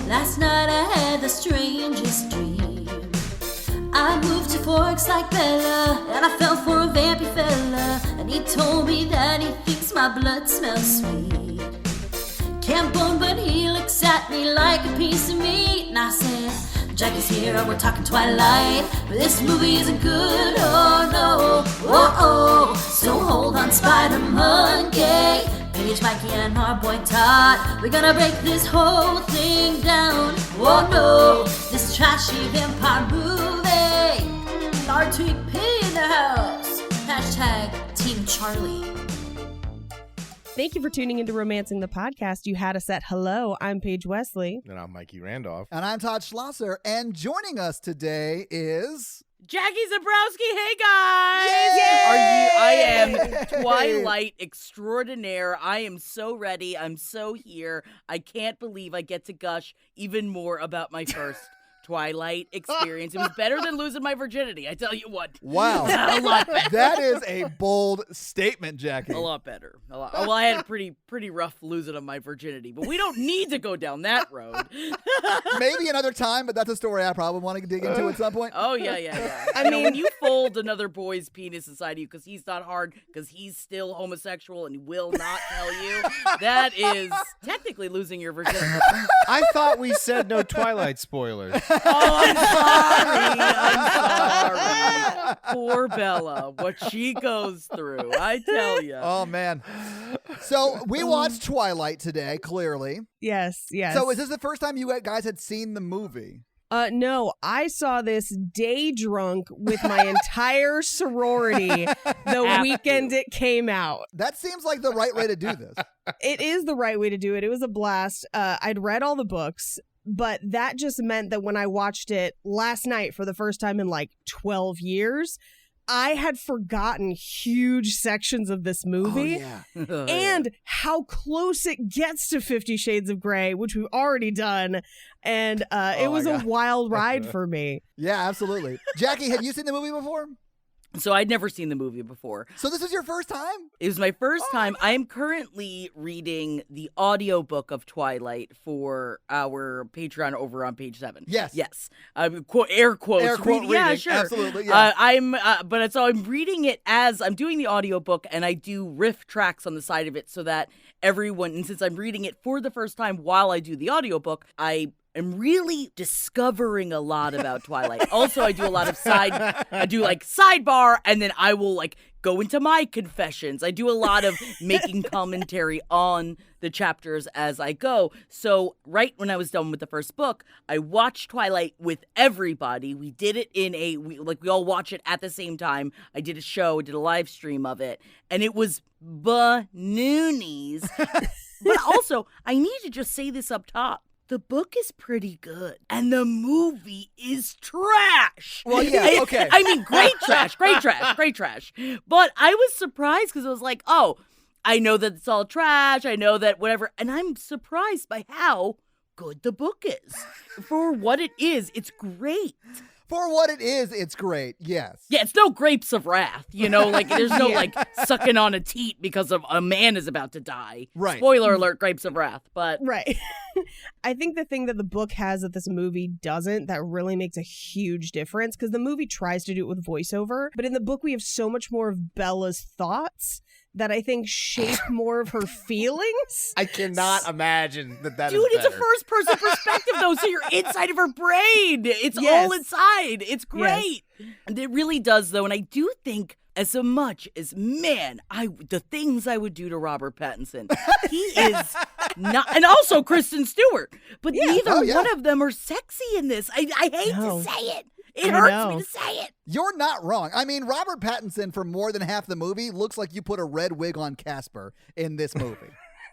Last night I had the strangest dream. I moved to Forks like Bella, and I fell for a vampy fella, and he told me that he thinks my blood smells sweet. Can't bone, but he looks at me like a piece of meat. And I said, Jackie's here and we're talking Twilight, but this movie isn't good, oh no, oh. So hold on, Spider Monkey, Paige, Mikey, and our boy Todd. We're gonna break this whole thing down, oh no. This trashy vampire movie. RTP in the house. Hashtag Team Charlie. Thank you for tuning into Romancing the Podcast. You had us at hello. I'm Paige Wesley. And I'm Mikey Randolph. And I'm Todd Schlosser. And joining us today is... Jackie Zebrowski. Hey, guys. Yay! I am Twilight extraordinaire. I am so ready. I'm so here. I can't believe I get to gush even more about my first Twilight experience. It was better than losing my virginity, I tell you what. Wow. A lot better. That is a bold statement, Jackie. A lot better. A lot. Well, I had a pretty rough losing of my virginity, but we don't need to go down that road. Maybe another time, but that's a story I probably want to dig into at some point. Oh, yeah. I mean, when you fold another boy's penis inside you because he's not hard, because he's still homosexual and will not tell you, that is technically losing your virginity. I thought we said no Twilight spoilers. Oh, I'm sorry. Poor Bella, what she goes through, I tell you. Oh, man. So we watched Twilight today, clearly. Yes. So is this the first time you guys had seen the movie? No, I saw this day drunk with my entire sorority the weekend it came out. That seems like the right way to do this. It is the right way to do it. It was a blast. I'd read all the books, but that just meant that when I watched it last night for the first time in like 12 years, I had forgotten huge sections of this movie and how close it gets to 50 Shades of Grey, which we've already done. And it was a wild ride for me. Yeah, absolutely. Jackie, had you seen the movie before? So I'd never seen the movie before. So this was your first time? It was my first time. I am currently reading the audiobook of Twilight for our Patreon over on page 7. Yes. Air quotes. Air quote reading. Yeah, sure. Absolutely, yeah. I'm reading it as I'm doing the audiobook, and I do riff tracks on the side of it so that everyone, and since I'm reading it for the first time while I do the audiobook, I'm really discovering a lot about Twilight. Also, I do a lot of sidebar, and then I will go into my confessions. I do a lot of making commentary on the chapters as I go. So right when I was done with the first book, I watched Twilight with everybody. We did it we all watch it at the same time. I did a show, did a live stream of it, and it was banoonies. But also, I need to just say this up top. The book is pretty good, and the movie is trash. Well, yeah, okay. I mean, great trash. But I was surprised because I was like, oh, I know that it's all trash. I know that whatever. And I'm surprised by how good the book is. For what it is, it's great. For what it is, it's great, yes. Yeah, it's no Grapes of Wrath, there's no, sucking on a teat because of a man is about to die. Right. Spoiler alert, Grapes of Wrath, but... Right. I think the thing that the book has that this movie doesn't, that really makes a huge difference, because the movie tries to do it with voiceover, but in the book we have so much more of Bella's thoughts that I think shape more of her feelings. I cannot imagine that Dude, is it's a better. first-person perspective, though, so you're inside of her brain. It's all inside. It's great. Yes. And it really does, though, and I do think as much as, the things I would do to Robert Pattinson, he is not, and also Kristen Stewart, but neither one of them are sexy in this. I hate to say it. It hurts me to say it. You're not wrong. I mean, Robert Pattinson, for more than half the movie, looks like you put a red wig on Casper in this movie.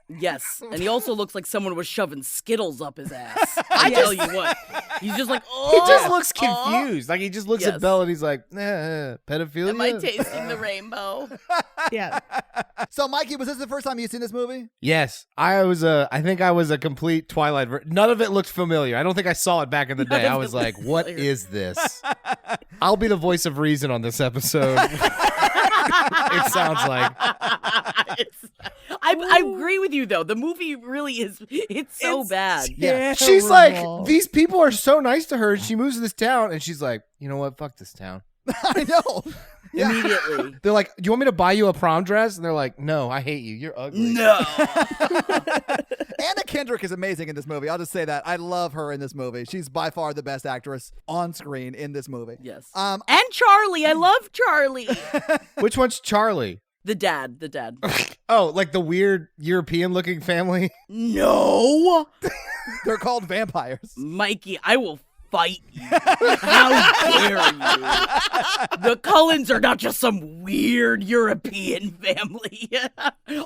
Yes, and he also looks like someone was shoving Skittles up his ass. I tell you what. He's just like, he just looks confused. He just looks at Bella and he's like, pedophilia? Am I tasting the rainbow? Yeah. So, Mikey, was this the first time you've seen this movie? Yes. I think I was a complete Twilight. None of it looked familiar. I don't think I saw it back in the day. I was like, what is this? I'll be the voice of reason on this episode. It sounds like. I agree with you though. The movie really it's so bad. Yeah. She's like, these people are so nice to her. And she moves to this town and she's like, you know what? Fuck this town. I know. Yeah. Immediately. They're like, do you want me to buy you a prom dress? And they're like, no, I hate you. You're ugly. No. Anna Kendrick is amazing in this movie. I'll just say that. I love her in this movie. She's by far the best actress on screen in this movie. Yes. And Charlie. I love Charlie. Which one's Charlie? The dad. Oh, like the weird European-looking family? No. they're called vampires. Mikey, I will fight you. How dare you? The Cullens are not just some weird European family.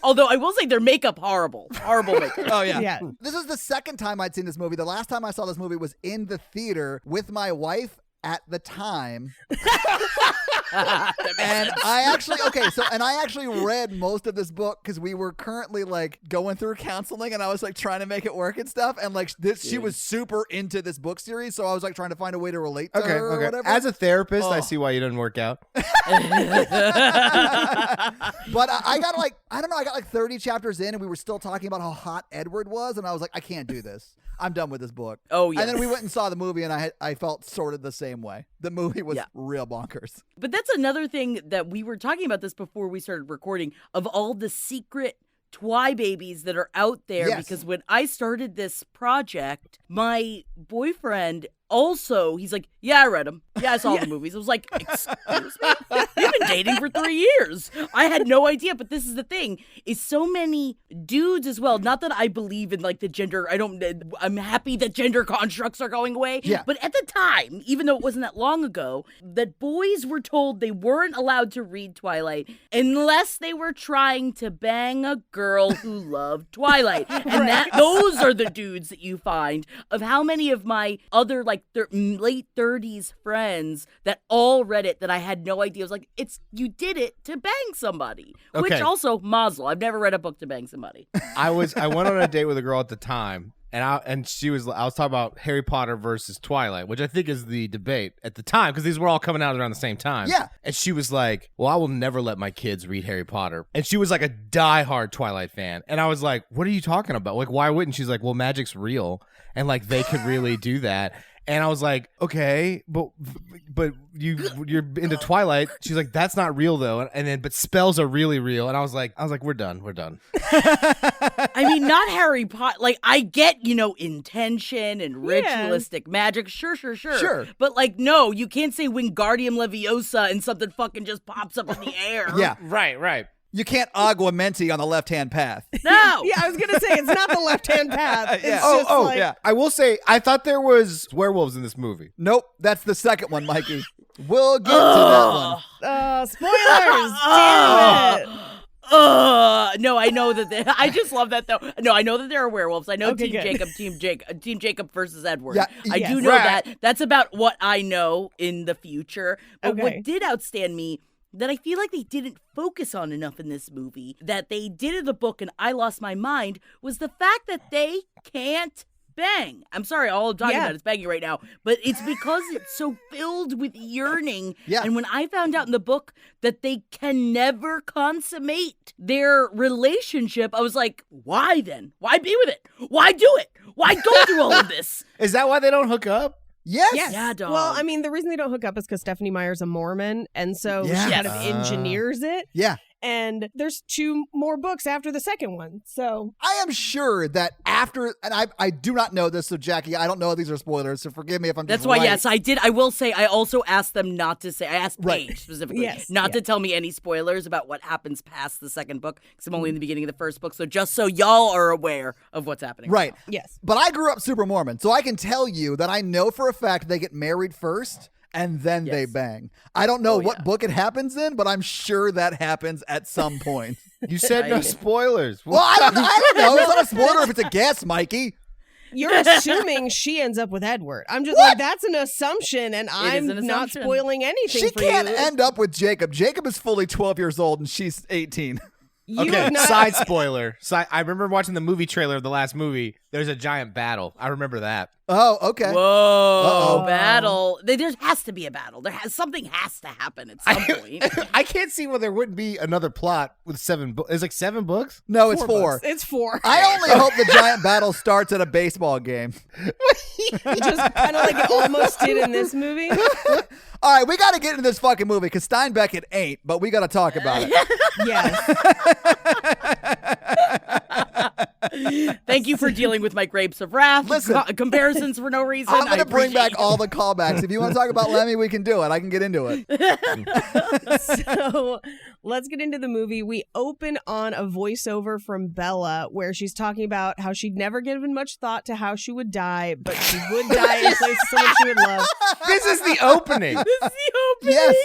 Although I will say their makeup horrible. Horrible makeup. Oh, yeah. Yeah. This is the second time I'd seen this movie. The last time I saw this movie was in the theater with my wife at the time. And I actually read most of this book because we were currently like going through counseling and I was like trying to make it work and stuff. And like she was super into this book series. So I was like trying to find a way to relate to her or whatever. As a therapist, I see why you didn't work out. But I got like 30 chapters in and we were still talking about how hot Edward was. And I was like, I can't do this. I'm done with this book. Oh, yeah. And then we went and saw the movie and I felt sort of the same way. The movie was real bonkers. But that's another thing that we were talking about this before we started recording of all the secret Twi babies that are out there. Yes. Because when I started this project, my boyfriend also, he's like, yeah, I read them. Yeah, I saw the movies. I was like, excuse me? We've been dating for 3 years. I had no idea. But this is the thing, is so many dudes as well. Not that I believe in like the gender. I'm happy that gender constructs are going away. Yeah. But at the time, even though it wasn't that long ago, that boys were told they weren't allowed to read Twilight unless they were trying to bang a girl who loved Twilight. And those are the dudes that you find of how many of my other like late 30s friends that all read it that I had no idea. I was like, you did it to bang somebody. Okay. Which also, mazel. I've never read a book to bang somebody. I went on a date with a girl at the time, and I was talking about Harry Potter versus Twilight, which I think is the debate at the time because these were all coming out around the same time. Yeah. And she was like, well, I will never let my kids read Harry Potter. And she was like a diehard Twilight fan. And I was like, what are you talking about? Like, why wouldn't? She's like, well, magic's real. And like, they could really do that. And I was like, okay, but you're into Twilight. She's like, that's not real though. And then, but spells are really real. And I was like, we're done. I mean, not Harry Potter. Like, I get, intention and ritualistic magic. Sure. Sure. But like, no, you can't say Wingardium Leviosa and something fucking just pops up in the air. Yeah. Right. You can't Aguamenti on the left-hand path. No. Yeah, I was going to say, it's not the left-hand path. It's Yeah. just like, yeah. I will say, I thought there was werewolves in this movie. Nope, that's the second one, Mikey. We'll get to that one. Spoilers! Damn it! No, I know that I just love that though. No, I know that there are werewolves. I know Okay, Team Jacob versus Edward. Yeah, I do know that. That's about what I know in the future. But what did outstand me that I feel like they didn't focus on enough in this movie, that they did in the book and I lost my mind, was the fact that they can't bang. I'm sorry, all I'm talking about is banging right now, but it's because it's so filled with yearning. Yeah. And when I found out in the book that they can never consummate their relationship, I was like, why then? Why be with it? Why do it? Why go through all of this? Is that why they don't hook up? Yes. Yeah, dog. Well, I mean, the reason they don't hook up is because Stephanie Meyer's a Mormon, and so she kind of engineers it. Yeah. And there's 2 more books after the second one, so I am sure that after, and I do not know this, so Jackie, I don't know if these are spoilers, so forgive me if I'm That's just why, right. yes, I did. I will say, I also asked them not to say, I asked Paige specifically, not to tell me any spoilers about what happens past the second book, because I'm only in the beginning of the first book, so just so y'all are aware of what's happening. Right. yes. But I grew up super Mormon, so I can tell you that I know for a fact they get married first and then they bang. I don't know what book it happens in, but I'm sure that happens at some point. You said no spoilers. Well, I don't know. It's not a spoiler if it's a guess, Mikey. You're assuming she ends up with Edward. I'm just like, that's an assumption, and I'm an not assumption. spoiling anything She for can't you. end up with Jacob. Jacob is fully 12 years old and she's 18. You Okay, have not- side spoiler. I remember watching the movie trailer of the last movie. There's a giant battle. I remember that. Oh, okay. Whoa, Uh-oh. battle. There has to be a battle. Something has to happen at some point. I can't see why there wouldn't be another plot with 7 books. It's like 7 books? No, it's 4. books. It's 4. I only hope the giant battle starts at a baseball game. Just kind of like it almost did in this movie. All right, we got to get into this fucking movie because Steinbeck ain't, but we got to talk about it. Yes. Thank you for dealing with my grapes of wrath. Listen. Comparisons for no reason. I'm going I to bring back appreciate all the callbacks. If you want to talk about Lemmy, we can do it. I can get into it. So let's get into the movie. We open on a voiceover from Bella where she's talking about how she'd never given much thought to how she would die, but she would die in place of someone she would love. This is the opening. This is the opening. Yes.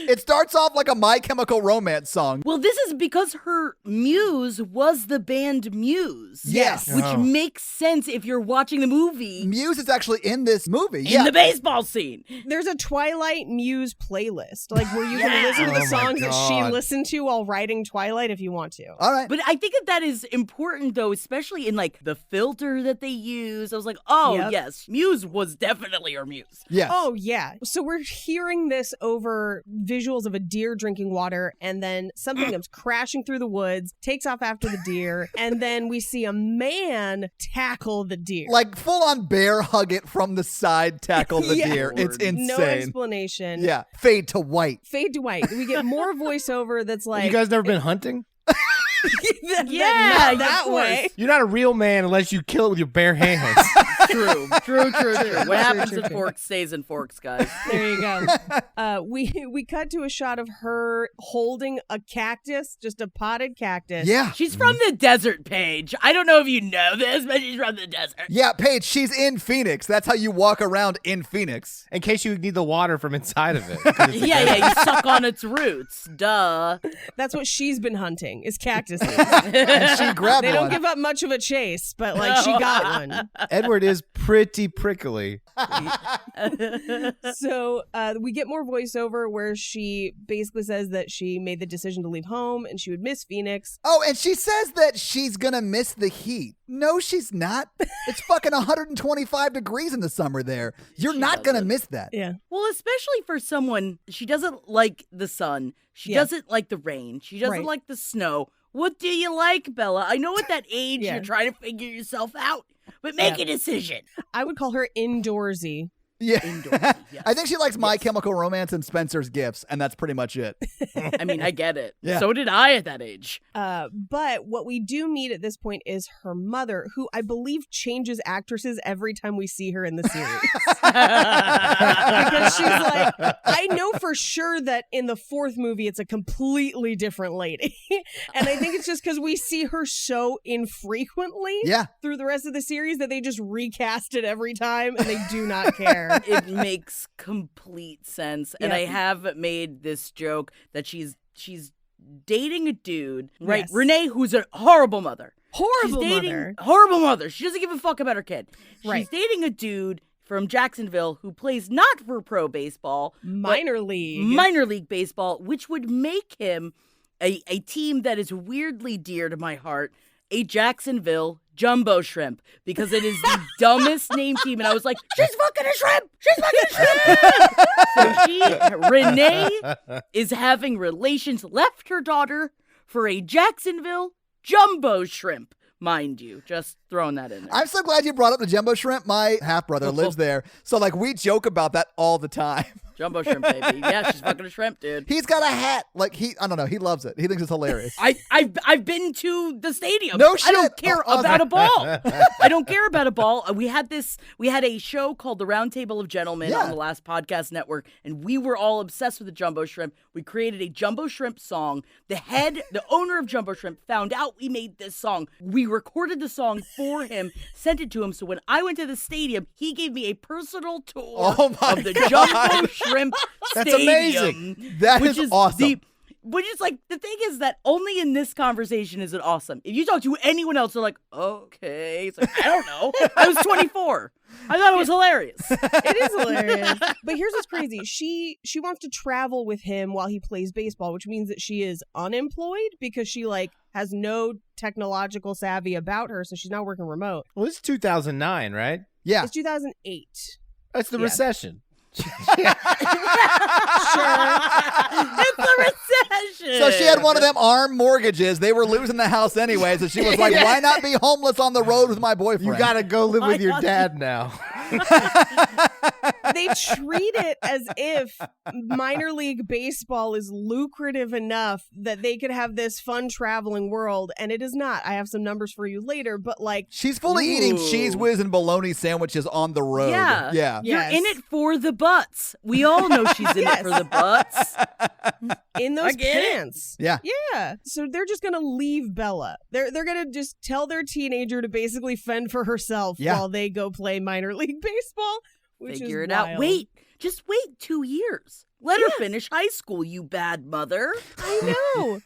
It starts off like a My Chemical Romance song. Well, this is because her muse was the band Muse. Yes. Which Oh. makes sense if you're watching the movie Muse is actually in this movie. in the baseball scene. There's a Twilight Muse playlist, like where you can Yeah. listen to the Oh my songs that she God. listened to while writing Twilight if you want to. All right. But I think that is important, though, especially in like the filter that they use. I was like, oh, Yep. yes, Muse was definitely her muse. Yes. Oh, yeah. So we're hearing this over visuals of a deer drinking water, and then something comes crashing through the woods, takes off after the deer, and then we see a man tackle the deer. Like full on bear hug it from the side, tackle the Yeah. deer. It's Lord. insane. No explanation. Yeah. Fade to white. Fade to white. We get more voiceover that's like You guys never been hunting? Yeah, not of that course. way. You're not a real man unless you kill it with your bare hands. True. What happens true, in true. Forks stays in Forks, guys. There you go. We cut to a shot of her holding a cactus, just a potted cactus. Yeah. She's from the desert, Paige. I don't know if you know this, but she's from the desert. Yeah, Paige, she's in Phoenix. That's how you walk around in Phoenix. In case you need the water from inside of it. Yeah, you suck on its roots. Duh. That's what she's been hunting, is cactuses. And she grabbed They don't one. give up much of a chase, but like she got one. Edward is pretty prickly. So we get more voiceover where she basically says that she made the decision to leave home and she would miss Phoenix. Oh, and she says that she's gonna miss the heat. No, she's not. It's fucking 125 degrees in the summer there. You're She not gonna doesn't. miss that. Yeah. Well, especially for someone, she doesn't like the sun. She Yeah. doesn't like the rain. She doesn't Right. like the snow. What do you like, Bella? I know at that age Yeah. you're trying to figure yourself out, but make a decision. I would call her indoorsy. Yeah. Indoorsy, yes. I think she likes My Chemical Romance and Spencer's Gifts, and that's pretty much it. I mean, I get it. Yeah. So did I at that age. But what we do meet at this point is her mother, who I believe changes actresses every time we see her in the series. Because she's like, I know for sure that in the 4th movie, it's a completely different lady. And I think it's just because we see her so infrequently Yeah. through the rest of the series that they just recast it every time and they do not care. It makes complete sense. And Yeah. I have made this joke that she's dating a dude, right? Yes. Renee, who's a horrible mother. Horrible She's dating mother. horrible mother. She doesn't give a fuck about her kid. Right. She's dating a dude from Jacksonville who plays not for pro baseball, but Minor league. minor league baseball, which would make him a team that is weirdly dear to my heart, a Jacksonville Jumbo Shrimp, because it is the dumbest name team. And I was like, she's fucking a shrimp! She's fucking a shrimp! So Renee is having relations, left her daughter for a Jacksonville Jumbo Shrimp. Mind you, just throwing that in there. I'm so glad you brought up the Jumbo Shrimp. My half-brother lives there. So, like, we joke about that all the time. Jumbo Shrimp, baby. Yeah, she's fucking a shrimp, dude. He's got a hat. Like, I don't know. He loves it. He thinks it's hilarious. I've been to the stadium. No I shit. don't care Oh, about a ball. I don't care about a ball. We had a show called The Round Table of Gentlemen Yeah. on the last podcast network, and we were all obsessed with the Jumbo Shrimp. We created a Jumbo Shrimp song. The owner of Jumbo Shrimp found out we made this song. We recorded the song for him, sent it to him. So when I went to the stadium, he gave me a personal tour Oh my of the God. Jumbo Shrimp That's Stadium. amazing. That which is awesome. Which is like, the thing is that only in this conversation is it awesome. If you talk to anyone else, they're like, okay. It's like, I don't know. I was 24. I thought it was hilarious. It is hilarious. But here's what's crazy. She wants to travel with him while he plays baseball, which means that she is unemployed because she like has no technological savvy about her, so she's not working remote. Well, it's 2009, right? Yeah. It's 2008. That's the Yeah. recession. Sure. It's the recession. So she had one of them arm mortgages. They were losing the house anyway, so she was like, why not be homeless on the road with my boyfriend? You gotta go live with your God. dad now. They treat it as if minor league baseball is lucrative enough that they could have this fun traveling world, and it is not. I have some numbers for you later, but like, She's fully eating Ooh. cheese whiz and bologna sandwiches on the road. Yeah. Yeah. You're Yes. in it for the butts. We all know she's in it for the butts. in those get it. pants. Yeah. Yeah. So they're just gonna leave Bella. They're gonna just tell their teenager to basically fend for herself Yeah. while they go play minor league baseball. Which Figure is it out. wild. Wait, just wait 2 years. Let her finish high school, you bad mother. I know.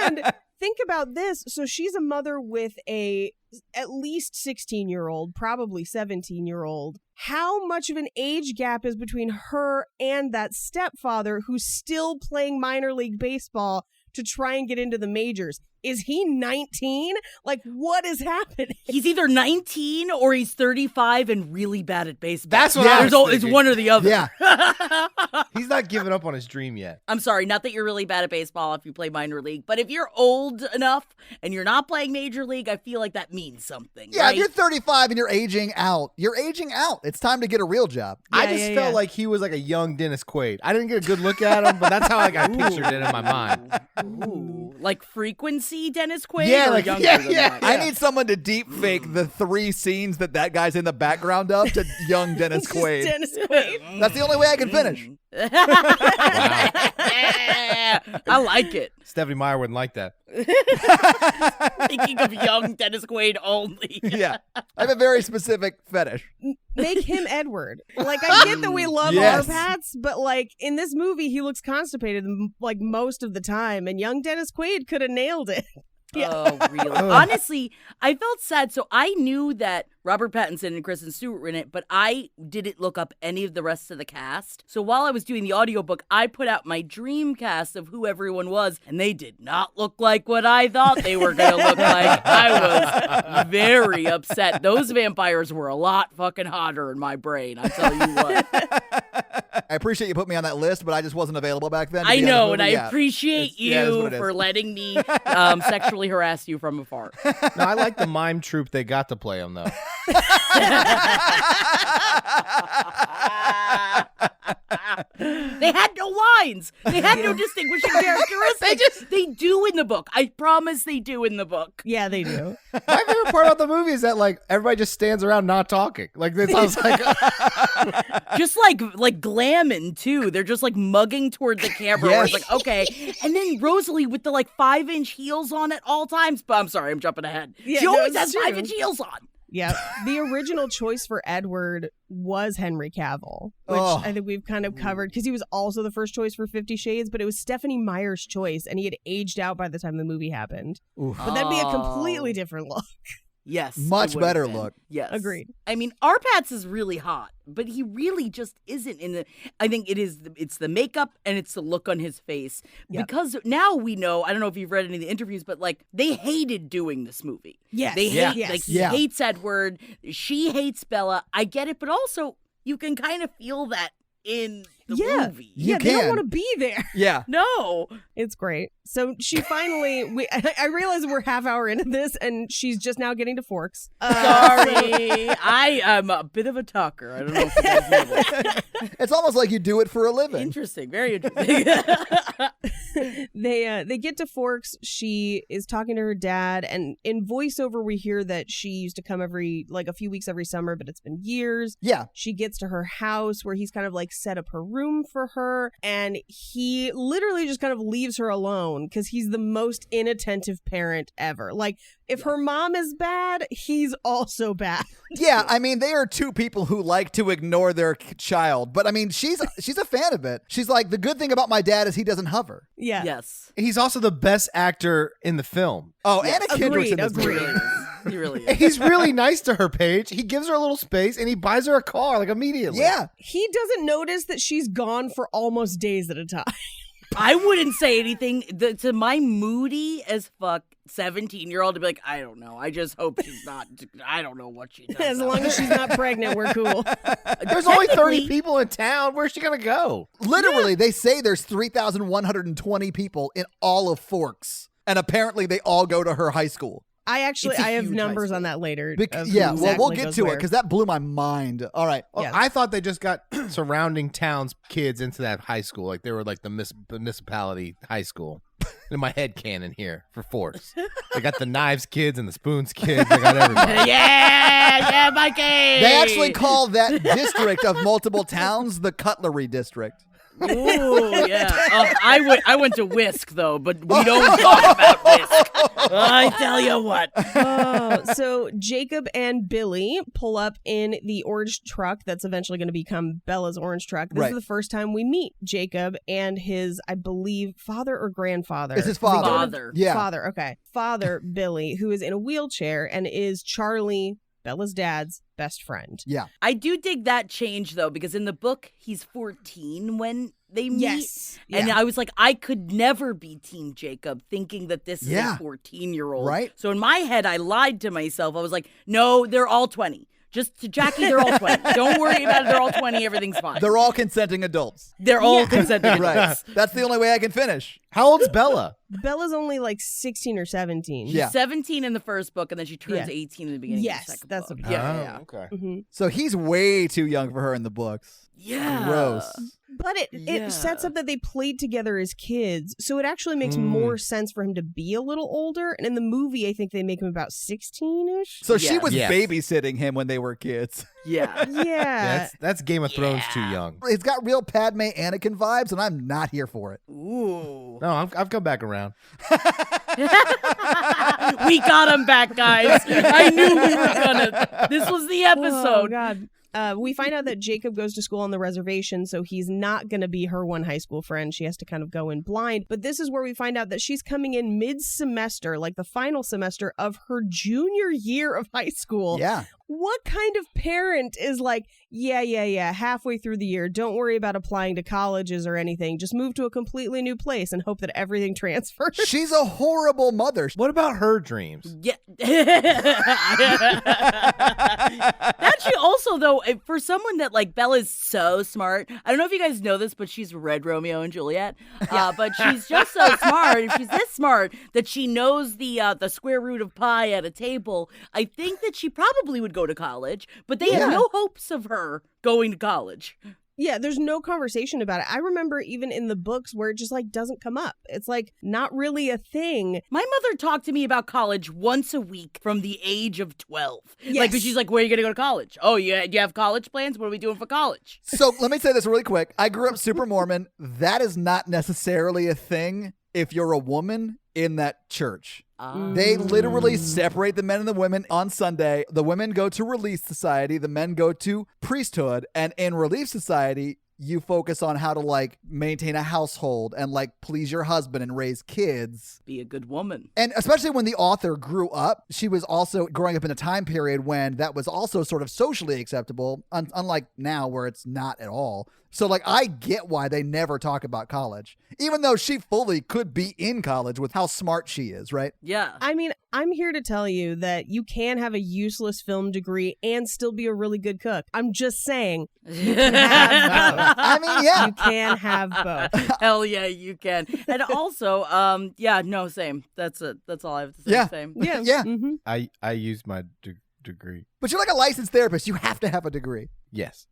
And think about this. So she's a mother with a at least 16-year-old, probably 17-year-old. How much of an age gap is between her and that stepfather who's still playing minor league baseball to try and get into the majors? Is he 19? Like, what is happening? He's either 19 or he's 35 and really bad at baseball. That's what I was It's thinking. one or the other. Yeah. He's not giving up on his dream yet. I'm sorry, not that you're really bad at baseball if you play minor league, but if you're old enough and you're not playing major league, I feel like that means something. Yeah, right? if you're 35 and you're aging out, you're aging out. It's time to get a real job. I Yeah, just yeah, felt yeah. like he was like a young Dennis Quaid. I didn't get a good look at him, but that's how like I pictured it in my mind. Ooh, like frequency Dennis Quaid? Yeah, or like- younger yeah, than yeah. that? I need someone to deep fake the 3 scenes that guy's in the background of to young Dennis Just Quaid. Dennis Quaid. That's the only way I can finish. I like it. Stephanie Meyer wouldn't like that. Thinking of young Dennis Quaid only. Yeah. I have a very specific fetish. Make him Edward. Like, I get that we love Yes. our Pats, but like in this movie, he looks constipated like most of the time, and young Dennis Quaid could have nailed it. Yeah. Oh, really? Honestly, I felt sad. So I knew that Robert Pattinson and Kristen Stewart were in it, but I didn't look up any of the rest of the cast. So while I was doing the audiobook, I put out my dream cast of who everyone was, and they did not look like what I thought they were going to look like. I was very upset. Those vampires were a lot fucking hotter in my brain, I'll tell you what. I appreciate you put me on that list, but I just wasn't available back then. to I be on know, this and I movie. Yeah. appreciate Yeah, that's you what it is. for letting me sexually harass you from afar. No, I like the mime troupe they got to play him though. They had no lines. They had no distinguishing characteristics. They do in the book. I promise they do in the book. Yeah, they do. My favorite part about the movie is that like everybody just stands around not talking. Like this sounds like Just like glamming too. They're just like mugging toward the camera. Where it's Yes. like, okay. And then Rosalie with the like 5-inch heels on at all times. But I'm sorry, I'm jumping ahead. Yeah, she no, always it's has true. 5-inch heels on. Yeah. The original choice for Edward was Henry Cavill, which Oh. I think we've kind of covered because he was also the first choice for 50 Shades, but it was Stephanie Meyer's choice, and he had aged out by the time the movie happened. Oof. But that'd be a Oh. completely different look. Yes. it Much would've better been. look. Yes. Agreed. I mean, Arpats is really hot, but he really just isn't in the. I think it's the makeup and it's the look on his face. Yep. Because now we know, I don't know if you've read any of the interviews, but like they hated doing this movie. Yes. They Yeah. hate, Yes. like he Yeah. hates Edward. She hates Bella. I get it, but also you can kind of feel that in the Yeah. movie. You Yeah, they don't can. want to be there. Yeah. No. It's great. So she finally, I realize we're half hour into this, and she's just now getting to Forks. Sorry. I am a bit of a talker. I don't know if you guys know this. It's almost like you do it for a living. Interesting. Very interesting. They get to Forks. She is talking to her dad, and in voiceover we hear that she used to come a few weeks every summer, but it's been years. Yeah. She gets to her house where he's kind of like set up her room for her, and he literally just kind of leaves leaves her alone because he's the most inattentive parent ever. Like, if her mom is bad, he's also bad. Yeah, I mean, they are two people who like to ignore their child. But I mean, she's a fan of it. She's like, the good thing about my dad is he doesn't hover. Yeah. Yes. He's also the best actor in the film. Oh, Anna Kendrick's in this Agreed. movie. He really is. He's really nice to her, Paige. He gives her a little space and he buys her a car like immediately. Yeah. He doesn't notice that she's gone for almost days at a time. I wouldn't say anything to my moody as fuck 17-year-old to be like, I don't know. I just hope she's not. I don't know what she does. As long as she's not pregnant, we're cool. There's only 30 people in town. Where's she going to go? Literally, they say there's 3,120 people in all of Forks. And apparently they all go to her high school. I It's a have huge numbers high on that later. Yeah, well, we'll exactly get goes to it where. because that blew my mind. All right. Well, Yeah. I thought they just got surrounding towns kids into that high school. Like they were like the municipality high school. In my head canon here for Forks. They got the knives kids and the spoons kids. They got everybody. yeah, Mikey. They actually call that district of multiple towns the Cutlery District. Ooh, yeah. I went to Whisk though, but we don't talk about Whisk. I tell you what. So Jacob and Billy pull up in the orange truck that's eventually going to become Bella's orange truck. This Right. is the first time we meet Jacob and his, I believe, father or grandfather. It's his father. Father. Yeah. Father, okay. Father, Billy, who is in a wheelchair and is Charlie, Bella's dad's best friend. Yeah. I do dig that change though, because in the book he's 14 when they meet. Yes. And Yeah. I was like, I could never be Team Jacob, thinking that this is Yeah. a 14-year-old. Right. So in my head, I lied to myself. I was like, no, they're all 20. Just to Jackie, they're all 20. Don't worry about it. They're all 20. Everything's fine. They're all consenting adults. They're all consenting Right. adults. That's the only way I can finish. How old's Bella? Bella's only like 16 or 17. Yeah. 17 in the first book, and then she turns Yeah. 18 in the beginning Yes, of the second that's book. what- Yeah. Okay. Mhm. So he's way too young for her in the books. Yeah. Gross. But it Yeah. sets up that they played together as kids, so it actually makes more sense for him to be a little older. And in the movie, I think they make him about 16-ish. So she Yes. was Yes. babysitting him when they were kids. Yeah. Yeah. That's Game of Thrones too young. It's got real Padme Anakin vibes, and I'm not here for it. Ooh. No, I've come back around. We got him back, guys. I knew we were gonna. This was the Oh, episode. God. We find out that Jacob goes to school on the reservation, so he's not going to be her one high school friend. She has to kind of go in blind. But this is where we find out that she's coming in mid-semester, like the final semester of her junior year of high school. Yeah. What kind of parent is like, yeah, halfway through the year, don't worry about applying to colleges or anything. Just move to a completely new place and hope that everything transfers. She's a horrible mother. What about her dreams? Yeah. Actually, also though, for someone that like Bella's so smart. I don't know if you guys know this, but she's read Romeo and Juliet. But she's just so smart. She's this smart that she knows the square root of pi at a table. I think that she probably would go to college, but they have no hopes of her going to college. Yeah, there's no conversation about it. I remember even in the books where it just like doesn't come up. It's like not really a thing. My mother talked to me about college once a week from the age of 12. Yes. Like, she's like, where are you going to go to college? Oh, you have college plans? What are we doing for college? So let me say this really quick. I grew up super Mormon. That is not necessarily a thing if you're a woman in that church. They literally separate the men and the women on Sunday. The women go to Relief Society. The men go to priesthood. And in Relief Society, you focus on how to like maintain a household and like please your husband and raise kids. Be a good woman. And especially when the author grew up, she was also growing up in a time period when that was also sort of socially acceptable, unlike now where it's not at all. So like I get why they never talk about college, even though she fully could be in college with how smart she is, right? Yeah. I mean, I'm here to tell you that you can have a useless film degree and still be a really good cook. I'm just saying. You can have both. I mean, yeah. You can have both. Hell yeah, you can. And also, same. That's it. That's all I have to say. Yeah. Same. Yeah. Yeah. Mhm. I used my degree. But you're like a licensed therapist. You have to have a degree. Yes.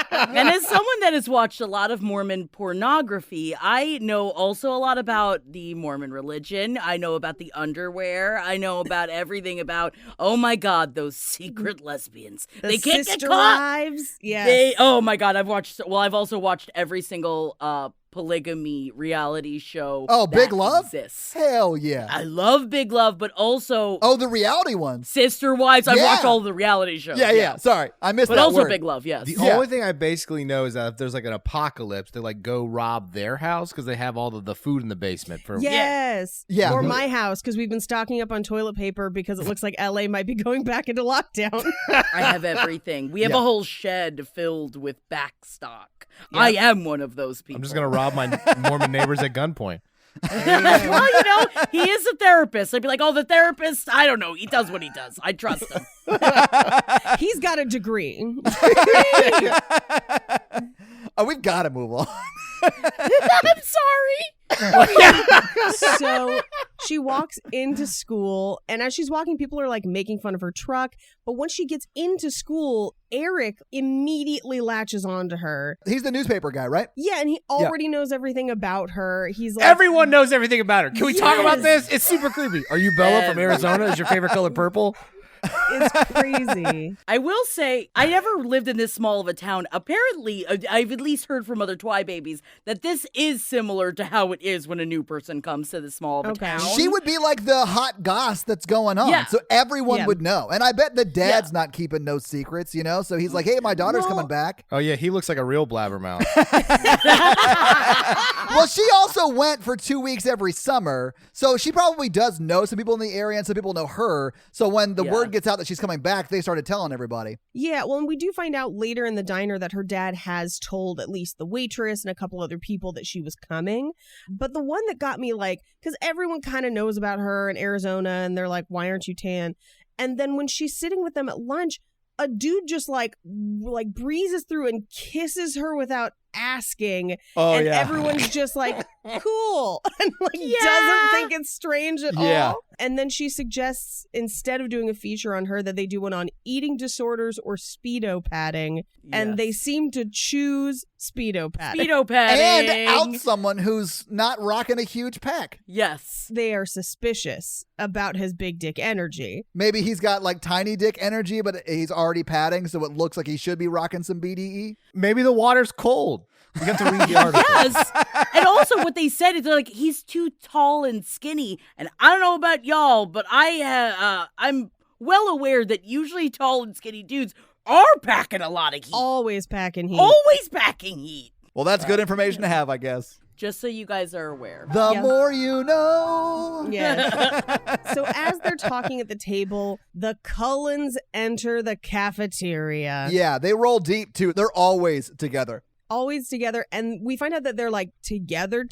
And as someone that has watched a lot of Mormon pornography, I know also a lot about the Mormon religion. I know about the underwear. I know about everything about, oh my God, those secret lesbians. The They can't get sister caught. wives. Yeah. Oh my God, I've also watched every single polygamy reality show. Oh, that Big Love? exists. Hell yeah. I love Big Love, but also Oh, the reality ones. Sister Wives. I've Yeah. watched all the reality shows. Yeah. Sorry, I missed But that also word. Big Love, yes. The Yeah. only thing I basically know is that if there's like an apocalypse, they like go rob their house because they have all the food in the basement for. Yes. Yeah. Or my house, because we've been stocking up on toilet paper because it looks like LA might be going back into lockdown. I have everything. We have Yeah. a whole shed filled with backstock. I am one of those people. I'm just gonna rob my Mormon neighbors at gunpoint. Well, he is a therapist. I'd be like, oh, the therapist, I don't know. He does what he does. I trust him. He's got a degree. Oh, we've got to move on. I'm sorry. So she walks into school, and as she's walking, people are like making fun of her truck. But once she gets into school, Eric immediately latches onto her. He's the newspaper guy, right? Yeah, and he already knows everything about her. He's like, Everyone knows everything about her. Can we talk about Yes. this? It's super creepy. Are you Bella from Arizona? Is your favorite color purple? it's crazy. I will say, I never lived in this small of a town. Apparently, I've at least heard from other Twi babies that this is similar to how it is when a new person comes to this small of a Okay. town. She would be like the hot goss that's going on. Yeah. So everyone Yeah. would know. And I bet the dad's not keeping no secrets, you know? So he's like, hey, my daughter's Well- coming back. Oh yeah, he looks like a real blabbermouth. Well, she also went for 2 weeks every summer. So she probably does know some people in the area and some people know her. So when the Yeah. word gets out that she's coming back, they started telling everybody. Yeah, well, and we do find out later in the diner that her dad has told at least the waitress and a couple other people that she was coming. But the one that got me, like, because everyone kind of knows about her in Arizona, and they're like, why aren't you tan? And then when she's sitting with them at lunch, a dude just like breezes through and kisses her without asking. Oh and yeah. everyone's just like, cool. And like Yeah. doesn't think it's strange at Yeah. all. And then she suggests, instead of doing a feature on her, that they do one on eating disorders or Speedo padding. And they Yes. seem to choose Speedo padding. Speedo padding. And out someone who's not rocking a huge pack. Yes. They are suspicious about his big dick energy. Maybe he's got like tiny dick energy, but he's already padding, so it looks like he should be rocking some BDE. Maybe the water's cold. You have to read the article. Yes. And also what they said is they're like, he's too tall and skinny. And I don't know about y'all, but I'm well aware that usually tall and skinny dudes are packing a lot of heat. Always packing heat. Always packing heat. Well, that's good information to have, I guess. Just so you guys are aware. The Yeah. more you know. Yes. So as they're talking at the table, the Cullens enter the cafeteria. Yeah, they roll deep too. They're always together. Always together. And we find out that they're like together.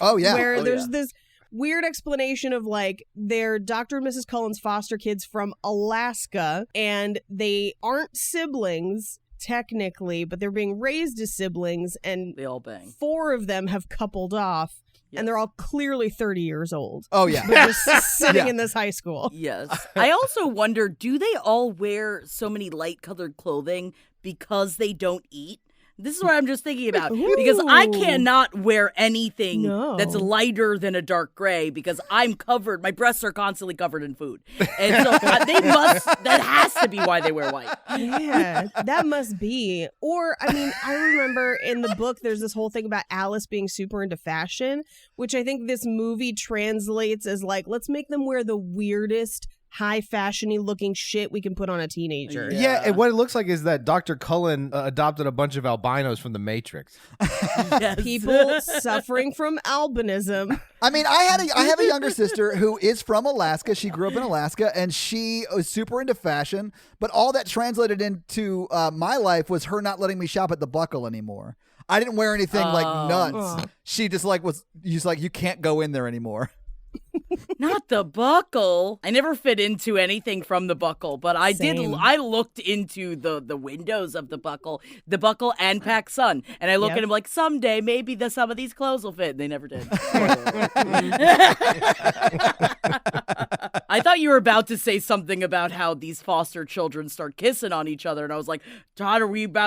Oh, yeah. Where Oh, there's yeah. this weird explanation of like they're Dr. and Mrs. Cullen's foster kids from Alaska, and they aren't siblings technically, but they're being raised as siblings, and They all bang. 4 of them have coupled off, Yes. and they're all clearly 30 years old. Oh, yeah. They're just sitting Yeah. in this high school. Yes. I also wonder, do they all wear so many light colored clothing because they don't eat? This is what I'm just thinking about. Because I Ooh. cannot wear anything No. that's lighter than a dark gray because I'm covered. My breasts are constantly covered in food. And so that has to be why they wear white. Yeah, that must be. Or, I mean, I remember in the book, there's this whole thing about Alice being super into fashion, which I think this movie translates as like, let's make them wear the weirdest, high fashion-y looking shit we can put on a teenager. Yeah. Yeah, and what it looks like is that Dr. Cullen adopted a bunch of albinos from the Matrix. Yes. People suffering from albinism. I mean, I have a younger sister who is from Alaska. She grew up in Alaska, and she was super into fashion. But all that translated into my life was her not letting me shop at the Buckle anymore. I didn't wear anything like nuts. Oh. She just like was you can't go in there anymore. Not the Buckle. I never fit into anything from the Buckle, but I did. Same. I looked into the windows of the Buckle and Pac Sun, and I look Yep. at them like someday maybe some of these clothes will fit. And they never did. I thought you were about to say something about how these foster children start kissing on each other, and I was like, Todd,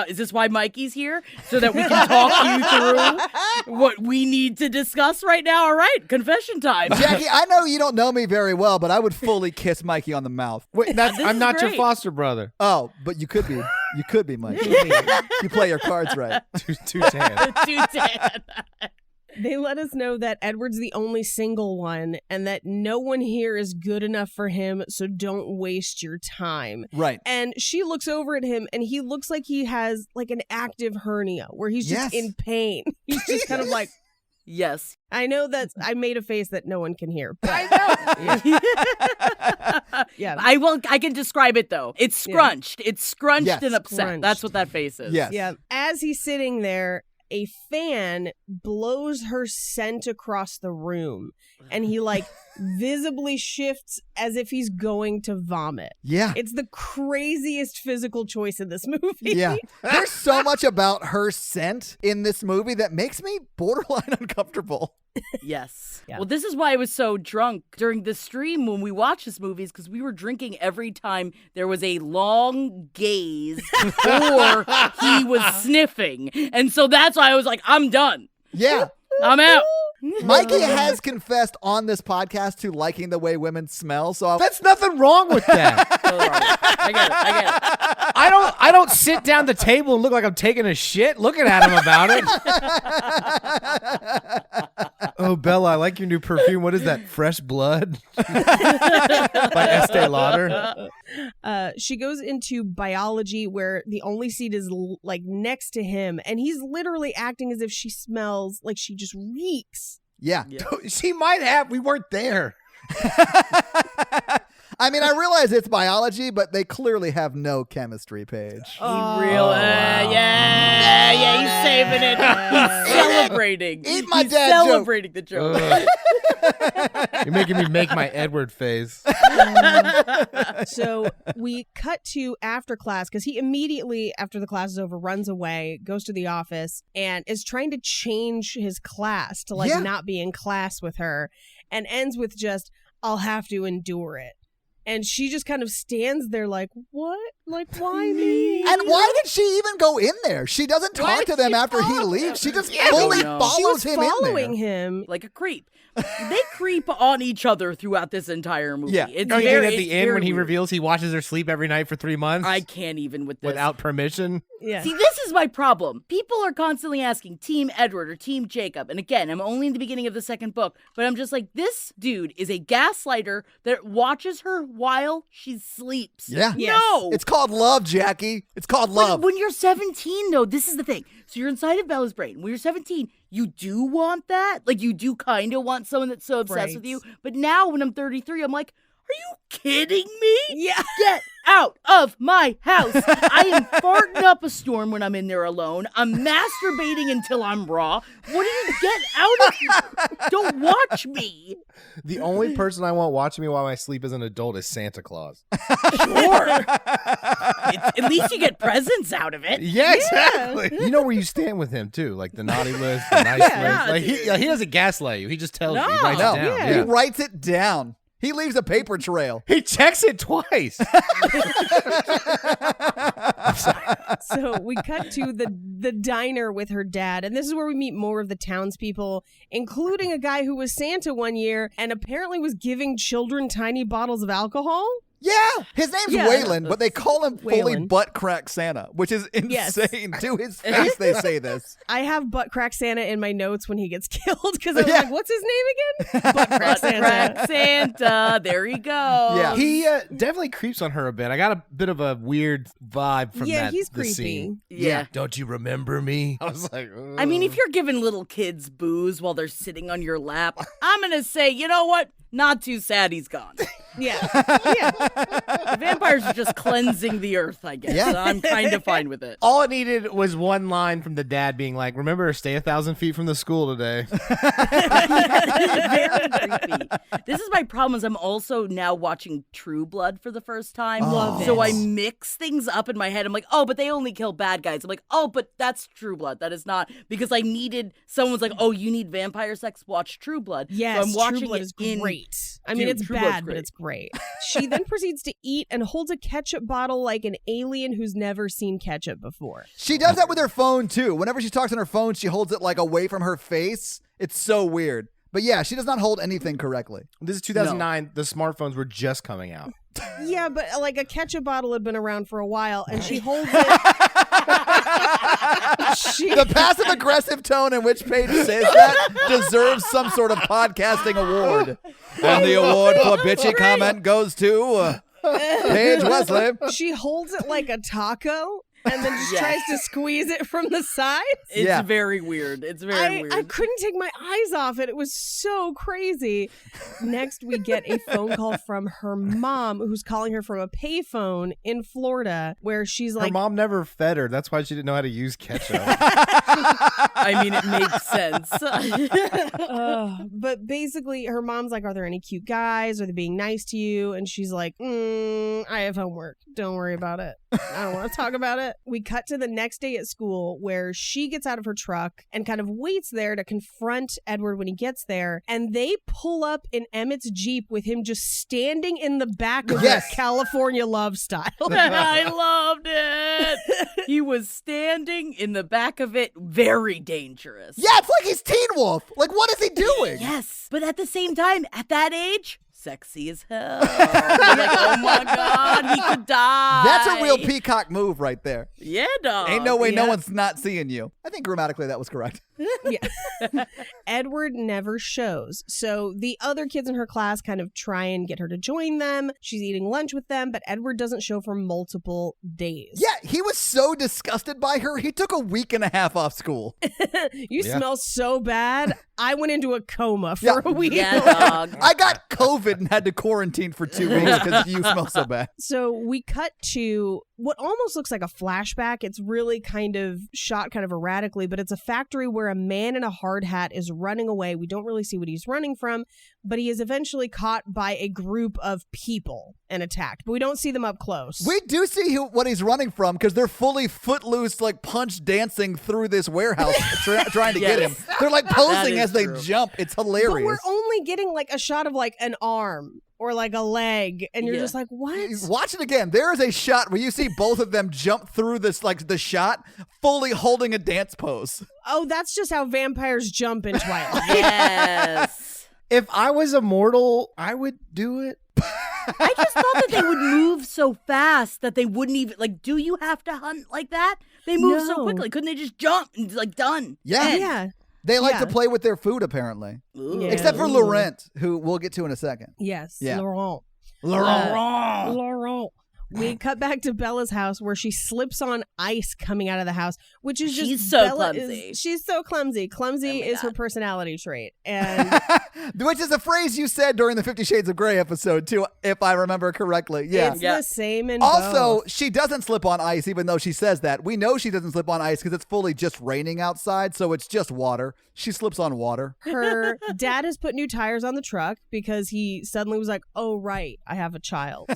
is this why Mikey's here? So that we can talk you through what we need to discuss right now? All right, confession time. Jackie, I know you don't know me very well, but I would fully kiss Mikey on the mouth. Wait, This I'm is not your great. foster brother. Oh, but you could be. You could be, Mike. You play your cards right. Too tan. Too tan. They let us know that Edward's the only single one and that no one here is good enough for him, so don't waste your time. Right. And she looks over at him and he looks like he has like an active hernia where he's just in pain. He's just kind of like, Yes. I know that I made a face that no one can hear. But yeah. I can describe it though. It's scrunched. It's scrunched Yes. and upset. Scrunched. That's what that face is. Yes. Yeah. As he's sitting there, a fan blows her scent across the room and he like visibly shifts as if he's going to vomit. Yeah. It's the craziest physical choice in this movie. Yeah. There's so much about her scent in this movie that makes me borderline uncomfortable. Yes. Yeah. Well, this is why I was so drunk during the stream when we watched this movie, is because we were drinking every time there was a long gaze or he was sniffing. And so that's why I was like, I'm done. Yeah. I'm out. Mikey has confessed on this podcast to liking the way women smell. So That's nothing wrong with that. I get it. I don't sit down the table and look like I'm taking a shit looking at him about it. Oh, Bella, I like your new perfume. What is that? Fresh Blood? By Estee Lauder? She goes into biology where the only seat is like next to him and he's literally acting as if she smells like she just reeks. yeah. She might have. We weren't there. I mean, I realize it's biology, but they clearly have no chemistry page. Yeah, he's saving it. He's celebrating. Eat my He's dad joke. celebrating the joke. You're making me make my Edward face. So we cut to after class because he immediately, after the class is over, runs away, goes to the office, and is trying to change his class to like not be in class with her, and ends with just, I'll have to endure it. And she just kind of stands there like, what? Like, why me? And why did she even go in there? She doesn't talk to them after he leaves. She just fully follows She was him following in there. him. Like a creep. They creep on each other throughout this entire movie. Yeah. It's Oh, you very, mean at the it's end very when he weird. reveals he watches her sleep every night for 3 months? I can't even with this. Without permission? Yeah. See, this is my problem. People are constantly asking Team Edward or Team Jacob. And again, I'm only in the beginning of the second book, but I'm just like, this dude is a gaslighter that watches her while she sleeps. Yeah. Yes. No. It's called love, Jackie. It's called love. When you're 17, though, this is the thing. So you're inside of Bella's brain. When you're 17, you do want that. Like, you do kind of want someone that's so obsessed with you. But now, when I'm 33, I'm like, are you kidding me? Yeah. Get out of my house. I am farting up a storm when I'm in there alone. I'm masturbating until I'm raw. What do you get out of here? Don't watch me. The only person I want watching me while I sleep as an adult is Santa Claus. Sure. At least you get presents out of it. Yeah, exactly. You know where you stand with him, too. Like the naughty list, the nice list. Like he doesn't gaslight you. He just tells you. He writes No, it down. he Yeah. writes it down. He leaves a paper trail. He checks it twice. So we cut to the diner with her dad, and this is where we meet more of the townspeople, including a guy who was Santa one year and apparently was giving children tiny bottles of alcohol. Yeah, his name's Waylon, but they call him fully Waylon. butt crack Santa, which is insane. To his face, they say this. I have butt crack Santa in my notes when he gets killed because I was like, what's his name again? Butt crack Santa. Crack Santa. There he goes. Yeah. He definitely creeps on her a bit. I got a bit of a weird vibe from Yeah, that. he's the creepy. scene. Yeah. Don't you remember me? I was like, I mean, if you're giving little kids booze while they're sitting on your lap, I'm going to say, you know what? Not too sad he's gone. Yeah. The vampires are just cleansing the earth, I guess. Yeah. So I'm kind of fine with it. all it needed was one line from the dad being like, remember, stay 1,000 feet from the school today. Very creepy. This is my problem is I'm also now watching True Blood for the first time. Love So it. I mix things up in my head. I'm like, oh, but they only kill bad guys. I'm like, oh, but that's True Blood. That is not. Because I needed, someone's like, oh, you need vampire sex? Watch True Blood. Yes, so I'm watching True Blood it is in great. I mean, Dude, it's True Blood's bad, but great. it's great. She then proceeds to eat and holds a ketchup bottle like an alien who's never seen ketchup before. She does that with her phone, too. Whenever she talks on her phone, she holds it like away from her face. It's so weird. But yeah, she does not hold anything correctly. This is 2009. The smartphones were just coming out. Yeah, but like a ketchup bottle had been around for a while, and she holds it. The passive aggressive tone in which Paige says that deserves some sort of podcasting award. And the award for bitchy comment goes to Paige Wesley. She holds it like a taco and then just tries to squeeze it from the side. It's very weird. It's very weird. I couldn't take my eyes off it. It was so crazy. Next, we get a phone call from her mom, who's calling her from a payphone in Florida, where she's Her like, mom never fed her. That's why she didn't know how to use ketchup. I mean, it makes sense. but basically, her mom's like, are there any cute guys? Are they being nice to you? And she's like, I have homework. Don't worry about it. I don't want to talk about it. We cut to the next day at school where she gets out of her truck and kind of waits there to confront Edward when he gets there. And they pull up in Emmett's Jeep with him just standing in the back of it, California Love style. I loved it. He was standing in the back of it, very dangerous. Yeah, it's like he's Teen Wolf. Like, what is he doing? Yes, but at the same time, at that age, sexy as hell. Like, oh my God, he could die. That's a real peacock move right there. Yeah, dog. Ain't no way no one's not seeing you. I think grammatically that was correct. Yeah. Edward never shows. So the other kids in her class kind of try and get her to join them. She's eating lunch with them, but Edward doesn't show for multiple days. Yeah, he was so disgusted by her, he took a week and a half off school. You smell so bad. I went into a coma for a week. Yeah, dog. I got COVID and had to quarantine for 2 weeks because you smell so bad. So we cut to what almost looks like a flashback. It's really kind of shot kind of erratically, but it's a factory where a man in a hard hat is running away. We don't really see what he's running from, but he is eventually caught by a group of people and attacked, but we don't see them up close. We do see what he's running from because they're fully footloose, like punch dancing through this warehouse trying to get him. They're like posing as they jump. It's hilarious. But we're only getting like a shot of like an arm or like a leg, and you're just like, what? Watch it again. There is a shot where you see both of them jump through this, like the shot, fully holding a dance pose. Oh, that's just how vampires jump in Twilight. Yes. If I was immortal, I would do it. I just thought that they would move so fast that they wouldn't even, like, do you have to hunt like that? They move so quickly. Couldn't they just jump and, like, done? Yeah. Yeah. They like to play with their food, apparently. Yeah. Except for Laurent, who we'll get to in a second. Yes. Yeah. Laurent. We cut back to Bella's house where she slips on ice coming out of the house, which is just She's so clumsy. She's so clumsy. Clumsy is her personality trait. And which is a phrase you said during the 50 Shades of Grey episode, too, if I remember correctly. Yeah. It's the same in Also, both. she doesn't slip on ice, even though she says that. We know she doesn't slip on ice because it's fully just raining outside, so it's just water. She slips on water. Her dad has put new tires on the truck because he suddenly was like, oh, right, I have a child.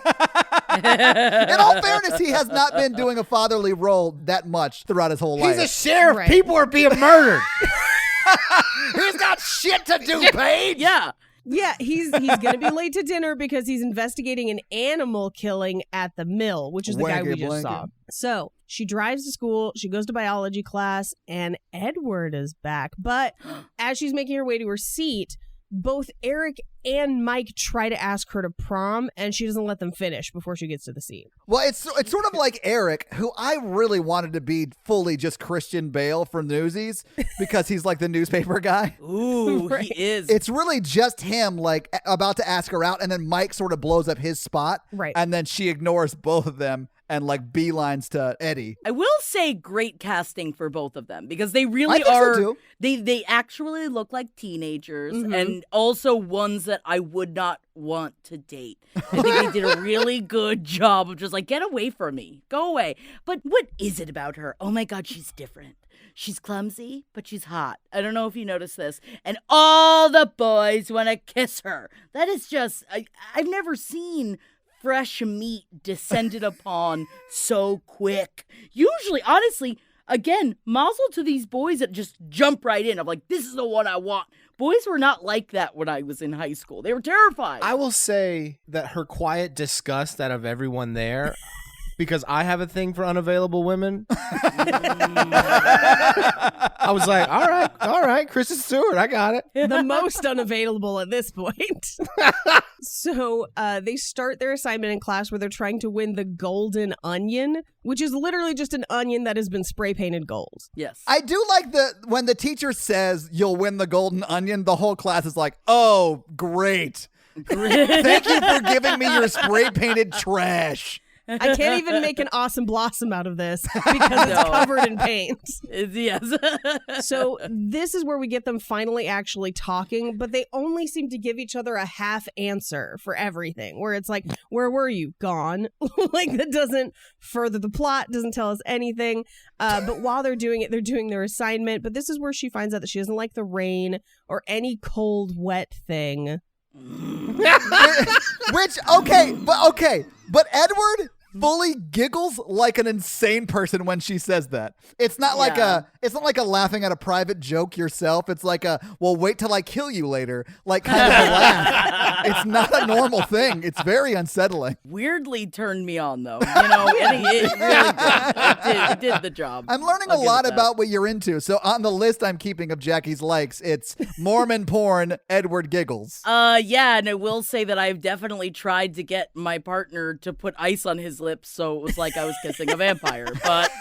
In all fairness, he has not been doing a fatherly role that much throughout his whole life. He's a sheriff. Right. People are being murdered. He's got shit to do, Paige. Yeah. Yeah, he's going to be late to dinner because he's investigating an animal killing at the mill, which is the guy we just saw. So she drives to school, she goes to biology class, and Edward is back. But as she's making her way to her seat, both Eric and Mike try to ask her to prom, and she doesn't let them finish before she gets to the seat. Well, it's sort of like Eric, who I really wanted to be fully just Christian Bale from Newsies because he's like the newspaper guy. Ooh, Right. he is. It's really just him, like, about to ask her out, and then Mike sort of blows up his spot. Right. And then she ignores both of them and, like, beelines to Eddie. I will say great casting for both of them because they really I think so, are. too. They actually look like teenagers Mhm. and also ones that I would not want to date. I think they did a really good job of just like, get away from me, go away. But what is it about her? Oh my God, she's different. She's clumsy, but she's hot. I don't know if you noticed this. And all the boys want to kiss her. That is just, I've never seen fresh meat descended upon so quick. Usually, honestly, again, mazel to these boys that just jump right in. I'm like, this is the one I want. Boys were not like that when I was in high school. They were terrified. I will say that her quiet disgust out of everyone there, because I have a thing for unavailable women. I was like, all right, Kristen Stewart, I got it. The most unavailable at this point. So they start their assignment in class where they're trying to win the golden onion, which is literally just an onion that has been spray painted gold. Yes. I do like when the teacher says you'll win the golden onion, the whole class is like, oh, great. Thank you for giving me your spray painted trash. I can't even make an awesome blossom out of this because it's covered in paint. Yes. So this is where we get them finally actually talking, but they only seem to give each other a half answer for everything, where it's like, where were you? Gone. Like, that doesn't further the plot, doesn't tell us anything. But while they're doing it, they're doing their assignment. But this is where she finds out that she doesn't like the rain or any cold, wet thing. Which, but Edward fully giggles like an insane person when she says that. It's not like a laughing at a private joke yourself. It's like well, wait till I kill you later, like kind of a laugh. It's not a normal thing. It's very unsettling. Weirdly turned me on, though. You know, and it really did. It did the job. I'm learning a lot about what you're into. So on the list I'm keeping of Jackie's likes, it's Mormon porn, Edward giggles. Yeah, and I will say that I've definitely tried to get my partner to put ice on his lips, so it was like I was kissing a vampire, but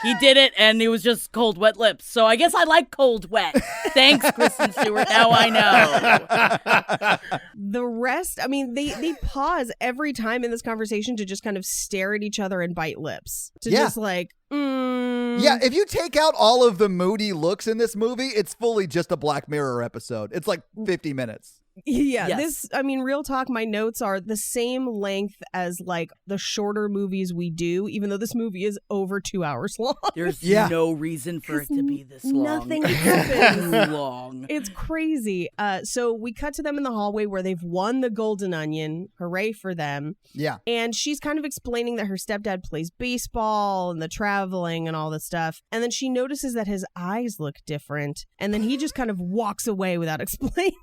he did it, and it was just cold, wet lips. So I guess I like cold, wet. Thanks, Kristen Stewart. Now I know. The rest, I mean, they pause every time in this conversation to just kind of stare at each other and bite lips. To just like, Yeah, if you take out all of the moody looks in this movie, it's fully just a Black Mirror episode. It's like 50 minutes. Yeah, Yes. Real talk, my notes are the same length as like the shorter movies we do, even though this movie is over 2 hours long. There's no reason for it to be this long. Nothing happens. Too long. It's crazy. So we cut to them in the hallway where they've won the golden onion. Hooray for them. Yeah. And she's kind of explaining that her stepdad plays baseball and the traveling and all this stuff. And then she notices that his eyes look different. And then he just kind of walks away without explaining.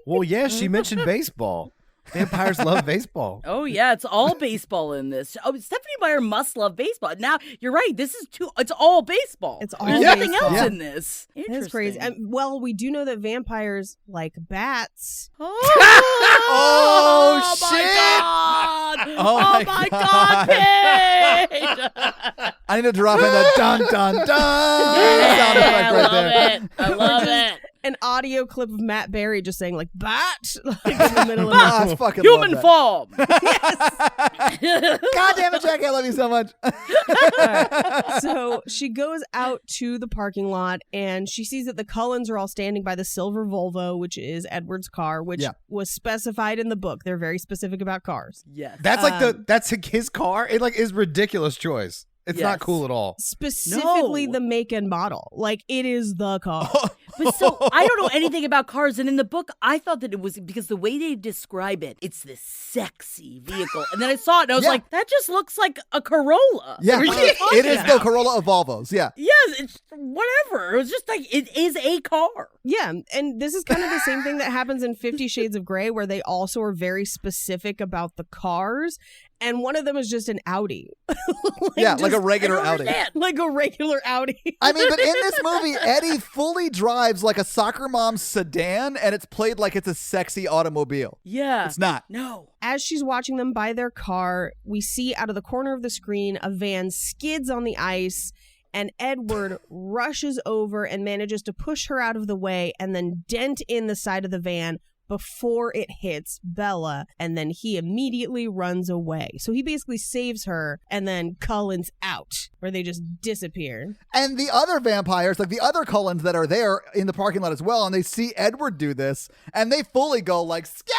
Well, yeah, she mentioned baseball. Vampires love baseball. Oh, yeah, it's all baseball in this. Oh, Stephanie Meyer must love baseball. Now, you're right. It's all baseball. It's all There's nothing baseball. else Yeah. in this. That's crazy. Interesting. Well, we do know that vampires like bats. Oh, my shit. God. Oh, my God, Paige. I need to drop in the dun dun dun sound effect right there. I love it. An audio clip of Matt Berry just saying like bat like in the middle of it. I fucking Human love form. that. God damn it, Jackie, I love you so much. So she goes out to the parking lot and she sees that the Cullens are all standing by the silver Volvo, which is Edward's car, which was specified in the book. They're very specific about cars. Yes. That's like that's his car. It like is ridiculous choice. It's not cool at all. Specifically No. the make and model. Like, it is the car. But so I don't know anything about cars, and in the book, I thought that it was because the way they describe it, it's this sexy vehicle. And then I saw it, and I was like, that just looks like a Corolla. Yeah, What are you talking it is the about? Corolla of Volvos. Yeah. Yes, it's whatever. It was just like it is a car. Yeah, and this is kind of the same thing that happens in 50 Shades of Grey, where they also are very specific about the cars. And one of them is just an Audi. Like a regular Audi. Like a regular Audi. I mean, but in this movie, Eddie fully drives like a soccer mom's sedan, and it's played like it's a sexy automobile. Yeah. It's not. No. As she's watching them buy their car, we see out of the corner of the screen a van skids on the ice, and Edward rushes over and manages to push her out of the way and then dent in the side of the van before it hits Bella, and then he immediately runs away. So he basically saves her, and then Cullen's out, where they just disappear. And the other vampires, like the other Cullens that are there in the parking lot as well, and they see Edward do this, and they fully go like, scatter!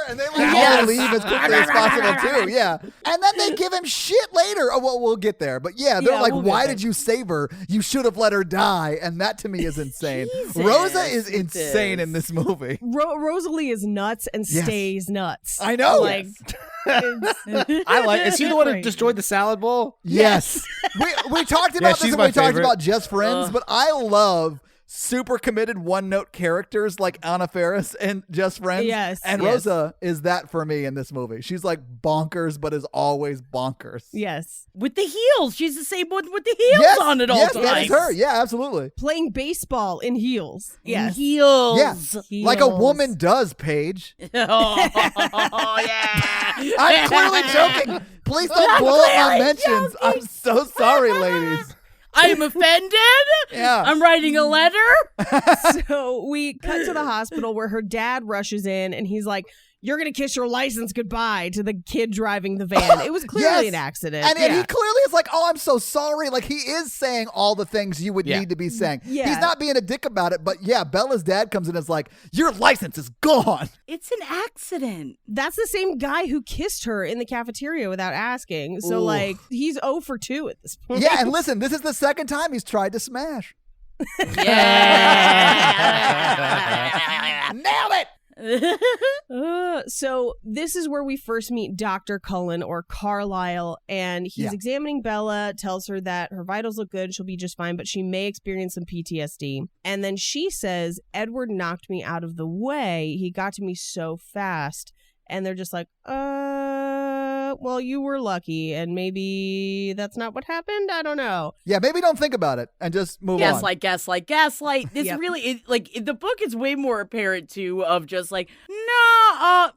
And they like all leave as quickly as possible too, yeah. And then they give him shit later. Oh, well, we'll get there. But yeah, they're like, we'll get why there. did you save her? You should have let her die. And that to me is insane. Jesus, Rosa is it insane in this movie. Rosalie is nuts and Yes. stays nuts. I know. Like, I like. Is he the one who Crazy. destroyed the salad bowl? Yes. we talked about this she's when my we talked favorite. about Just Friends, but I love super committed one-note characters like Anna Faris and Just Friends. Yes, And yes. Rosa is that for me in this movie. She's like bonkers, but is always bonkers. Yes. With the heels. She's the same one with the heels Yes, on at all yes, times. that is her. Yeah, absolutely. Playing baseball in heels. In Yes. heels. Yeah, like a Heels. woman does, Paige. Oh, yeah. I'm clearly joking. Please don't blow up my mentions. I'm so sorry, ladies. I'm offended. Yeah. I'm writing a letter. So we cut to the hospital where her dad rushes in and he's like, "You're going to kiss your license goodbye" to the kid driving the van. It was clearly Yes. an accident. And Yeah. he clearly is like, "Oh, I'm so sorry." Like, he is saying all the things you would Yeah. need to be saying. Yeah. He's not being a dick about it, but yeah, Bella's dad comes in and is like, "Your license is gone." It's an accident. That's the same guy who kissed her in the cafeteria without asking. So, Ooh. like, he's 0 for 2 at this point. Yeah, and listen, this is the second time he's tried to smash. Yeah. Nailed it! So this is where we first meet Dr. Cullen, or Carlisle, and he's Yeah. examining Bella, tells her that her vitals look good, she'll be just fine, but she may experience some PTSD. And then she says, "Edward knocked me out of the way. He got to me so fast." And they're just like, well, you were lucky, and maybe that's not what happened. I don't know. Yeah, maybe don't think about it and just move on. Gaslight. This Yep. really, the book is way more apparent too of just like, no,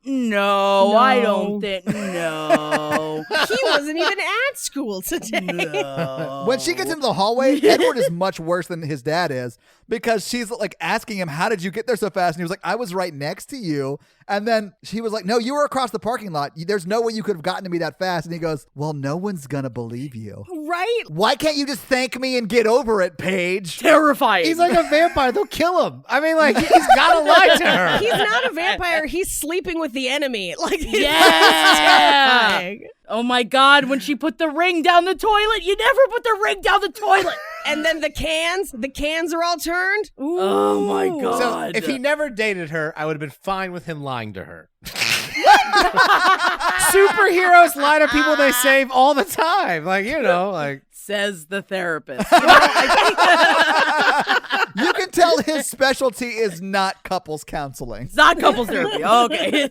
I don't think, no. He wasn't even at school today. No. When she gets into the hallway, Edward is much worse than his dad is, because she's like asking him, "How did you get there so fast?" And he was like, "I was right next to you." And then she was like, "No, you were across the parking lot. There's no way you could have gotten to me that fast." And he goes, "Well, no one's gonna believe you. Right? Why can't you just thank me and get over it, Paige?" Terrifying. He's like a vampire. They'll kill him. I mean, like, he's got to lie to her. He's not a vampire. He's sleeping with the enemy. Like, Yeah. terrifying. Oh my God, when she put the ring down the toilet, you never put the ring down the toilet. And then the cans are all turned. Ooh. Oh my So God. if he never dated her, I would have been fine with him lying to her. Superheroes lie to people they save all the time. Like, you know, like. Says the therapist. You can tell his specialty is not couples counseling. It's not couples therapy. Okay.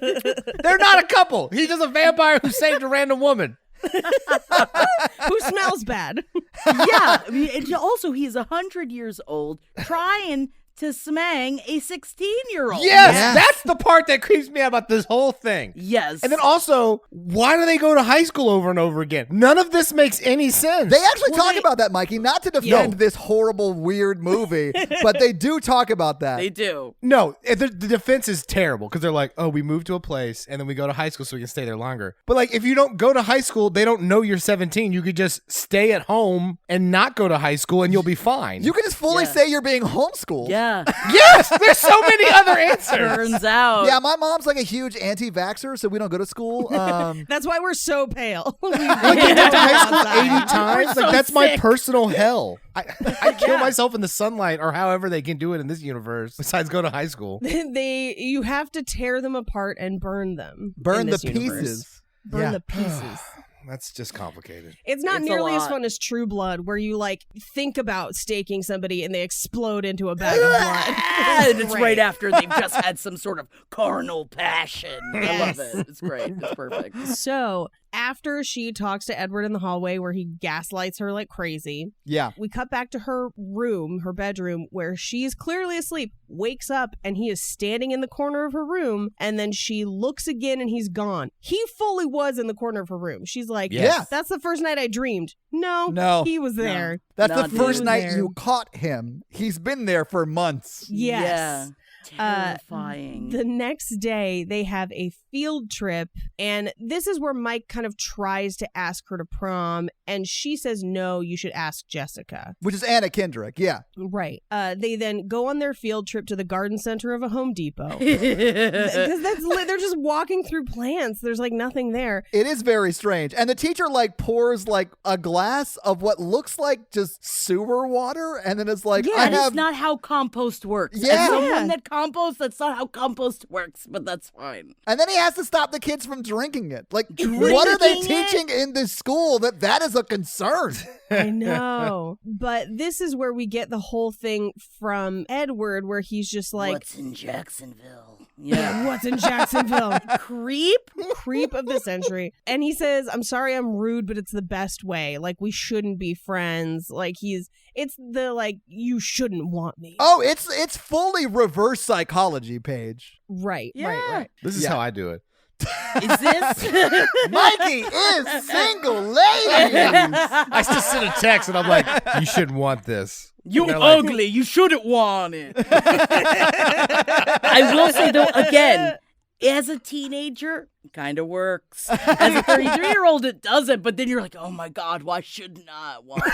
They're not a couple. He's just a vampire who saved a random woman. Who smells bad? Yeah. I mean, and also, he's 100 years old trying to smang a 16-year-old. Yes, Yes. that's the part that creeps me out about this whole thing. Yes. And then also, why do they go to high school over and over again? None of this makes any sense. They actually talk about that, Mikey, not to defend this horrible, weird movie, but they do talk about that. They do. No, the defense is terrible because they're like, oh, we moved to a place and then we go to high school so we can stay there longer. But like, if you don't go to high school, they don't know you're 17. You could just stay at home and not go to high school and you'll be fine. You can just fully say you're being homeschooled. Yeah. Yes, there's so many other answers. Turns out. Yeah, my mom's like a huge anti-vaxxer, so we don't go to school. That's why we're so pale. Like, you went to high school 80 times? We're Like, so that's my sick. personal hell. I kill myself in the sunlight or however they can do it in this universe besides go to high school. You have to tear them apart and burn them. Burn in the this universe. pieces. Burn Yeah. the pieces. That's just complicated. It's not It's a nearly as lot. fun as True Blood, where you like think about staking somebody and they explode into a bag of blood. And it's Great. right after they've just had some sort of carnal passion. I love it. It's great. It's perfect. So after she talks to Edward in the hallway where he gaslights her like crazy, Yeah. we cut back to her room, her bedroom, where she's clearly asleep, wakes up, and he is standing in the corner of her room, and then she looks again and he's gone. He fully was in the corner of her room. She's like, Yes. that's the first night I dreamed. No, No. he was there. That's Not the first he was night there. you caught him. He's been there for months. Yes. Terrifying. The next day, they have a field trip, and this is where Mike kind of tries to ask her to prom, and she says, no, you should ask Jessica. Which is Anna Kendrick, yeah. Right. They then go on their field trip to the garden center of a Home Depot. Because Because they're just walking through plants. There's like nothing there. It is very strange. And the teacher like pours like a glass of what looks like just sewer water, and then it's like, yeah, I that's have not how compost works. Yeah. As someone that compost. That's not how compost works, but that's fine. And then he has to stop the kids from drinking it. Like, what are they teaching in this school that is a concern? I know. But this is where we get the whole thing from Edward, where he's just like, What's in Jacksonville? yeah, what's in Jacksonville? Creep? Creep of the century. And he says, I'm sorry I'm rude, but it's the best way. Like, we shouldn't be friends. Like, it's the, like, you shouldn't want me. Oh, it's fully reverse psychology, Paige. Right, Yeah. right. This is how I do it. Is this? Mikey is single, ladies. I just send a text and I'm like, you shouldn't want this. You And they're like, ugly. You shouldn't want it. I will say, though, again, as a teenager, it kind of works. As a 33-year-old, it doesn't. But then you're like, oh, my God, why shouldn't I want it?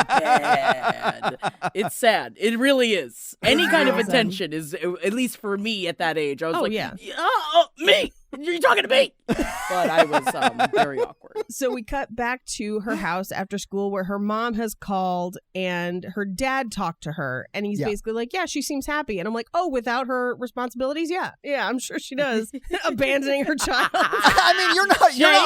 Bad. It's sad. It really is. Any kind of attention is, at least for me at that age, I was like, yeah. Me. You're talking to me. But I was very awkward. So we cut back to her house after school where her mom has called and her dad talked to her. And he's basically like, yeah, she seems happy. And I'm like, oh, without her responsibilities? Yeah, I'm sure she does. Abandoning her child. I mean, you're not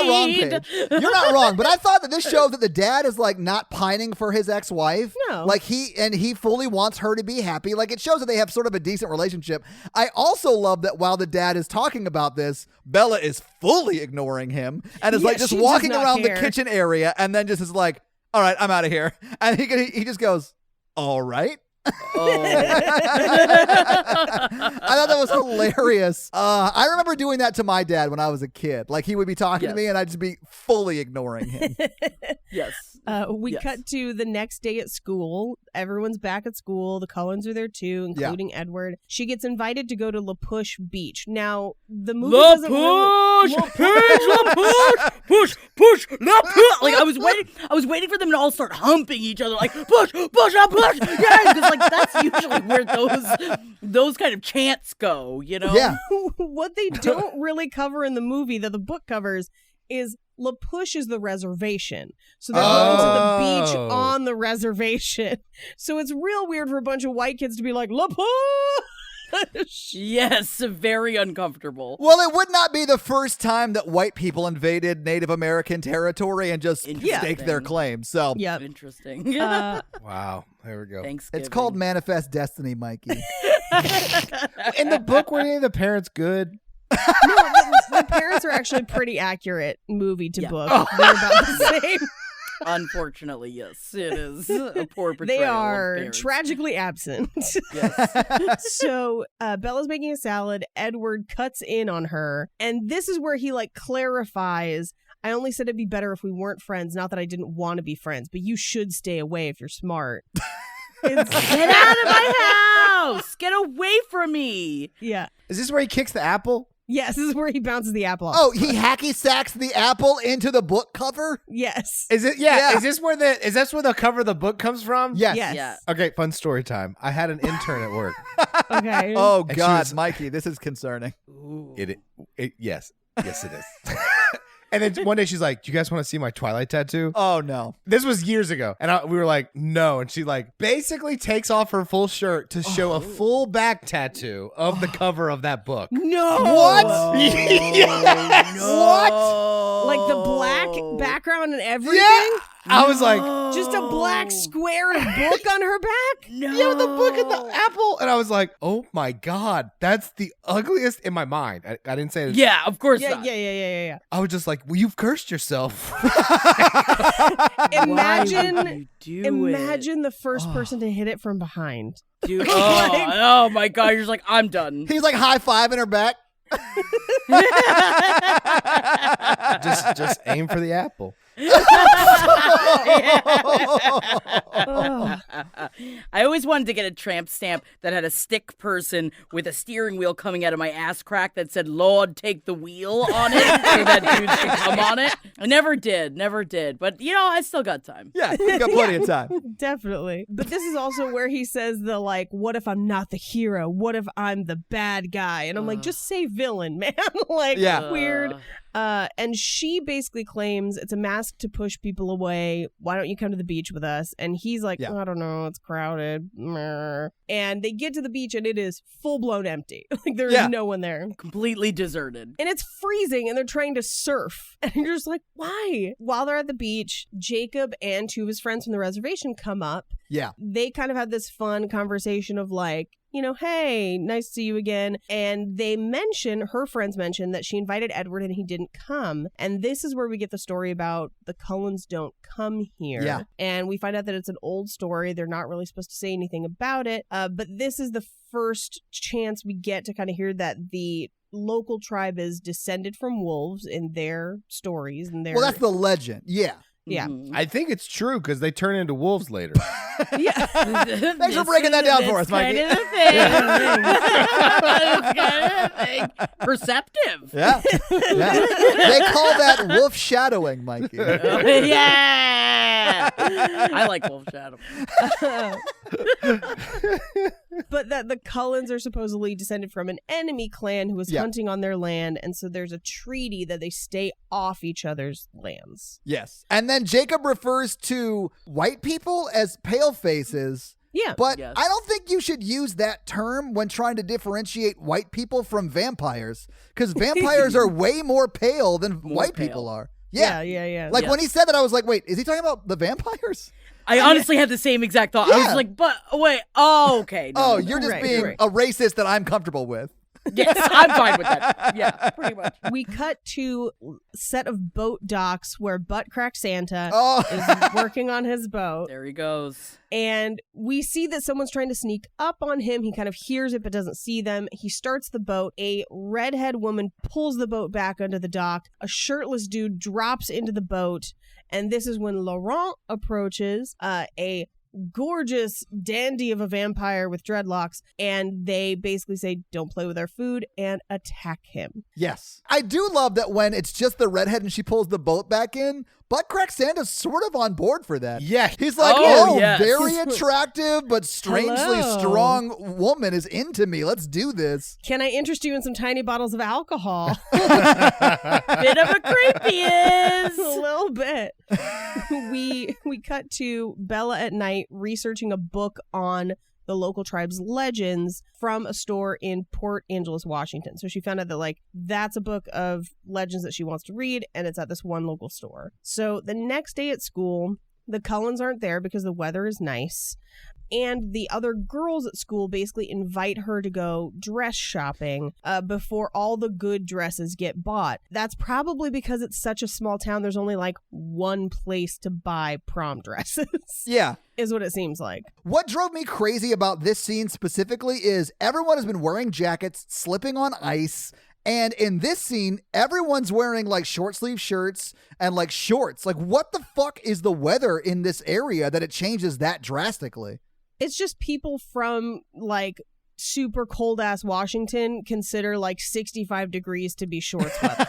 wrong, Paige. You're not wrong. But I thought that this shows that the dad is like not pining for his ex-wife. No. Like he fully wants her to be happy. Like it shows that they have sort of a decent relationship. I also love that while the dad is talking about this, Bella is fully ignoring him and is like just she does walking not around care. the kitchen area and then just is like, all right, I'm out of here. And he just goes, all right. Oh. I thought that was hilarious. I remember doing that to my dad when I was a kid. Like he would be talking to me and I'd just be fully ignoring him. Yes. We cut to the next day at school. Everyone's back at school. The Cohens are there too, including Edward. She gets invited to go to La Push Beach. Now, the movie doesn't really... Push, La Push. Like I was waiting for them to all start humping each other, like push, La Push. Yeah, because like that's usually where those kind of chants go, you know? Yeah. What they don't really cover in the movie that the book covers is La Push is the reservation. So they're going to the beach on the reservation. So it's real weird for a bunch of white kids to be like, La Push! Yes, very uncomfortable. Well, it would not be the first time that white people invaded Native American territory and just staked their claim. So, Interesting. Wow. There we go. Thanksgiving. it's called Manifest Destiny, Mikey. In the book, were any of the parents good? No, the parents are actually pretty accurate movie to book. They're about the same. Unfortunately, yes, it is a poor portrayal. They of are parents. tragically absent. Yes. So Bella's making a salad. Edward cuts in on her. And this is where he like clarifies, I only said it'd be better if we weren't friends. Not that I didn't want to be friends, but you should stay away if you're smart. Get out of my house! Get away from me! Yeah. Is this where he kicks the apple? Yes, this is where he bounces the apple off. Oh, he hacky sacks the apple into the book cover? Yes. Is it? Yeah. Is this where the cover of the book comes from? Yes. Yes. Yeah. Okay, fun story time. I had an intern at work. Okay. Oh, And she God, was- Mikey, this is concerning. Yes, it is. And then one day she's like, "Do you guys want to see my Twilight tattoo?" Oh, no. This was years ago, and we were like, "No." And she like basically takes off her full shirt to show a full back tattoo of the cover of that book. No. What? Yes. No. Like the black background and everything? Yeah. I was like, Just a black square of book on her back? No. "Yeah, the book and the apple," and I was like, "Oh my God, that's the ugliest." In my mind, I didn't say it. Yeah, of course Yeah, not. yeah. I was just like, "Well, you've cursed yourself." Imagine Imagine the first person to hit it from behind. Dude. Oh my God, you're just like, I'm done. He's like high-fiving her back. just aim for the apple. I always wanted to get a tramp stamp that had a stick person with a steering wheel coming out of my ass crack that said, "Lord, take the wheel" on it, so that dudes could come on it. I never did. But, I still got time. Yeah, you got plenty of time. Definitely. But this is also where he says the like, what if I'm not the hero? What if I'm the bad guy? And I'm like, just say villain, man. Like, Yeah. weird. And she basically claims it's a mask to push people away. Why don't you come to the beach with us? And he's like, I don't know, it's crowded. And they get to the beach and it is full-blown empty. Like there is no one there. Completely deserted. And it's freezing and they're trying to surf. And you're just like, why? While they're at the beach, Jacob and two of his friends from the reservation come up. Yeah. They kind of have this fun conversation of like, hey, nice to see you again. And her friends mention that she invited Edward and he didn't come. And this is where we get the story about the Cullens don't come here. Yeah. And we find out that it's an old story. They're not really supposed to say anything about it. But this is the first chance we get to kind of hear that the local tribe is descended from wolves in their stories. Well, that's the legend. Yeah. Yeah. I think it's true because they turn into wolves later. Yeah. Thanks for breaking that down for us, Mikey. Kind of a thing. Perceptive. Yeah. They call that wolf shadowing, Mikey. Yeah. I like wolf shadow. But that the Cullens are supposedly descended from an enemy clan who was hunting on their land, and so there's a treaty that they stay off each other's lands. Yes. And then Jacob refers to white people as pale faces. Yeah. But I don't think you should use that term when trying to differentiate white people from vampires, because vampires are way more pale than white people are. Yeah. Like when he said that, I was like, wait, is he talking about the vampires? I honestly had the same exact thought. I was like, but wait, okay. No, you're just being a racist that I'm comfortable with. Yes, I'm fine with that. Yeah, pretty much. We cut to a set of boat docks where Butt Crack Santa is working on his boat. There he goes. And we see that someone's trying to sneak up on him. He kind of hears it but doesn't see them. He starts the boat. A redhead woman pulls the boat back onto the dock. A shirtless dude drops into the boat. And this is when Laurent approaches, a gorgeous dandy of a vampire with dreadlocks, and they basically say, don't play with our food, and attack him. Yes. I do love that when it's just the redhead and she pulls the boat back in, Butt Crack Santa's sort of on board for that. Yeah. He's like, yes. very attractive but strangely strong woman is into me. Let's do this. Can I interest you in some tiny bottles of alcohol? Bit of a creepy is. A little bit. We cut to Bella at night researching a book on the local tribe's legends from a store in Port Angeles, Washington. So she found out that that's a book of legends that she wants to read, and it's at this one local store. So the next day at school, the Cullens aren't there because the weather is nice. And the other girls at school basically invite her to go dress shopping before all the good dresses get bought. That's probably because it's such a small town. There's only one place to buy prom dresses. Yeah. Is what it seems like. What drove me crazy about this scene specifically is everyone has been wearing jackets, slipping on ice. And in this scene, everyone's wearing short sleeve shirts and shorts. What the fuck is the weather in this area that it changes that drastically? It's just people from super cold ass Washington consider 65 degrees to be shorts weather.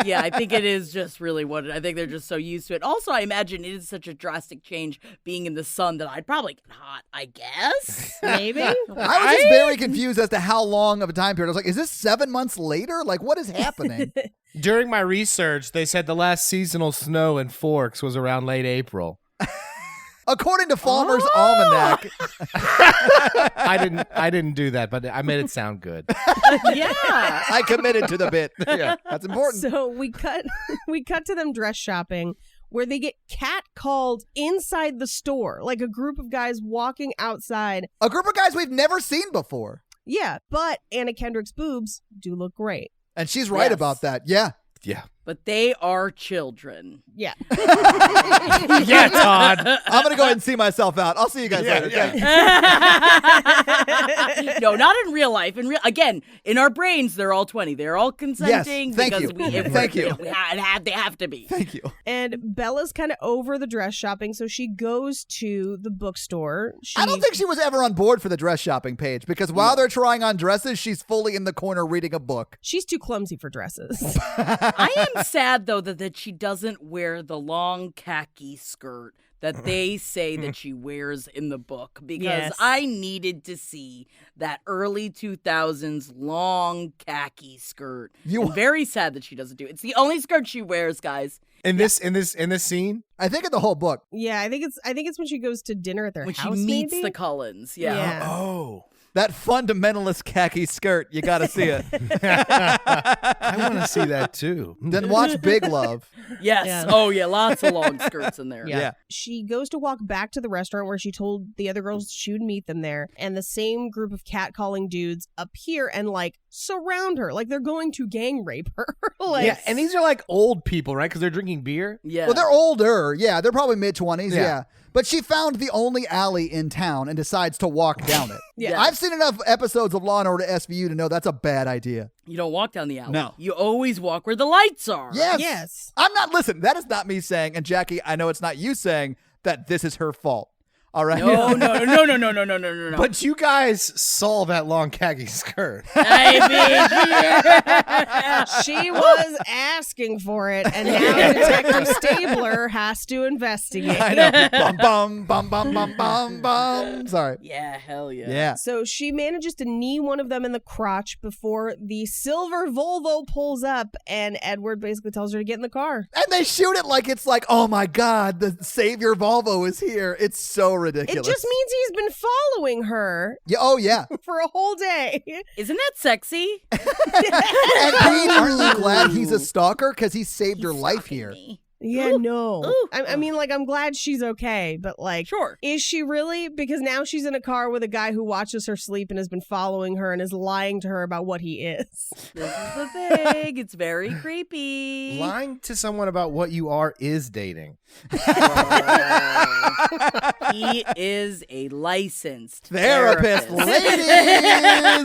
Yeah, I think it is just really I think they're just so used to it. Also, I imagine it is such a drastic change being in the sun that I'd probably get hot, I guess. Maybe. I was just very confused as to how long of a time period. I was like, is this 7 months later? What is happening? During my research, they said the last seasonal snow in Forks was around late April. According to Falmer's Almanac. I didn't do that, but I made it sound good. Yeah. I committed to the bit. Yeah, that's important. So we cut to them dress shopping where they get catcalled inside the store. A group of guys walking outside. A group of guys we've never seen before. Yeah, but Anna Kendrick's boobs do look great. And she's right about that. Yeah. Yeah. But they are children. Yeah. Yeah, Todd. I'm going to go ahead and see myself out. I'll see you guys later. Yeah. No, not in real life. Again, in our brains, they're all 20. They're all consenting. Yes, thank you. Thank you. They have to be. Thank you. And Bella's kind of over the dress shopping, so she goes to the bookstore. I don't think she was ever on board for the dress shopping page because while they're trying on dresses, she's fully in the corner reading a book. She's too clumsy for dresses. I am sad, though, that she doesn't wear the long khaki skirt that they say that she wears in the book, because Yes. I needed to see that early 2000s long khaki skirt. I'm very sad that she doesn't do it. It's the only skirt she wears, guys. In this scene, I think in the whole book. Yeah, I think it's when she goes to dinner at their When house. she meets maybe? the Cullens. Yeah. Yeah. oh, That fundamentalist khaki skirt, you got to see it. I want to see that too. Then watch Big Love. Yes. Yeah. Oh, yeah. Lots of long skirts in there. Yeah. She goes to walk back to the restaurant where she told the other girls she would meet them there, and the same group of catcalling dudes appear and like surround her, like they're going to gang rape her. Like, Yeah, and these are like old people, right? Because they're drinking beer. Yeah. Well, they're older. Yeah, they're probably mid-20s. Yeah. Yeah. But she found the only alley in town and decides to walk down it. Yeah. I've seen enough episodes of Law & Order SVU to know that's a bad idea. You don't walk down the alley. No. You always walk where the lights are. Yes. Yes. Listen, that is not me saying, and Jackie, I know it's not you saying that this is her fault. All right? No. But you guys saw that long khaki skirt. She was asking for it, and now Detective Stabler has to investigate. I know. Bum, bum, bum, bum, bum, bum. Sorry. Yeah, hell yeah. Yeah. So she manages to knee one of them in the crotch before the silver Volvo pulls up, and Edward basically tells her to get in the car. And they shoot it like it's like, oh my God, the Savior Volvo is here. It's so ridiculous. It just means he's been following her Yeah, oh, yeah. for a whole day. Isn't that sexy? And Pete, aren't you glad he's a stalker? Because he saved her life Stalking here. me. Yeah, Ooh. no. Ooh. I mean, like, I'm glad she's okay, but like, Sure. is she really? Because now she's in a car with a guy who watches her sleep and has been following her and is lying to her about what he is. This is the thing. It's very creepy. Lying to someone about what you are is dating. He is a licensed Therapist, ladies.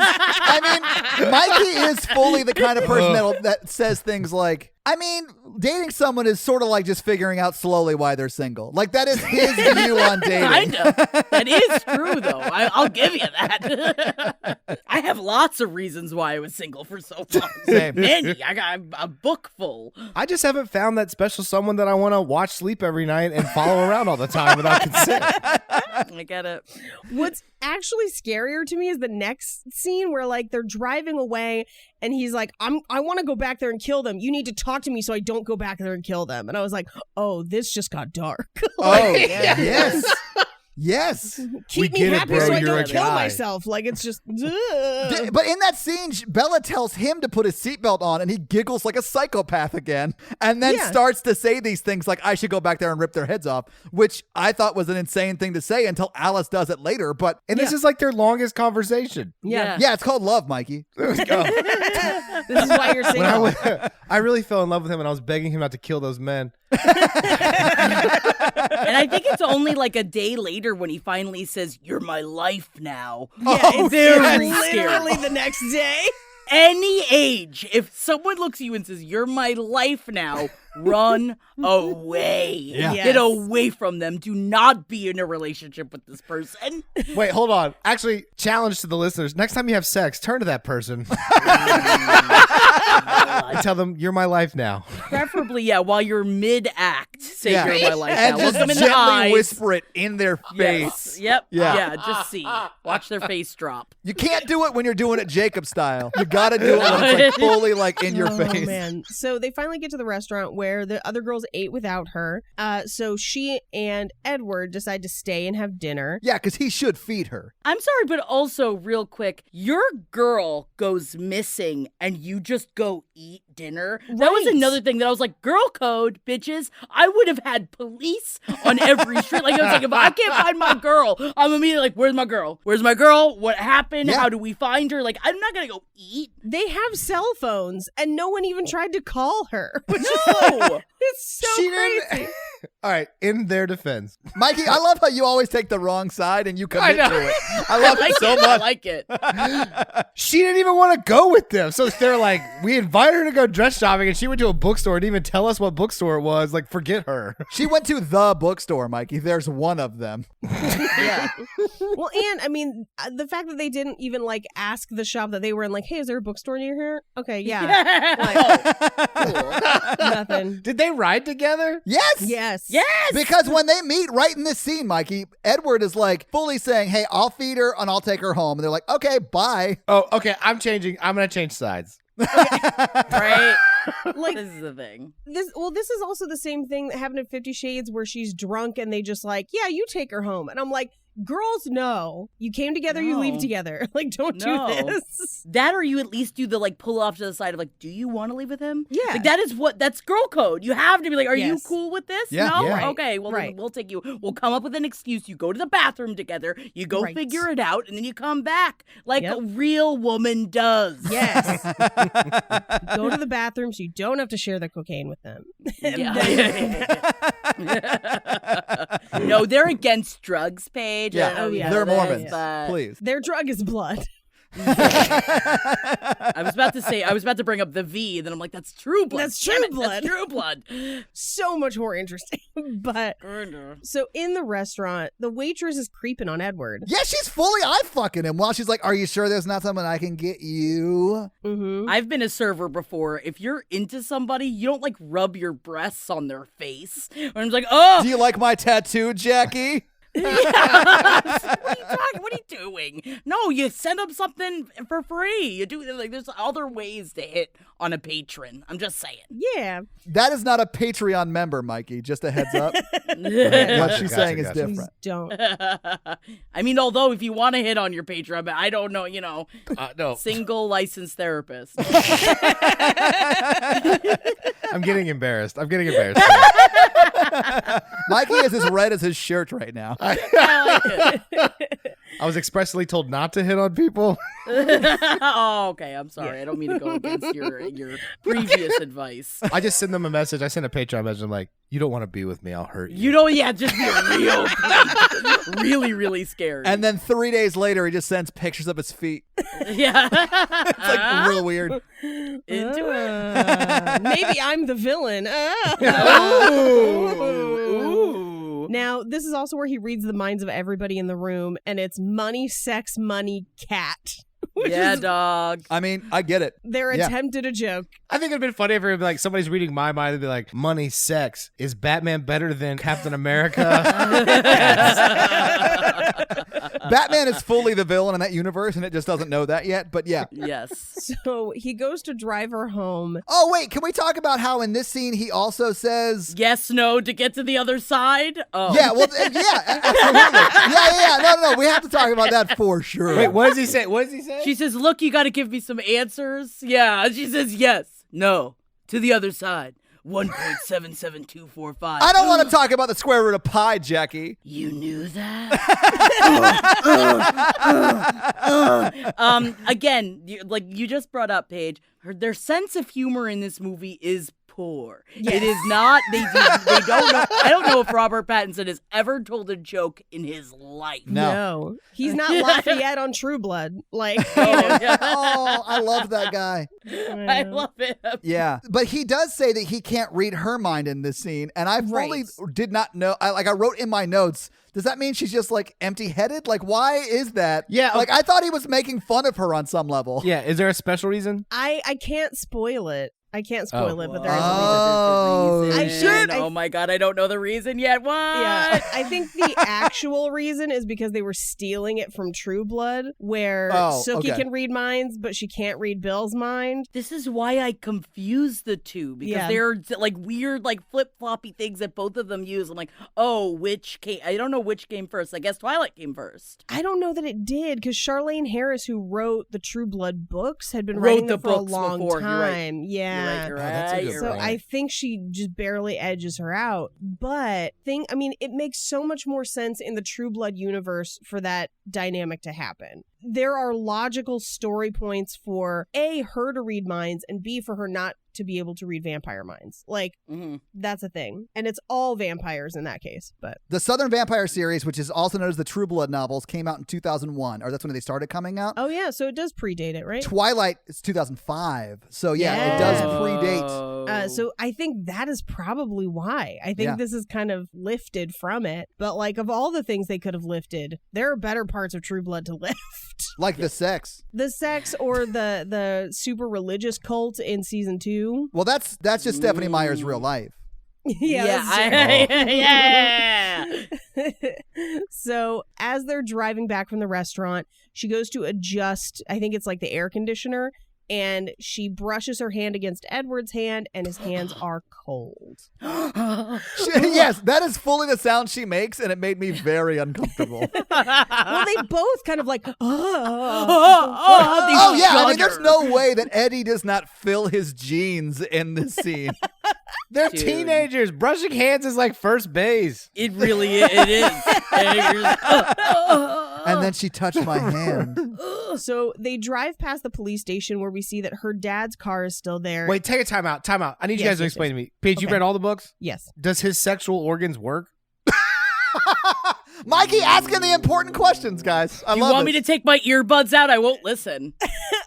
I mean, Mikey is fully the kind of person that says things like, I mean, dating someone is sort of like just figuring out slowly why they're single. Like, that is his view on dating. Kind of. That is true, though. I'll give you that. I have lots of reasons why I was single for so long. Same. Many. I got a book full. I just haven't found that special someone that I want to watch sleep every night and follow around all the time without consent. I get it. What's actually scarier to me is the next scene where like they're driving away and he's like, I want to go back there and kill them. You need to talk to me so I don't go back there and kill them. And I was like, oh, this just got dark. Oh, yes. Yes. Keep me get it, happy bro. so I You're don't a kill guy. myself. Like, it's just But in that scene, Bella tells him to put his seatbelt on, and he giggles like a psychopath again, and then Yeah. starts to say these things like, I should go back there and rip their heads off, which I thought was an insane thing to say until Alice does it later. But And this is like their longest conversation. yeah. yeah, it's called love, Mikey. This is why you're When I, single. I really fell in love with him, and I was begging him not to kill those men. And I think it's only like a day later when he finally says, "You're my life now." Yeah, it's very literally scary. the next day. Any age, if someone looks at you and says, "You're my life now," run away. Yeah. Yes. Get away from them. Do not be in a relationship with this person. Wait, hold on. Actually, challenge to the listeners. Next time you have sex, turn to that person. And tell them, you're my life now. Preferably, yeah, while you're mid-act, say Yeah. you're my life And now. just Look them in the gently eyes. whisper it in their Yes. face. Yep. Yeah. Yeah, just see. Watch their face drop. You can't do it when you're doing it Jacob style. You got to do it when it's like fully like in your Oh, face. man. So they finally get to the restaurant where the other girls ate without her. So she and Edward decide to stay and have dinner. Yeah, because he should feed her. I'm sorry, but also, real quick, your girl goes missing and you just go eat dinner. That was Right. another thing that I was like, girl code, bitches. I would have had police on every street. Like, I was like, if I can't find my girl, I'm immediately like, where's my girl? Where's my girl? What happened? Yeah. How do we find her? Like, I'm not going to go eat. They have cell phones, and no one even tried to call her. Which No. is so She crazy. didn't. All right, in their defense. Mikey, I love how you always take the wrong side and you commit know. to it. I love I it like so it. I much. like it. She didn't even want to go with them. So they're like, we invited her to go dress shopping, and she went to a bookstore and didn't even tell us what bookstore it was. Like, forget her. She went to the bookstore, Mikey. There's one of them. Yeah. Well, and I mean, the fact that they didn't even like ask the shop that they were in, like, hey, is there a bookstore near here? Okay, yeah. Oh, cool. Nothing. Did they ride together? Yes. Yeah. Yes. Yes. Because when they meet right in this scene, Mikey, Edward is like fully saying, hey, I'll feed her and I'll take her home. And they're like, okay, bye. Oh, okay. I'm going to change sides. Right. Like, This is the thing. this is also the same thing that happened in 50 Shades where she's drunk and they just like, yeah, you take her home. And I'm like, girls, no. You came together, you leave No. together. Like, don't No. do this. That, or you at least do the like pull off to the side of like, do you want to leave with him? Yeah. Like that's girl code. You have to be like, are you Yes. cool with this? Yeah. No? Yeah. Right. Okay, well Right. then we'll take you. We'll come up with an excuse. You go to the bathroom together, you go Right. figure it out, and then you come back. Like Yep. a real woman does. Yes. Go to the bathroom so you don't have to share the cocaine with them. No, they're against drugs, Paige. Yeah. I don't know Oh, if you yeah. know They're this, Mormons. but- Please. Their drug is blood. I was about to bring up the V, then I'm like, that's true blood. That's Damn true it, blood. That's true blood. So much more interesting. But so in the restaurant, the waitress is creeping on Edward. Yeah, she's fully eye fucking him while she's like, are you sure there's not something I can get you? Mm-hmm. I've been a server before. If you're into somebody, you don't like rub your breasts on their face. And I'm like, oh, Do you like my tattoo, Jackie? what are you talking? What are you doing? No, you send them something for free. You do like there's other ways to hit on a patron. I'm just saying. Yeah. That is not a Patreon member, Mikey. Just a heads up. What she's Gotcha, saying is gotcha. Please different. don't. I mean, although if you want to hit on your patron, but I don't know, No, single licensed therapist. I'm getting embarrassed. Mikey Mikey is as red as his shirt right now. I was expressly told not to hit on people. Oh, okay. I'm sorry. I don't mean to go against your previous advice. I just send them a message. I send a Patreon message. I'm like, you don't want to be with me. I'll hurt you. You know, yeah, just be real creep. Really, really scared. And then 3 days later, he just sends pictures of his feet. yeah. It's like real weird. Into it. Maybe I'm the villain. Ooh. Now, this is also where he reads the minds of everybody in the room, and it's money, sex, money, cat. Which Yeah, is dog. I mean, I get it. their Yeah. attempt at a joke. I think it'd been funny if it would be like somebody's reading my mind and be like, money, sex. Is Batman better than Captain America? Batman is fully the villain in that universe, and it just doesn't know that yet. But yeah. Yes. So he goes to drive her home. Oh, wait. Can we talk about how in this scene he also says... Yes, no, to get to the other side? Oh. Yeah, well, yeah, absolutely. Yeah. No. We have to talk about that for sure. Wait, what does he say? She says, look, you got to give me some answers. Yeah. She says, yes, no, to the other side. 1.77245. I don't want to talk about the square root of pi, Jackie. You knew that? Again, you just brought up, Paige, their sense of humor in this movie is poor. Yes. It is not, they don't know. I don't know if Robert Pattinson has ever told a joke in his life. No. He's not Lafayette on True Blood. Like, Oh, I love that guy. I love it. Yeah. But he does say that he can't read her mind in this scene. And I fully did not know. I wrote in my notes, does that mean she's just like empty-headed? Like, why is that? Yeah. Like, I thought he was making fun of her on some level. Yeah, is there a special reason? I can't spoil it. I can't spoil it, but there is a reason. Oh, I should- Oh my God, I don't know the reason yet. What? Yeah, I think the actual reason is because they were stealing it from True Blood, where Sookie can read minds, but she can't read Bill's mind. This is why I confuse the two, because Yeah. they're like weird, like flip-floppy things that both of them use. I'm like, oh, which came? I don't know which came first. I guess Twilight came first. I don't know that it did, because Charlene Harris, who wrote the True Blood books, had been Wrote writing the them for a books long before, you're right. time. Yeah. You're Oh, right. that's a good You're So point. I think she just barely edges her out. But it makes so much more sense in the True Blood universe for that dynamic to happen. There are logical story points for A, her to read minds, and B, for her not to be able to read vampire minds. Like, that's a thing. And it's all vampires in that case. But The Southern Vampire series, which is also known as the True Blood novels, came out in 2001, or that's when they started coming out. oh yeah, so it does predate it, right? Twilight is 2005. So yeah, it does predate. So I think that is probably why. I think Yeah. this is kind of lifted from it. But like, of all the things they could have lifted, there are better parts of True Blood to lift. Like the sex. The sex or the super religious cult in season 2. Well, that's just Stephanie Meyer's real life. Yeah. So as they're driving back from the restaurant, she goes to adjust, I think it's like the air conditioner, and she brushes her hand against Edward's hand, and his hands are cold. Yes, that is fully the sound she makes, and it made me very uncomfortable. Well, they both kind of like, Oh, yeah. I mean, there's no way that Eddie does not fill his jeans in this scene. They're Dude. teenagers. Brushing hands is like first base. It really is. It is. And you're just, And then she touched my hand. So they drive past the police station where we see that her dad's car is still there. Wait, take a time out. Time out. I need you Yes, guys to yes, explain to me. Paige, you Okay. read all the books? Yes. Does his sexual organs work? Mikey asking the important questions, guys. I you love want it. me to take my earbuds out? I won't listen.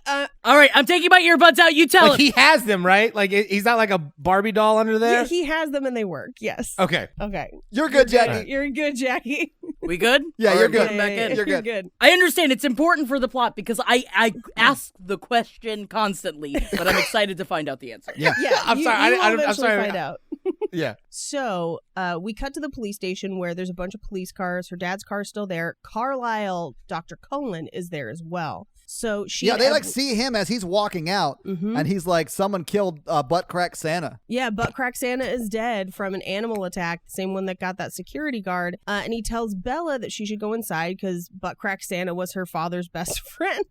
All right, I'm taking my earbuds out. You tell Like him. he has them, right? Like he's not like a Barbie doll under there? Yeah, he has them and they work. Yes. Okay. Okay. You're good, Jackie. You're good, Jackie. We good? Yeah, Or you're put good. him back in? You're good. good. I understand it's important for the plot because I ask the question constantly, but I'm excited to find out the answer. Yeah. Yeah, I'm you, sorry, you will I'm eventually sorry. find out. Yeah. So we cut to the police station where there's a bunch of police cars. Her dad's car is still there. Carlisle, Dr. Cullen, is there as well. So she Yeah, and they like see him as he's walking out, Mhm. and he's like, someone killed Butt Crack Santa. Yeah, Butt Crack Santa is dead from an animal attack, the same one that got that security guard. And he tells Bella that she should go inside because Butt Crack Santa was her father's best friend,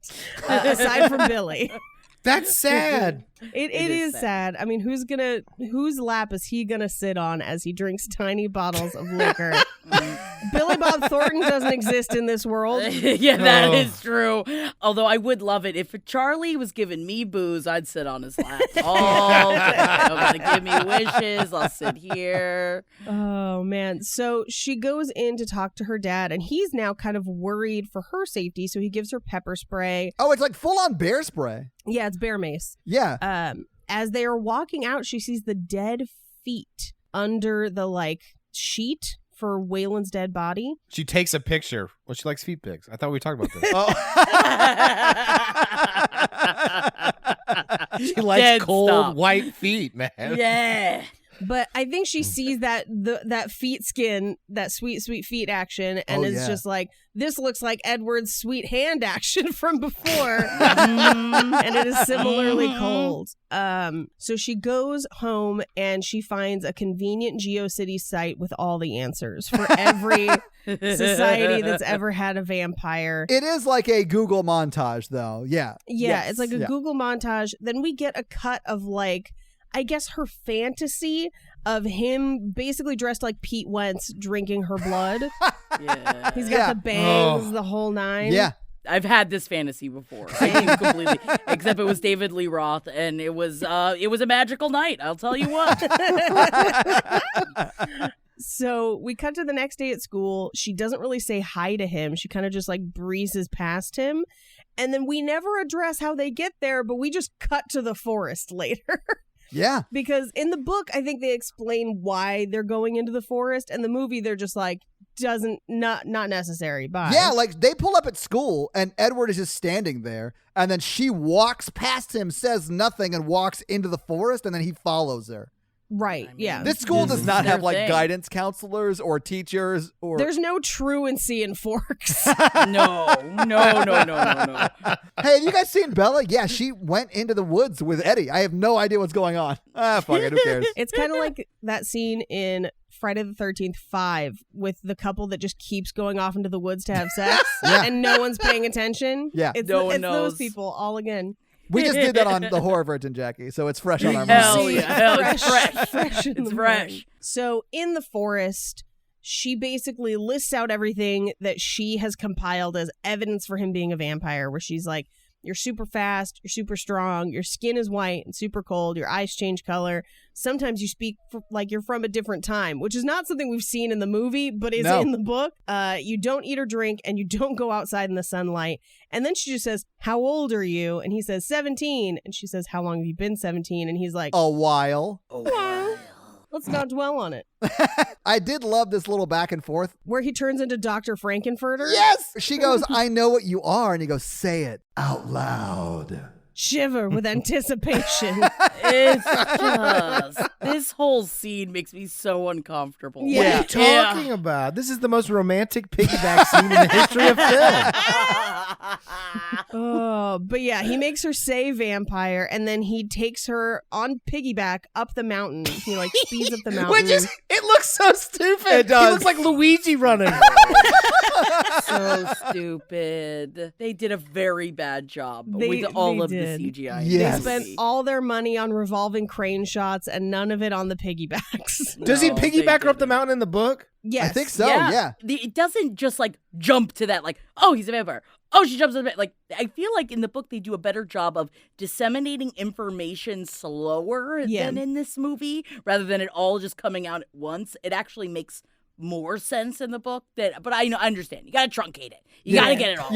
aside from Billy. That's sad. It is sad. I mean, whose lap is he gonna sit on as he drinks tiny bottles of liquor? Billy Bob Thornton doesn't exist in this world. Yeah, that Oh. is true. Although I would love it if Charlie was giving me booze, I'd sit on his lap all day. I'm gonna give me wishes. I'll sit here. Oh man. So she goes in to talk to her dad, and he's now kind of worried for her safety, so he gives her pepper spray. Oh, it's like full on bear spray. Yeah, it's bear mace. Yeah. As they are walking out, she sees the dead feet under the sheet for Waylon's dead body. She takes a picture. Well, she likes feet pics. I thought we talked about this. She likes Dead cold stop. white feet, man. Yeah. But I think she sees that feet skin, that sweet feet action, and Oh, is yeah. just like, this looks like Edward's sweet hand action from before. And it is similarly cold. So she goes home and she finds a convenient GeoCities site with all the answers for every society that's ever had a vampire. It is like a Google montage, though. Yeah. Yeah, Yes. it's like a Yeah. Google montage. Then we get a cut of I guess her fantasy of him basically dressed like Pete Wentz drinking her blood. Yeah. He's got Yeah. the bangs, Oh. the whole nine. Yeah. I've had this fantasy before. I think completely. Except it was David Lee Roth, and it was a magical night. I'll tell you what. So we cut to the next day at school. She doesn't really say hi to him. She kind of just breezes past him. And then we never address how they get there, but we just cut to the forest later. Yeah. Because in the book, I think they explain why they're going into the forest. And the movie, they're just not necessary. Bye. Yeah, they pull up at school and Edward is just standing there, and then she walks past him, says nothing, and walks into the forest, and then he follows her. Right. I mean, Yeah. This school This does is not their have thing. guidance counselors or teachers or There's no truancy in Forks. No. Hey, have you guys seen Bella? Yeah, she went into the woods with Eddie. I have no idea what's going on. Fuck it, who cares? It's kind of like that scene in Friday the 13th 5 with the couple that just keeps going off into the woods to have sex Yeah. and no one's paying attention. Yeah. It's, No one it's those knows. people all again. We just did that on The Horror Virgin, Jackie, so it's fresh on our Hell minds. See, yeah, hell, it's fresh. fresh in It's the fresh. morning. So in the forest, she basically lists out everything that she has compiled as evidence for him being a vampire, where she's like, you're super fast, you're super strong, your skin is white and super cold, your eyes change color. Sometimes you speak like you're from a different time, which is not something we've seen in the movie, but is No. in the book. You don't eat or drink, and you don't go outside in the sunlight. And then she just says, how old are you? And he says, 17. And she says, how long have you been 17? And he's like, A while. well, let's not dwell on it. I did love this little back and forth. Where he turns into Dr. Frankenfurter. Yes! She goes, I know what you are. And he goes, say it out loud. shiver with anticipation. It's just this whole scene makes me so uncomfortable. What are you talking about? This is the most romantic piggyback scene in the history of film. Oh, but yeah, he makes her say vampire, and then he takes her on piggyback up the mountain. He like speeds up the mountain. It looks so stupid. It does. He looks like Luigi running. So stupid. They did a very bad job They with all of did. the CGI. Yes. They spent all their money on revolving crane shots and none of it on the piggybacks. Does he No, they piggyback her up the didn't. mountain in the book? Yes. I think so. Yeah. It doesn't just like jump to that, like, oh, he's a vampire. Oh, she jumps in the bed. Like, I feel like in the book they do a better job of disseminating information slower than in this movie, rather than it all just coming out at once. It actually makes more sense in the book. But I understand. You got to truncate it. You got to get it all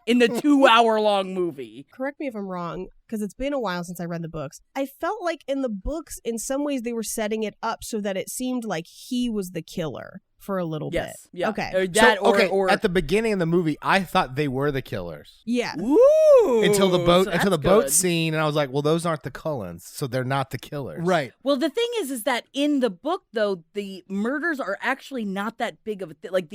in the 2-hour-long movie. Correct me if I'm wrong, because it's been a while since I read the books. I felt like in the books, in some ways, they were setting it up so that it seemed like he was the killer for a little bit. Yes. Yeah. Okay. Or that, or at the beginning of the movie, I thought they were the killers. Yeah. Ooh, Until the boat so that's boat good. scene, and I was like, well, those aren't the Cullens, so they're not the killers. Right. Well, the thing is that in the book, though, the murders are actually not that big of a thing. Like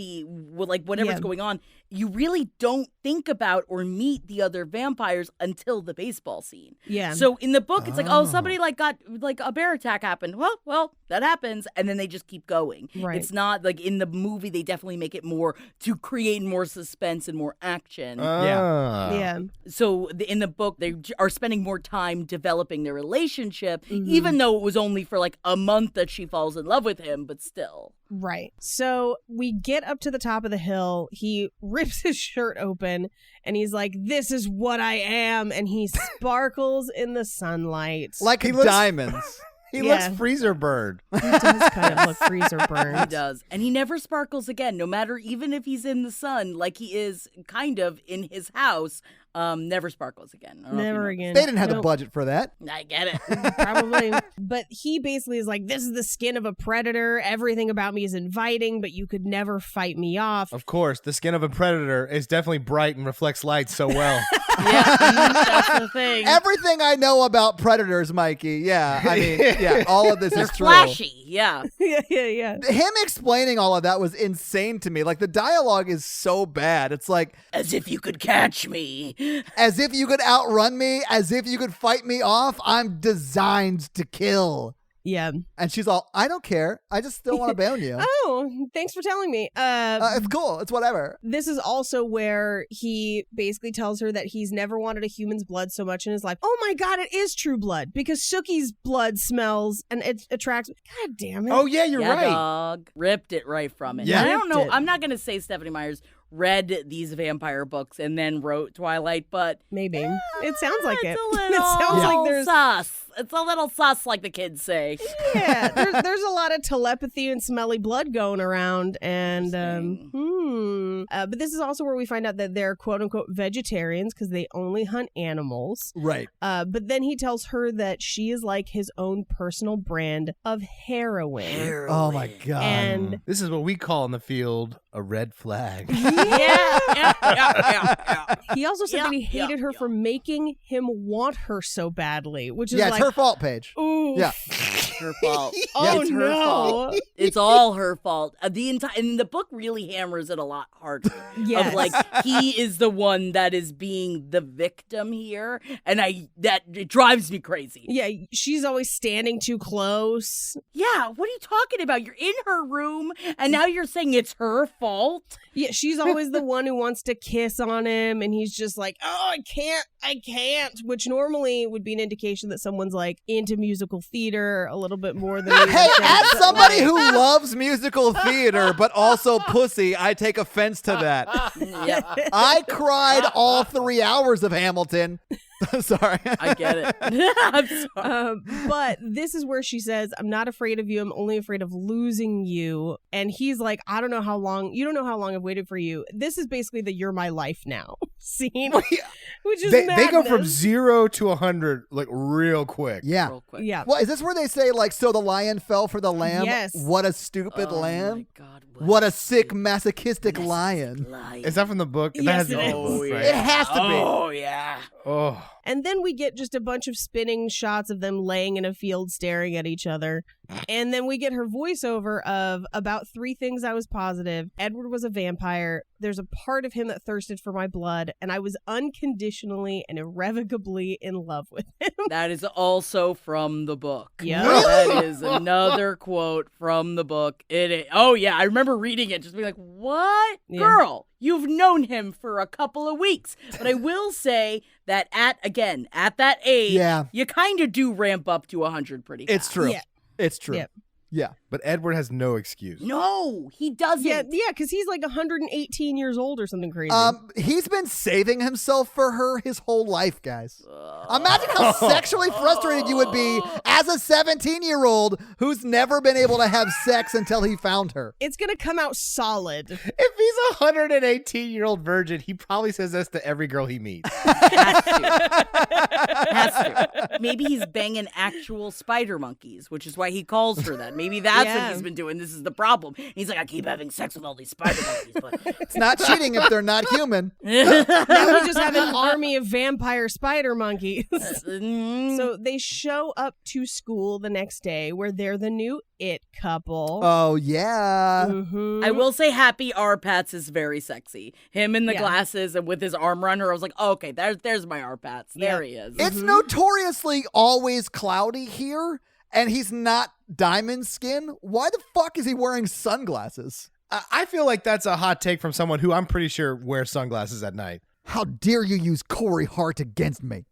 whatever's Yeah. going on, you really don't think about or meet the other vampires until the baseball scene. Yeah. So in the book, it's like, oh, somebody got a bear attack happened. Well, that happens, and then they just keep going. Right. It's not like in the movie they definitely make it more to create more suspense and more action. Yeah. So in the book, they are spending more time developing their relationship, even though it was only for like a month that she falls in love with him, but still. Right. So we get up to the top of the hill. He rips his shirt open and he's like, "This is what I am." And he sparkles in the sunlight. Like He looks- diamonds. He Yeah. looks freezer bird. He does kind of look freezer He burned. does. And he never sparkles again, no matter even if he's in the sun, like he is kind of in his house, never sparkles again. I don't know if you Never know. again. They didn't have the Nope. budget for that. I get it. Probably. But he basically is like, "This is the skin of a predator. Everything about me is inviting, but you could never fight me off." Of course, the skin of a predator is definitely bright and reflects light so well. Yeah, that's the thing. Everything I know about predators, Mikey. Yeah. I mean, yeah, all of this They're is true. flashy, yeah. yeah. Him explaining all of that was insane to me. Like, the dialogue is so bad. It's like, As if you could catch me. as if you could outrun me, as if you could fight me off. I'm designed to kill. Yeah. And she's all, I don't care. I just still want to bone you. Oh, thanks for telling me. It's cool. It's whatever. This is also where he basically tells her that he's never wanted a human's blood so much in his life. Oh my God, it is true blood because Sookie's blood smells and it attracts. God damn it. Oh yeah, you're Yeah, right. dog. Ripped it right from it. Yeah. And I don't Ripped know. it. I'm not going to say Stephanie Meyers read these vampire books and then wrote Twilight, but Maybe. It sounds like it. it's a It little sounds like there's sus. It's a little sus, like the kids say. yeah, there's a lot of telepathy and smelly blood going around, and but this is also where we find out that they're quote unquote vegetarians because they only hunt animals. Right. But then he tells her that she is like his own personal brand of heroin. Oh my God. And This is what we call in the field a red flag. Yeah. he also said Yeah, that he hated yeah, her yeah. for making him want her so badly, which is Yeah, it's like, her fault, Paige. ooh, Yeah. It's her fault. oh it's her no. fault. It's all her fault. The entire and the book really hammers it a lot harder. Yes. Of like he is the one that is being the victim here, and it drives me crazy. Yeah, she's always standing too close. Yeah, what are you talking about? You're in her room, and now you're saying it's her fault. Yeah, she's always the one who wants to kiss on him, and he's just like, "Oh, I can't," which normally would be an indication that someone's like into musical theater a little bit more than we would Hey, think, as but, somebody like, who loves musical theater, but also pussy, I take offense to that. Yeah, I cried all 3 hours of Hamilton. Sorry. I get it. I'm sorry. but this is where she says, "I'm not afraid of you. I'm only afraid of losing you." And he's like, "I don't know how long. You don't know how long I've waited for you." This is basically the "You're my life now" scene, which is They go from madness. 0 to 100 like real quick. Yeah. Real quick. Yeah. Well, is this where they say, like, so the lion fell for the lamb? Yes. What a stupid Oh lamb. my God. What a sick, masochistic lion. Is that from the book? Yes, That has to it be is. the book, right? It has to be. Oh yeah. Oh. And then we get just a bunch of spinning shots of them laying in a field staring at each other. And then we get her voiceover of about 3 things I was positive. Edward was a vampire. There's a part of him that thirsted for my blood, and I was unconditionally and irrevocably in love with him. That is also from the book. Yeah. That is another quote from the book. It is, oh, yeah. I remember reading it, just being like, what? Yeah. Girl, you've known him for a couple of weeks. But I will say that at that age, you kind of do ramp up to 100 pretty fast. It's true. Yeah. It's true. Yep. Yeah. But Edward has no excuse. No, he doesn't. Yeah, because he's like 118 years old or something crazy. He's been saving himself for her his whole life, guys. Imagine how sexually frustrated you would be as a 17-year-old who's never been able to have sex until he found her. It's going to come out solid. If he's a 118-year-old virgin, he probably says this to every girl he meets. Has to. Maybe he's banging actual spider monkeys, which is why he calls for that. Maybe that's what he's been doing. This is the problem. He's like, I keep having sex with all these spider monkeys, but It's not cheating if they're not human. Now we just have an army of vampire spider monkeys. So they show up to school the next day where they're the new it couple. Oh, yeah. Mhm. I will say Happy Arpats is very sexy. Him in the glasses and with his arm around her, I was like, oh, okay, there's my Arpats. There he is. It's notoriously always cloudy here, and he's not diamond skin. Why the fuck is he wearing sunglasses? I feel like that's a hot take from someone who I'm pretty sure wears sunglasses at night. How dare you use Corey Hart against me?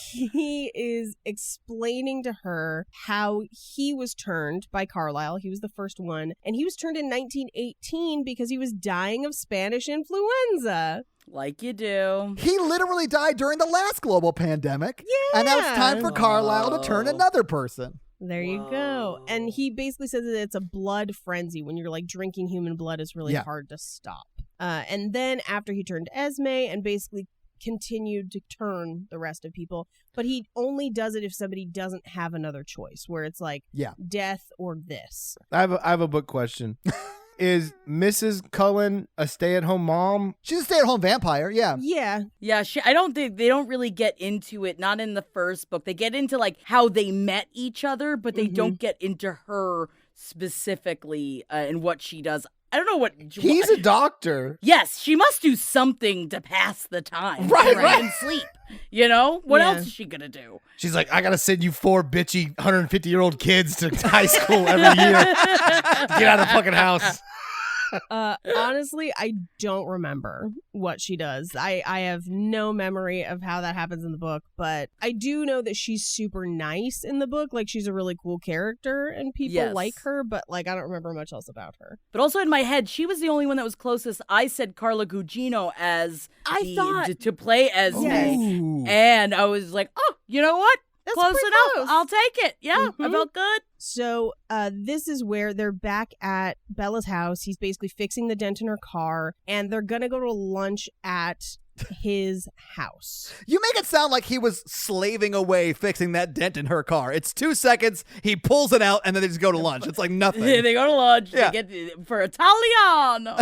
He is explaining to her how he was turned by Carlisle. He was the first one. And he was turned in 1918 because he was dying of Spanish influenza. Like you do. He literally died during the last global pandemic. Yeah. And now it's time for Carlisle to turn another person. There you go. And he basically says that it's a blood frenzy. When you're like drinking human blood, it's really hard to stop. And then after he turned Esme and basically continued to turn the rest of people, but he only does it if somebody doesn't have another choice, where it's like death or this. I have a book question. Is Mrs. Cullen a stay-at-home mom? She's a stay-at-home vampire, yeah. Yeah. Yeah, I don't think they don't really get into it, not in the first book. They get into like how they met each other, but they don't get into her specifically and what she does. I don't know what... He's a doctor. Yes, she must do something to pass the time. Right. And sleep. You know? What else is she going to do? She's like, I got to send you 4 bitchy 150-year-old kids to high school every year. Get out of the fucking house. Honestly, I don't remember what she does. I have no memory of how that happens in the book, but I do know that she's super nice in the book. Like, she's a really cool character and people like her, but like, I don't remember much else about her. But also in my head, she was the only one that was closest. I said Carla Gugino as to play Esme. Yes. And I was like, oh, you know what? That's close pretty enough. close. I'll take it. Yeah, I felt good. So this is where they're back at Bella's house. He's basically fixing the dent in her car, and they're going to go to lunch at his house. You make it sound like he was slaving away fixing that dent in her car. It's 2 seconds, he pulls it out, and then they just go to lunch. It's like nothing. Yeah, they go to lunch. Yeah. They get for Italiano.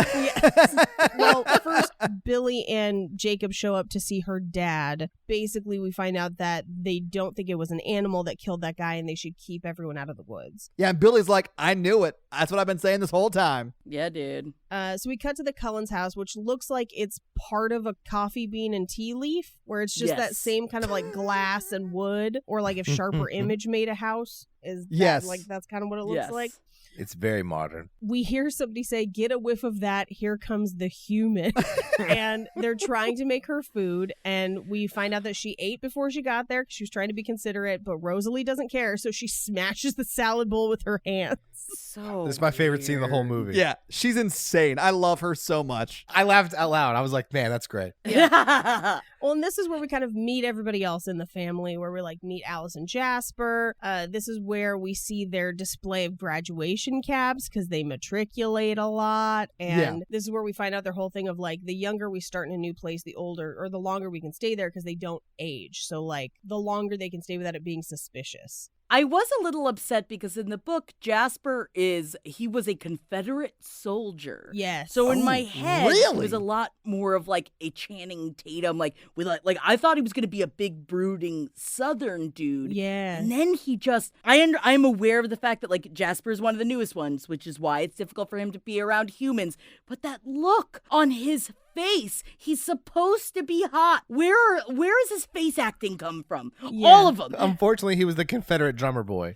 Well, first, Billy and Jacob show up to see her dad. Basically, we find out that they don't think it was an animal that killed that guy, and they should keep everyone out of the woods. Yeah, and Billy's like, I knew it. That's what I've been saying this whole time. Yeah, dude. So we cut to the Cullens' house, which looks like it's part of a coffee bean and tea leaf, where it's just that same kind of like glass and wood, or like if Sharper Image made a house. That's kind of what it looks like. It's very modern. We hear somebody say, get a whiff of that, here comes the human. And they're trying to make her food, and we find out that she ate before she got there because she was trying to be considerate, but Rosalie doesn't care, so she smashes the salad bowl with her hands. So This is my favorite scene in the whole movie. Yeah, she's insane. I love her so much. I laughed out loud. I was like, man, that's great. Well, and this is where we kind of meet everybody else in the family, where we like meet Alice and Jasper. This is where we see their display of graduation caps because they matriculate a lot. And this is where we find out their whole thing of like, the younger we start in a new place, the older or the longer we can stay there because they don't age. So like the longer they can stay without it being suspicious. I was a little upset because in the book, Jasper he was a Confederate soldier. Yes. So in my head, really? it was a lot more of like a Channing Tatum, like with like I thought he was going to be a big brooding Southern dude. Yeah. And then he just, I'm aware of the fact that like Jasper is one of the newest ones, which is why it's difficult for him to be around humans. But that look on his face, he's supposed to be hot. Where is his face acting come from? Yeah. All of them. Unfortunately, he was the Confederate drummer boy.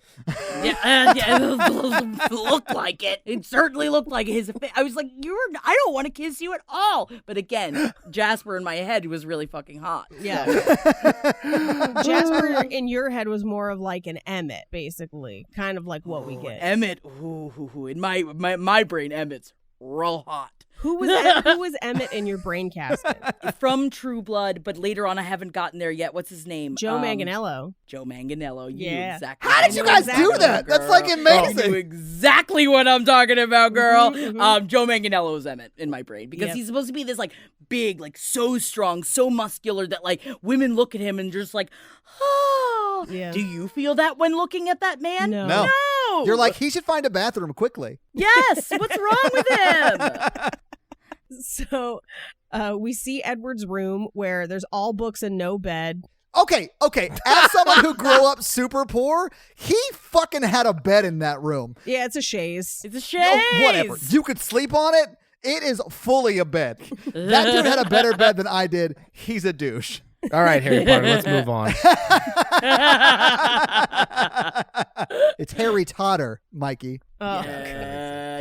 Yeah, it looked like it. It certainly looked like his face. I was like, I don't want to kiss you at all. But again, Jasper in my head was really fucking hot. Yeah. Jasper in your head was more of like an Emmett, basically. Kind of like what we get. Emmett, in my brain, Emmett's real hot. Who was Emmett in your brain casket? From True Blood, but later on I haven't gotten there yet. What's his name? Joe Manganiello. Joe Manganiello. Yeah. Exactly. How did you guys do that? That's like You amazing. knew exactly what I'm talking about, girl. Mhm. Joe Manganiello is Emmett in my brain because Yep. he's supposed to be this like big, like so strong, so muscular that like women look at him and just like, oh. Yeah. Do you feel that when looking at that man? No. No. No. You're like, he should find a bathroom quickly. yes. What's wrong with him? So we see Edward's room where there's all books and no bed. Okay. As someone who grew up super poor, he fucking had a bed in that room. Yeah, it's a chaise. It's a shame. No, whatever. You could sleep on it. It is fully a bed. That dude had a better bed than I did. He's a douche. All right, Harry Potter, let's move on. It's Harry Totter, Mikey. Oh.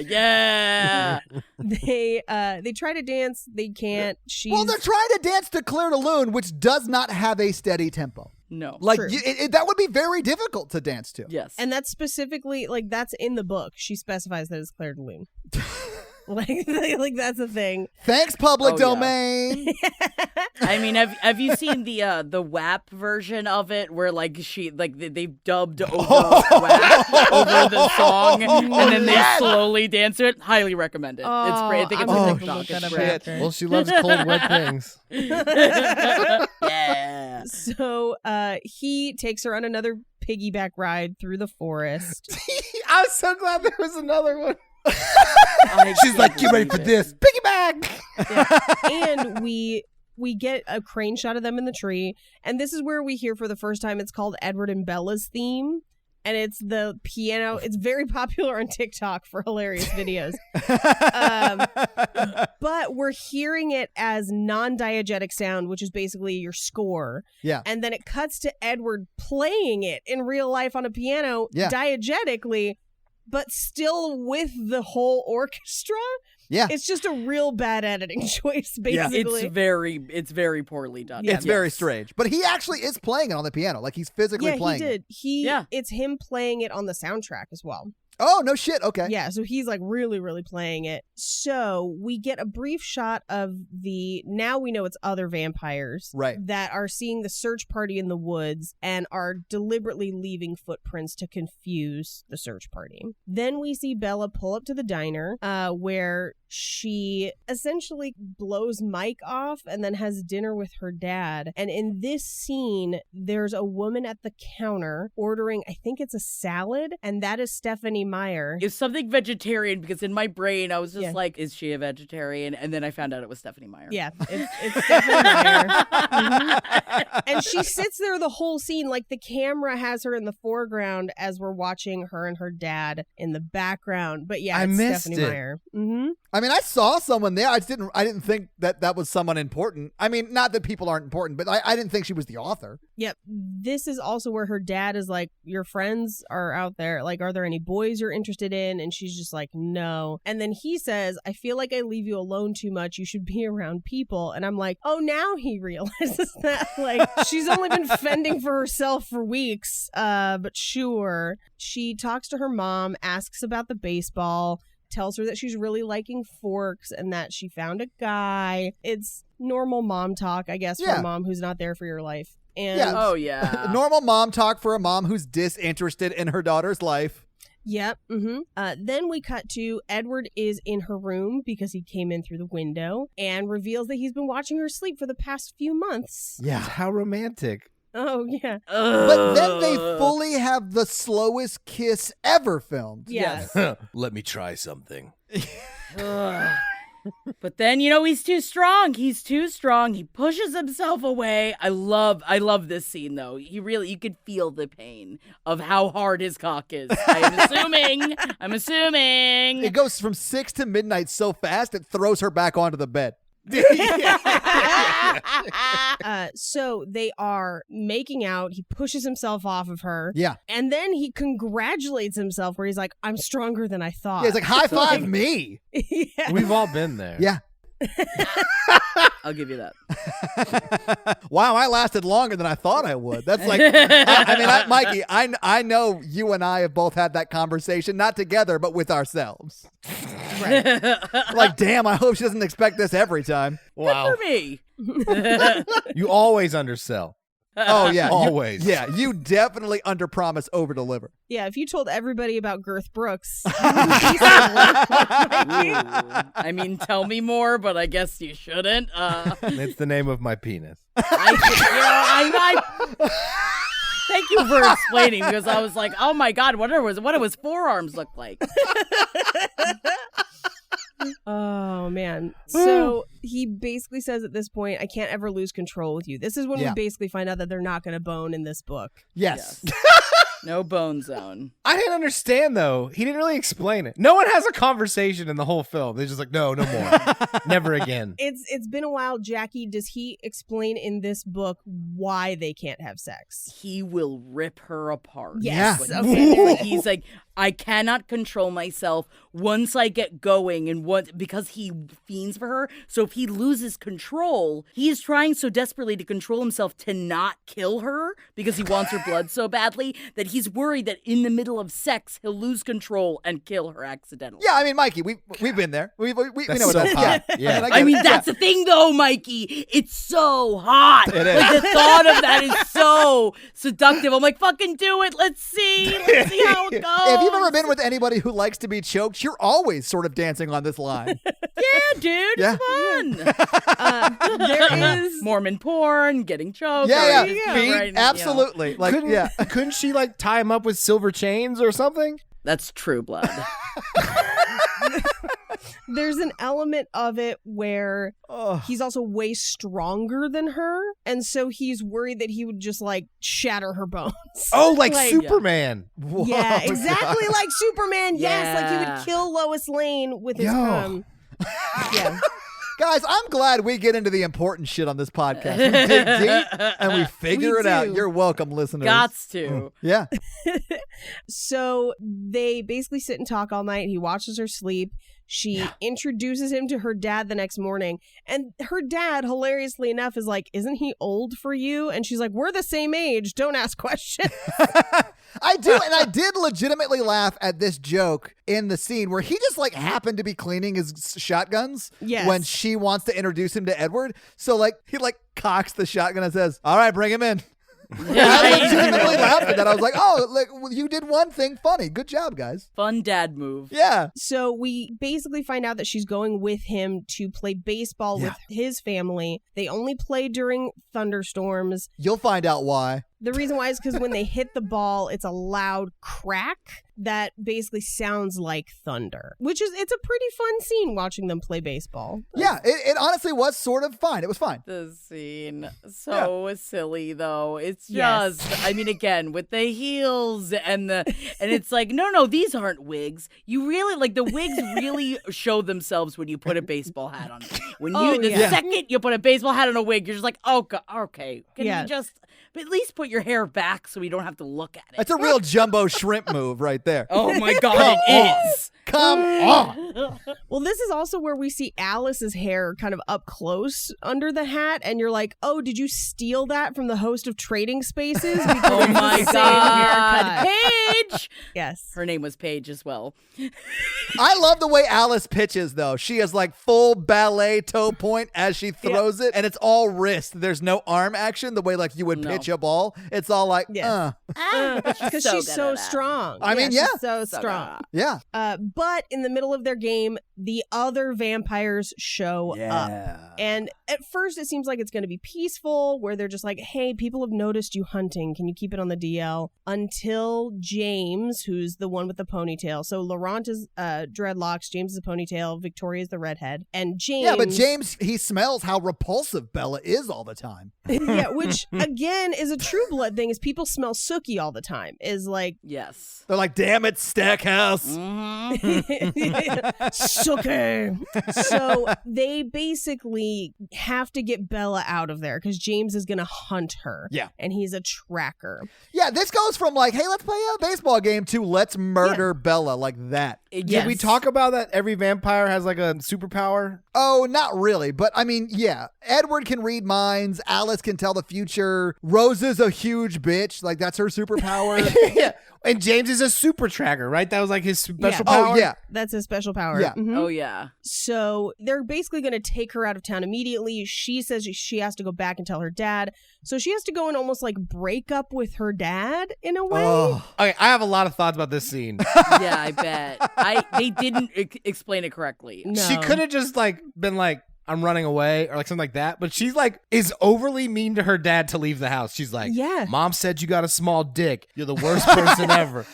Yeah. They try to dance. They can't. Well, they're trying to dance to Claire de Lune, which does not have a steady tempo. No. Like, True. that would be very difficult to dance to. Yes. And that's specifically like that's in the book. She specifies that it's Claire de Lune. like that's a thing. Thanks, public Oh, yeah. domain. I mean, have you seen the WAP version of it where like they've dubbed over WAP over the song and then they slowly dance to it? Highly recommend it. It's great. I think it's I'm on gonna TikTok. look that It's up great. after. Well, she loves cold, wet things. Yeah. So he takes her on another piggyback ride through the forest. I was so glad there was another one. She's like, get ready for this. Piggyback. And we get a crane shot of them in the tree, and this is where we hear for the first time it's called Edward and Bella's theme, and it's the piano. It's very popular on TikTok for hilarious videos. But we're hearing it as non-diegetic sound, which is basically your score. Yeah. And then it cuts to Edward playing it in real life on a piano diegetically, but still with the whole orchestra. Yeah. It's just a real bad editing choice, basically. It's very poorly done. Yeah. It's very strange. But he actually is playing it on the piano. Like, he's physically playing it. He did. It's him playing it on the soundtrack as well. Oh, no shit. Okay. Yeah, so he's like really, really playing it. So we get a brief shot of now we know it's other vampires that are seeing the search party in the woods and are deliberately leaving footprints to confuse the search party. Then we see Bella pull up to the diner where she essentially blows Mike off and then has dinner with her dad. And in this scene, there's a woman at the counter ordering, I think it's a salad, and that is Stephanie Meyer. It's something vegetarian because in my brain I was just like, is she a vegetarian? And then I found out it was Stephanie Meyer. Yeah, it's Stephanie Meyer. Mm-hmm. And she sits there the whole scene, like the camera has her in the foreground as we're watching her and her dad in the background. But yeah, I it's missed Stephanie it. Meyer. Mm-hmm. I mean, I saw someone there. I didn't think that was someone important. I mean, not that people aren't important, but I didn't think she was the author. Yep. This is also where her dad is like, your friends are out there. Like, are there any boys you're interested in? And she's just like, no. And then he says, I feel like I leave you alone too much. You should be around people. And I'm like, oh, now he realizes that. Like, she's only been fending for herself for weeks. But sure. She talks to her mom, asks about the baseball, tells her that she's really liking Forks and that she found a guy. It's normal mom talk, I guess, for a mom who's not there for your life. And Oh, yeah. Normal mom talk for a mom who's disinterested in her daughter's life. Yep. Mm-hmm. Then we cut to Edward is in her room because he came in through the window and reveals that he's been watching her sleep for the past few months. Yeah. How romantic. Oh, yeah. But then they fully have the slowest kiss ever filmed. Yes. Let me try something. Ugh. But then, he's too strong. He's too strong. He pushes himself away. I love this scene, though. You could feel the pain of how hard his cock is. I'm assuming. It goes from 6 to midnight so fast, it throws her back onto the bed. So they are making out. He pushes himself off of her. Yeah. And then he congratulates himself where he's like, I'm stronger than I thought. Yeah, he's like, high five me. Yeah. We've all been there. Yeah. I'll give you that. Wow, I lasted longer than I thought I would. That's like, Mikey, I know you and I have both had that conversation, not together, but with ourselves. Right. Like, damn, I hope she doesn't expect this every time. Wow. Good for me. You always undersell. Oh, yeah. Always. You definitely under-promise, over-deliver. Yeah, if you told everybody about Girth Brooks. Ooh. I mean, tell me more, but I guess you shouldn't. It's the name of my penis. I thank you for explaining, because I was like, oh my God, what do his forearms look like? Oh, man. So he basically says at this point, I can't ever lose control with you. This is when we basically find out that they're not going to bone in this book. Yes. No bone zone. I didn't understand, though. He didn't really explain it. No one has a conversation in the whole film. They're just like, no more. Never again. It's been a while. Jackie, does he explain in this book why they can't have sex? He will rip her apart. Yes. Yeah. Okay. He's like, I cannot control myself once I get going, and because he fiends for her. So if he loses control, he is trying so desperately to control himself to not kill her because he wants her blood so badly that he's worried that in the middle of sex he'll lose control and kill her accidentally. Yeah, I mean, Mikey, we've been there. We know what so that's hot. Yeah. I mean, that's the thing, though, Mikey. It's so hot. It is. Like, the thought of that is so seductive. I'm like, fucking do it. Let's see how it goes. If you've ever been with anybody who likes to be choked, you're always sort of dancing on this line. Yeah, dude, Yeah. it's fun. There is Mormon porn, getting choked. Yeah, or, yeah. you Feet, know, right, absolutely. Like, Couldn't she like tie him up with silver chains or something? That's True Blood. There's an element of it where he's also way stronger than her, and so he's worried that he would just like shatter her bones. Oh, like Superman. Whoa, Yeah, exactly God. like Superman. Yes, like he Yeah. would kill Lois Lane with his Yo. Yeah. Guys, I'm glad we get into the important shit on this podcast. We dig deep and we figure We it out. do. You're welcome, listeners. Gots to. Yeah. So they basically sit and talk all night. He watches her sleep. She introduces him to her dad the next morning. And her dad, hilariously enough, is like, isn't he old for you? And she's like, we're the same age. Don't ask questions. I do, and I did legitimately laugh at this joke in the scene where he just like happened to be cleaning his shotguns when she wants to introduce him to Edward. So like he like cocks the shotgun and says, "All right, bring him in." I legitimately laughed at that. I was like, "Oh, like you did one thing funny. Good job, guys." Fun dad move. Yeah. So we basically find out that she's going with him to play baseball with his family. They only play during thunderstorms. You'll find out why. The reason why is because when they hit the ball, it's a loud crack that basically sounds like thunder, it's a pretty fun scene watching them play baseball. Yeah, it honestly was sort of fun. It was fine. The scene. So silly, though. It's just, I mean, again, with the heels and it's like, no, these aren't wigs. You really, like, the wigs really show themselves when you put a baseball hat on. When you, second you put a baseball hat on a wig, you're just like, oh, God, okay. Can you just at least put your hair back so we don't have to look at it? That's a real jumbo shrimp move right there. Oh my God, it is. Come on. Well, this is also where we see Alice's hair kind of up close under the hat, and you're like, oh, did you steal that from the host of Trading Spaces? Because Oh it's my the same God, haircut. Paige. Yes. Her name was Paige as well. I love the way Alice pitches, though. She has like full ballet toe point as she throws it, and it's all wrist. There's no arm action the way like you would pitch a ball. It's all like, Because she's so strong. I mean, she's so strong. Yeah. But in the middle of their game, the other vampires show up. And at first it seems like it's going to be peaceful, where they're just like, hey, people have noticed you hunting. Can you keep it on the DL? Until James, who's the one with the ponytail. So Laurent is dreadlocks, James is a ponytail, Victoria's the redhead. And James... Yeah, but James, he smells how repulsive Bella is all the time. Yeah, which, again, is a True Blood thing, is people smell Sookie all the time. Is like... Yes. They're like, damn it, Stackhouse. Sookie! So they basically have to get Bella out of there because James is going to hunt her. Yeah. And he's a tracker. Yeah, this goes from like, hey, let's play a baseball game to let's murder Bella, like that. Did we talk about that every vampire has like a superpower? Oh, not really. But I mean, yeah. Edward can read minds. Alice can tell the future. Rose is a huge bitch. Like, that's her superpower. Yeah. And James is a super tracker, right? That was like his special Yeah. power? Oh, yeah. That's his special power. Yeah. Mhm. Oh, yeah. So they're basically going to take her out of town immediately. She says she has to go back and tell her dad. So she has to go and almost like break up with her dad in a way. Oh. Okay, I have a lot of thoughts about this scene. Yeah, I bet. They didn't explain it correctly. No. She could have just like been like, I'm running away or like something like that. But she's like, is overly mean to her dad to leave the house. She's like, Yeah. Mom said you got a small dick. You're the worst person ever.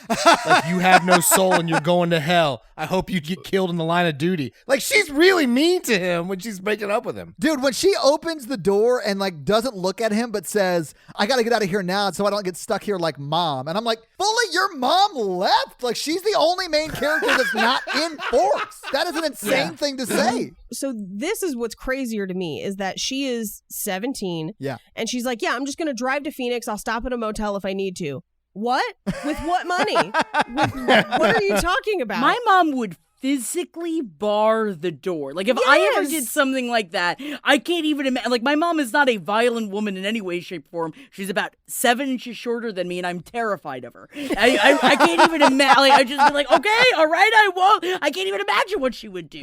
Like, you have no soul and you're going to hell. I hope you get killed in the line of duty. Like, she's really mean to him when she's breaking up with him. Dude, when she opens the door and like doesn't look at him but says, I got to get out of here now so I don't get stuck here like Mom. And I'm like, fully, your mom left? Like, she's the only main character that's not in Forks. That is an insane thing to say. So this is what's crazier to me is that she is 17. Yeah. And she's like, yeah, I'm just going to drive to Phoenix. I'll stop at a motel if I need to. What? With what money? What are you talking about? My mom would physically bar the door. Like, if I ever Yes. did something like that, I can't even imagine. Like, my mom is not a violent woman in any way, shape, or form. She's about 7 inches shorter than me, and I'm terrified of her. I can't even imagine. Like, I just be like, okay, all right, I won't. I can't even imagine what she would do.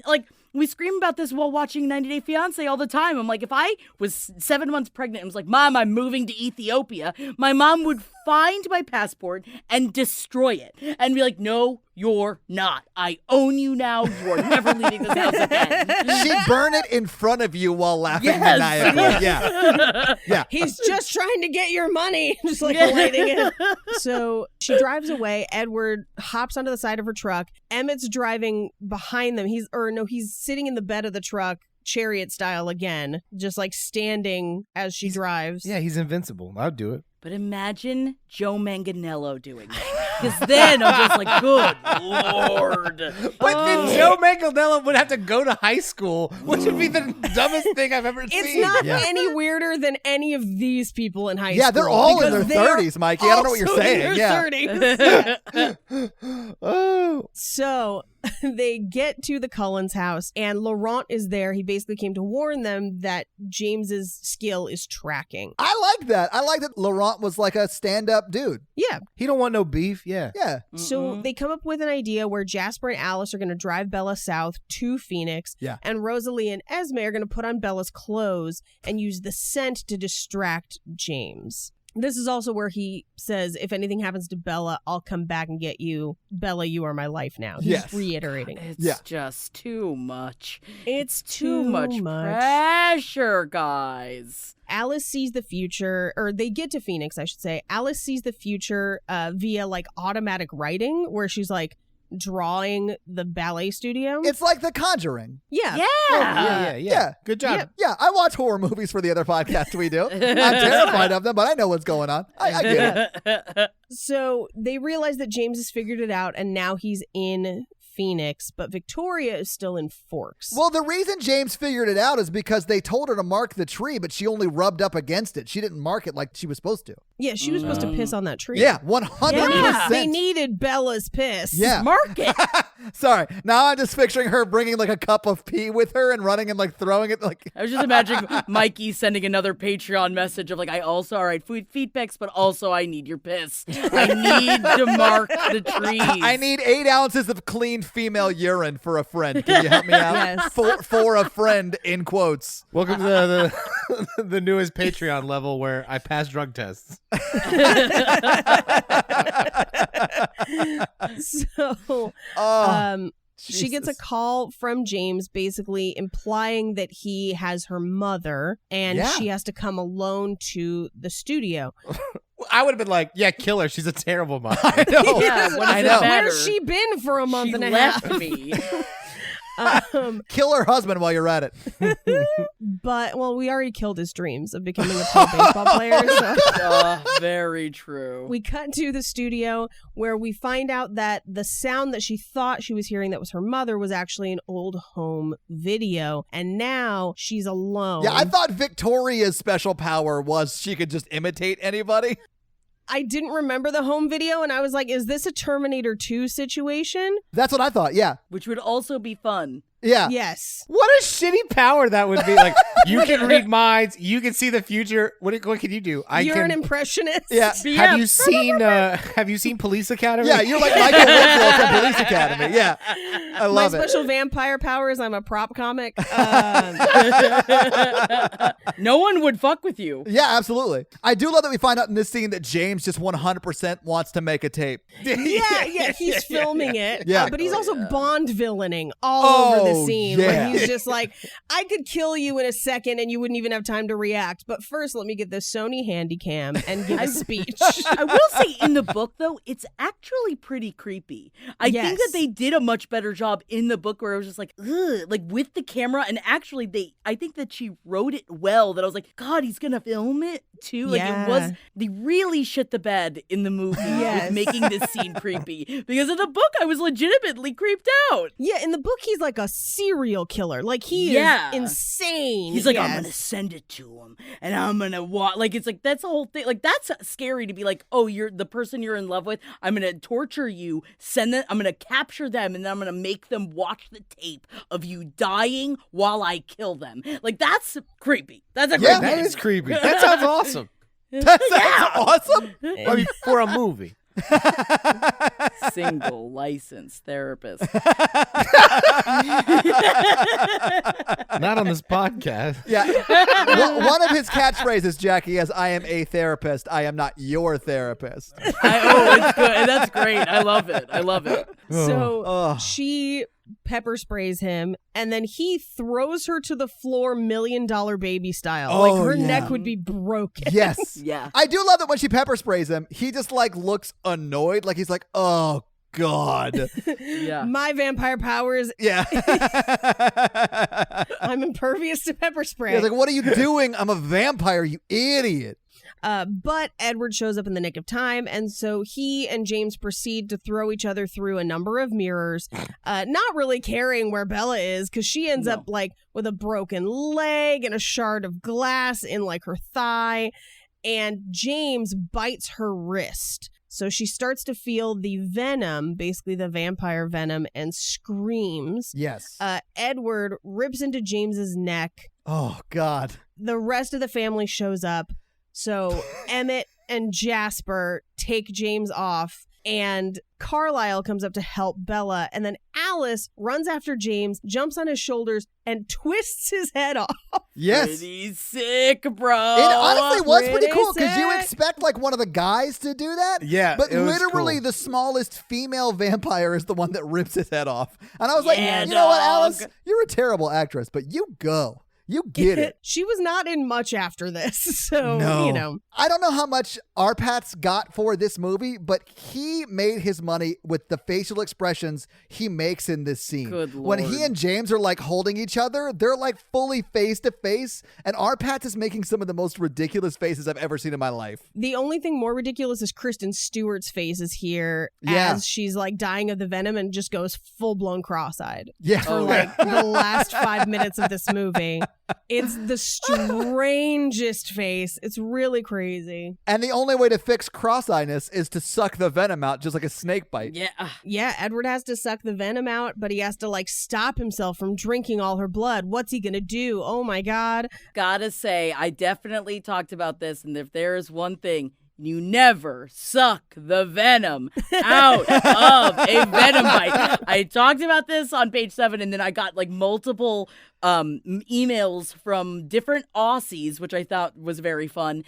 Like, we scream about this while watching 90 Day Fiancé all the time. I'm like, if I was 7 months pregnant and was like, Mom, I'm moving to Ethiopia, my mom would find my passport and destroy it and be like, no, you're not. I own you now. You are never leaving this house again. She'd burn it in front of you while laughing Yes. maniacally. Yeah. Yeah. He's just trying to get your money. Just like lighting it. So she drives away. Edward hops onto the side of her truck. Emmett's driving behind them. He's sitting in the bed of the truck, chariot style again, just like standing as she drives. Yeah, he's invincible. I'd do it. But imagine Joe Manganiello doing that. Because then I'm just like, good Lord. But then Joe Manganiello would have to go to high school, which would be the dumbest thing I've ever It's seen. not any weirder than any of these people in high school. Yeah, they're all in their because they're 30s, Mikey. I don't know what you're also in saying. their Yeah. 30s. Oh. So they get to the Cullens' house, and Laurent is there. He basically came to warn them that James's skill is tracking. I like that. I like that Laurent was like a stand-up dude. Yeah. He don't want no beef. Yeah. Yeah. So they come up with an idea where Jasper and Alice are going to drive Bella south to Phoenix. Yeah. And Rosalie and Esme are going to put on Bella's clothes and use the scent to distract James. This is also where he says, if anything happens to Bella, I'll come back and get you. Bella, you are my life now. He's Yes. reiterating. It's just too much. It's Too much pressure, guys. Alice sees the future, or they get to Phoenix, I should say. Alice sees the future via like automatic writing, where she's like drawing the ballet studio. It's like The Conjuring. Yeah. Yeah. Good job. Yep. Yeah, I watch horror movies for the other podcast we do. I'm terrified of them, but I know what's going on. I get it. So they realize that James has figured it out, and now he's in Phoenix, but Victoria is still in Forks. Well, the reason James figured it out is because they told her to mark the tree, but she only rubbed up against it. She didn't mark it like she was supposed to. Yeah, she was supposed to piss on that tree. Yeah, 100%. Yeah, they needed Bella's piss. Yeah. Mark it. Sorry. Now I'm just picturing her bringing like a cup of pee with her and running and like throwing it like. I was just imagining Mikey sending another Patreon message of like, I also, all right, feed pics, but also I need your piss. I need to mark the trees. I need 8 ounces of clean female urine for a friend. Can you help me out? Yes. For a friend, in quotes. Welcome to the newest Patreon level where I pass drug tests. So, Oh. She gets a Jesus. call from James basically implying that he has her mother and Yeah. she has to come alone to the studio. I would have been like, yeah, kill her. She's a terrible mom. I know. Yeah, what does I it know. matter? Where's she been for a month She and a left half? me. Kill her husband while you're at it. But, well, we already killed his dreams of becoming a pro baseball player. So Very true. we cut to the studio where we find out that the sound that she thought she was hearing that was her mother was actually an old home video. And now she's alone. Yeah, I thought Victoria's special power was she could just imitate anybody. I didn't remember the home video, and I was like, is this a Terminator 2 situation? That's what I thought. Yeah. Which would also be fun. Yeah. Yes. What a shitty power that would be. Like, you can read minds. You can see the future. What can you do? You're an impressionist? Yeah. Have you seen Police Academy? Yeah, you're like Michael Winslow from Police Academy. Yeah. I My love it. special vampire power is I'm a prop comic. No one would fuck with you. Yeah, absolutely. I do love that we find out in this scene that James just 100% wants to make a tape. yeah, he's filming it. Yeah. But he's also Bond villaining all over the scene. yeah. Where he's just like, I could kill you in a second and you wouldn't even have time to react. But first, let me get this Sony Handycam and give a speech. I will say in the book, though, it's actually pretty creepy. I think that Yes. they did a much better job in the book where I was just like, ugh, like with the camera. And actually, I think that she wrote it well, that I was like, God, he's going to film it too. Like they really shit the bed in the movie Yes. with making this scene creepy. Because in the book, I was legitimately creeped out. Yeah, in the book, he's like a serial killer. Like, he Yeah. is insane. He's like, Yes. I'm gonna send it to him, and I'm gonna watch. Like, it's like that's the whole thing. Like, that's scary to be like, oh, you're the person you're in love with. I'm gonna torture you, send it. I'm gonna capture them, and then I'm gonna make them watch the tape of you dying while I kill them. Like, that's creepy. That's a Yeah, creepy. That is creepy. That sounds awesome. That sounds awesome. I mean, for a movie. Single licensed therapist. Not on this podcast. Yeah. One of his catchphrases, Jackie, is I am a therapist. I am not your therapist. It's good. And that's great. I love it. I love it. So Ugh. she pepper sprays him, and then he throws her to the floor, $1 Million Baby style. Oh, like her yeah. neck would be broken. Yes. Yeah. I do love that when she pepper sprays him, he just like looks annoyed. Like he's like, oh, God. Yeah. My vampire powers, Yeah. I'm impervious to pepper spray. He's like, what are you doing? I'm a vampire, you idiot. But Edward shows up in the nick of time, and so he and James proceed to throw each other through a number of mirrors, not really caring where Bella is, because she ends up like with a broken leg and a shard of glass in like her thigh, and James bites her wrist. So she starts to feel the venom, basically the vampire venom, and screams. Yes. Edward rips into James's neck. Oh, God. The rest of the family shows up. So Emmett and Jasper take James off, and Carlisle comes up to help Bella, and then Alice runs after James, jumps on his shoulders, and twists his head off. Yes. Pretty sick, bro. It honestly was pretty pretty cool because you sick. expect like one of the guys to do that. Yeah, But it was literally cool. the smallest female vampire is the one that rips his head off. And I was like, Yeah, you know what, dog. Alice? You're a terrible actress, but you go. You get it. She was not in much after this, so, No. you know. I don't know how much Arpats got for this movie, but he made his money with the facial expressions he makes in this scene. Good When he Lord. and James are like holding each other, they're like fully face to face, and Arpats is making some of the most ridiculous faces I've ever seen in my life. The only thing more ridiculous is Kristen Stewart's face is here Yeah. as she's like dying of the venom and just goes full-blown cross-eyed. Yeah. For like the last 5 minutes of this movie. It's the strangest face. It's really crazy. And the only way to fix cross-eyedness is to suck the venom out just like a snake bite. Yeah. Yeah, Edward has to suck the venom out, but he has to like stop himself from drinking all her blood. What's he gonna do? Oh my God. Gotta say, I definitely talked about this, and if there is one thing, you never suck the venom out of a venom bite. I talked about this on page 7, and then I got like multiple emails from different Aussies, which I thought was very fun,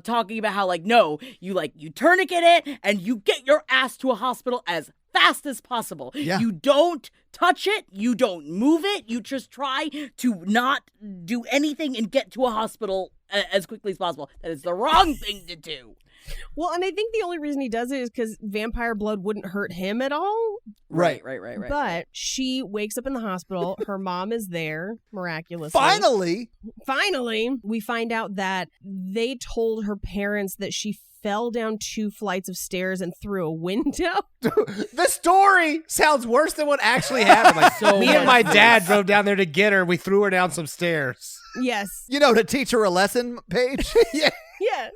talking about how like, no, you tourniquet it and you get your ass to a hospital as fast fast as possible. Yeah. You don't touch it. You don't move it. You just try to not do anything and get to a hospital as quickly as possible. That is the wrong thing to do. Well, and I think the only reason he does it is because vampire blood wouldn't hurt him at all. Right. But she wakes up in the hospital. Her mom is there, miraculously. Finally, we find out that they told her parents that she fell down 2 flights of stairs and through a window. The story sounds worse than what actually happened. Like, So me and much my worse. dad drove down there to get her. We threw her down some stairs. Yes. to teach her a lesson, Paige. Yeah. Yeah.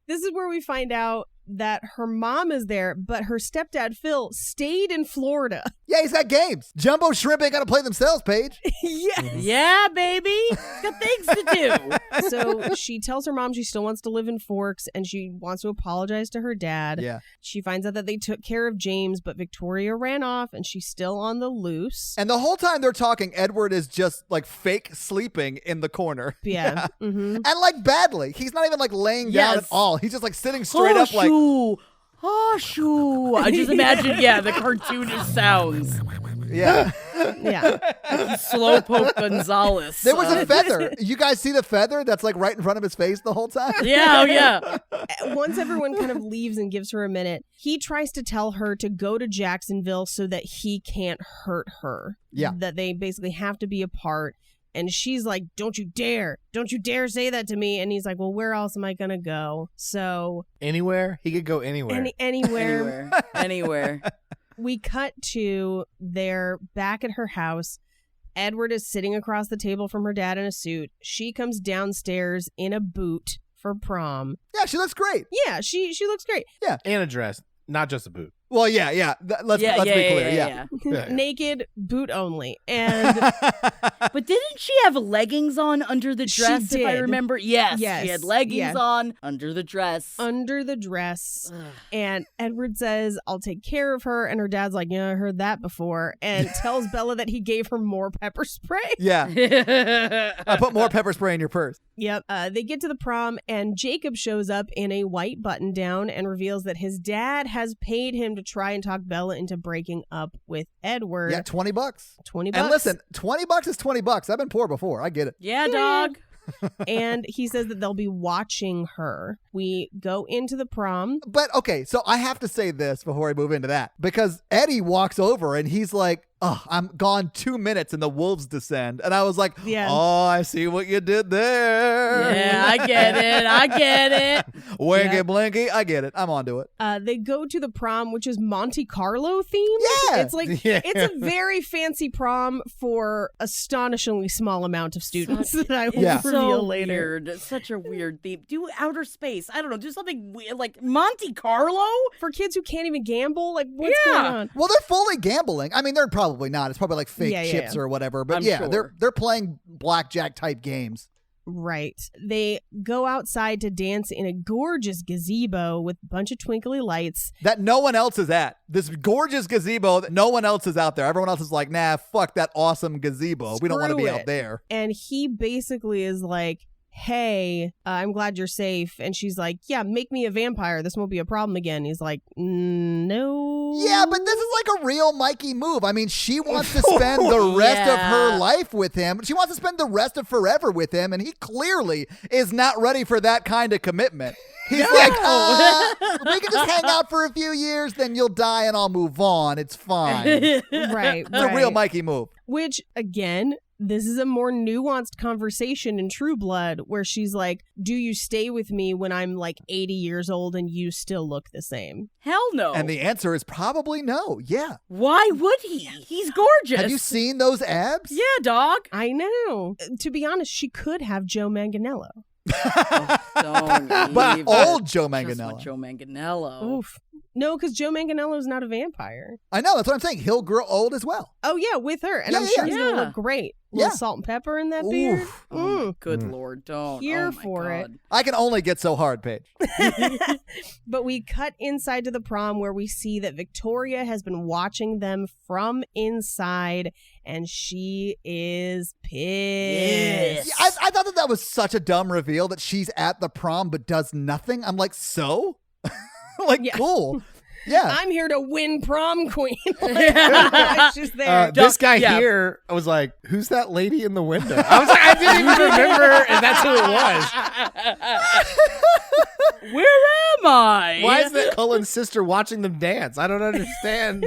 This is where we find out that her mom is there, but her stepdad, Phil, stayed in Florida. Yeah, he's got games. Jumbo Shrimp ain't got to play themselves, Paige. Yes. Yeah, baby. Got things to do. So she tells her mom she still wants to live in Forks and she wants to apologize to her dad. Yeah. She finds out that they took care of James, but Victoria ran off and she's still on the loose. And the whole time they're talking, Edward is just like fake sleeping in the corner. Yeah. Mm-hmm. And like badly. He's not even like laying down at Yes. all. He's just like sitting straight up like. Shoo. I just imagine, the cartoonish sounds. Yeah. Yeah. Slowpoke Gonzalez. There was a feather. You guys see the feather that's like right in front of his face the whole time? Yeah. Once everyone kind of leaves and gives her a minute, he tries to tell her to go to Jacksonville so that he can't hurt her. Yeah. That they basically have to be apart. And she's like, don't you dare say that to me. And he's like, well, where else am I going to go? So Anywhere? He could go anywhere. Anywhere. we cut to they're back at her house. Edward is sitting across the table from her dad in a suit. She comes downstairs in a boot for prom. Yeah, she looks great. Yeah, she looks great. And a dress, not just a boot. Well, yeah. Let's be clear. Yeah. Yeah. Naked, boot only. And But didn't she have leggings on under the She dress, if I did. remember? Yes. She Yes. had leggings Yeah. on under the dress. under the dress. Ugh. And Edward says, I'll take care of her. And her dad's like, yeah, I heard that before. And tells Bella that he gave her more pepper spray. Yeah. I put more pepper spray in your purse. Yep. They get to the prom and Jacob shows up in a white button down and reveals that his dad has paid him to try and talk Bella into breaking up with Edward. Yeah, $20. $20. And listen, $20 is $20. I've been poor before. I get it. Yeah, dog. And he says that they'll be watching her. We go into the prom. But okay, so I have to say this before I move into that, because Eddie walks over and he's like, oh, I'm gone 2 minutes and the wolves descend. And I was like, Yeah. oh, I see what you did there. Yeah, I get it. Winky Yeah. blinky, I get it. I'm onto it. They go to the prom, which is Monte Carlo themed. Yeah. It's like, Yeah. it's a very fancy prom for astonishingly small amount of students that I will Yeah. reveal So later. weird. Such a weird theme. Do outer space. I don't know. Do something weird, like Monte Carlo. For kids who can't even gamble, like what's Yeah. going on? Well, they're fully gambling. I mean, they're probably not. It's probably like fake Yeah, chips yeah. or whatever. But I'm yeah, sure. they're playing blackjack type games. Right. They go outside to dance in a gorgeous gazebo with a bunch of twinkly lights. That no one else is at. This gorgeous gazebo that no one else is out there. Everyone else is like, nah, fuck that awesome gazebo. We don't want to Screw be it. out there. And he basically is like, hey, I'm glad you're safe. And she's like, yeah, make me a vampire. This won't be a problem again. He's like, no. Yeah, but this is like a real Mikey move. I mean, she wants to spend the rest of her Yeah. life with him. She wants to spend the rest of forever with him, and he clearly is not ready for that kind of commitment. He's like, we can just hang out for a few years, then you'll die and I'll move on. It's fine. It's Right. a real right. Mikey move. Which, again, this is a more nuanced conversation in True Blood where she's like, do you stay with me when I'm like 80 years old and you still look the same? Hell no. And the answer is probably no. Yeah. Why would he? He's gorgeous. Have you seen those abs? Yeah, dog. I know. To be honest, she could have Joe Manganiello. Don't But leave old it. Joe Just want Manganiello. Joe Manganiello. Oof. No, because Joe Manganiello's not a vampire. I know. That's what I'm saying. He'll grow old as well. Oh, yeah, with her. And Yeah, I'm yeah, sure he's going to yeah. look great. Little Yeah. salt and pepper in that beard. Oof. Mm. Good Lord, don't. Here Oh my for it. God. I can only get so hard, Paige. But we cut inside to the prom where we see that Victoria has been watching them from inside and she is pissed. Yes. Yeah, I thought that was such a dumb reveal that she's at the prom but does nothing. I'm like, so? Like, Yeah. cool. Yeah. I'm here to win prom queen. It's just there. This guy Yeah. here, I was like, who's that lady in the window? I was like, I didn't even remember, and that's who it was. Where am I? Why is that Cullen's sister watching them dance? I don't understand.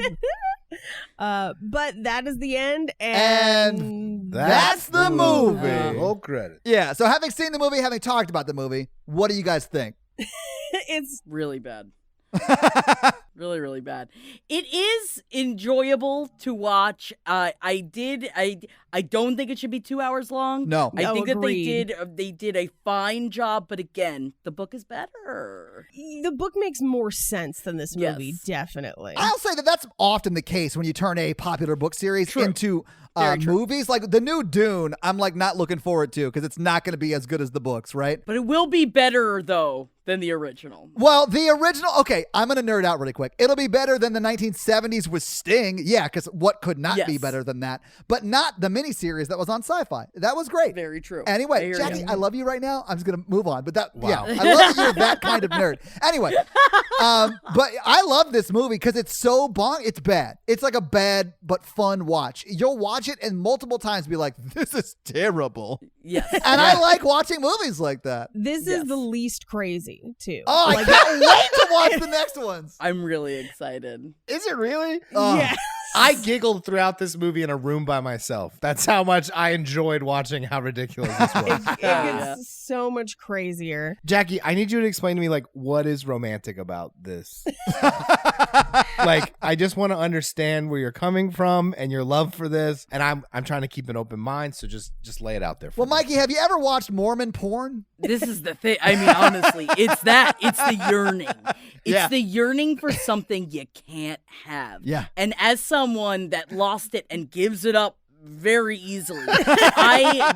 But that is the end, And that's the movie. Roll credit. Yeah. So having seen the movie, having talked about the movie, what do you guys think? it's Really bad. Really, really bad. It is enjoyable to watch. I don't think it should be 2 hours long. No. I think that agreed. they did a fine job, but again, the book is better. the book makes more sense than this movie, Yes. definitely. I'll say that that's often the case when you turn a popular book series True. into Very true. movies. Like the new Dune, I'm like not looking forward to because it's not going to be as good as the books, right? But it will be better though than the original. Well, the original, okay, I'm going to nerd out really quick. It'll be better than the 1970s with Sting. Yeah, because what could not be Yes. better than that? But not the miniseries that was on Sci-Fi. That was great. Very true. Anyway, I hear Jackie, you. I love you right now. I'm just going to move on. But that, yeah, Wow. I love that you're that kind of nerd. Anyway, but I love this movie because it's so it's bad. It's like a bad but fun watch. You'll watch it and multiple times be like, this is terrible. Yes. And I like watching movies like that. This Yes. is the least crazy, too. Oh, I can't wait to watch the next ones. I'm really excited. Is it really? Oh. Yes. I giggled throughout this movie in a room by myself. That's how much I enjoed watching how ridiculous this was. It gets so much crazier. Jackie, I need you to explain to me, like, what is romantic about this? Like, I just want to understand where you're coming from and your love for this. And I'm trying to keep an open mind, so just lay it out there for Well, me. Mikey, have you ever watched Mormon Porn? This is the thing. I mean, honestly, it's the yearning. It's Yeah. the yearning for something you can't have. Yeah. And as someone that lost it and gives it up very easily, I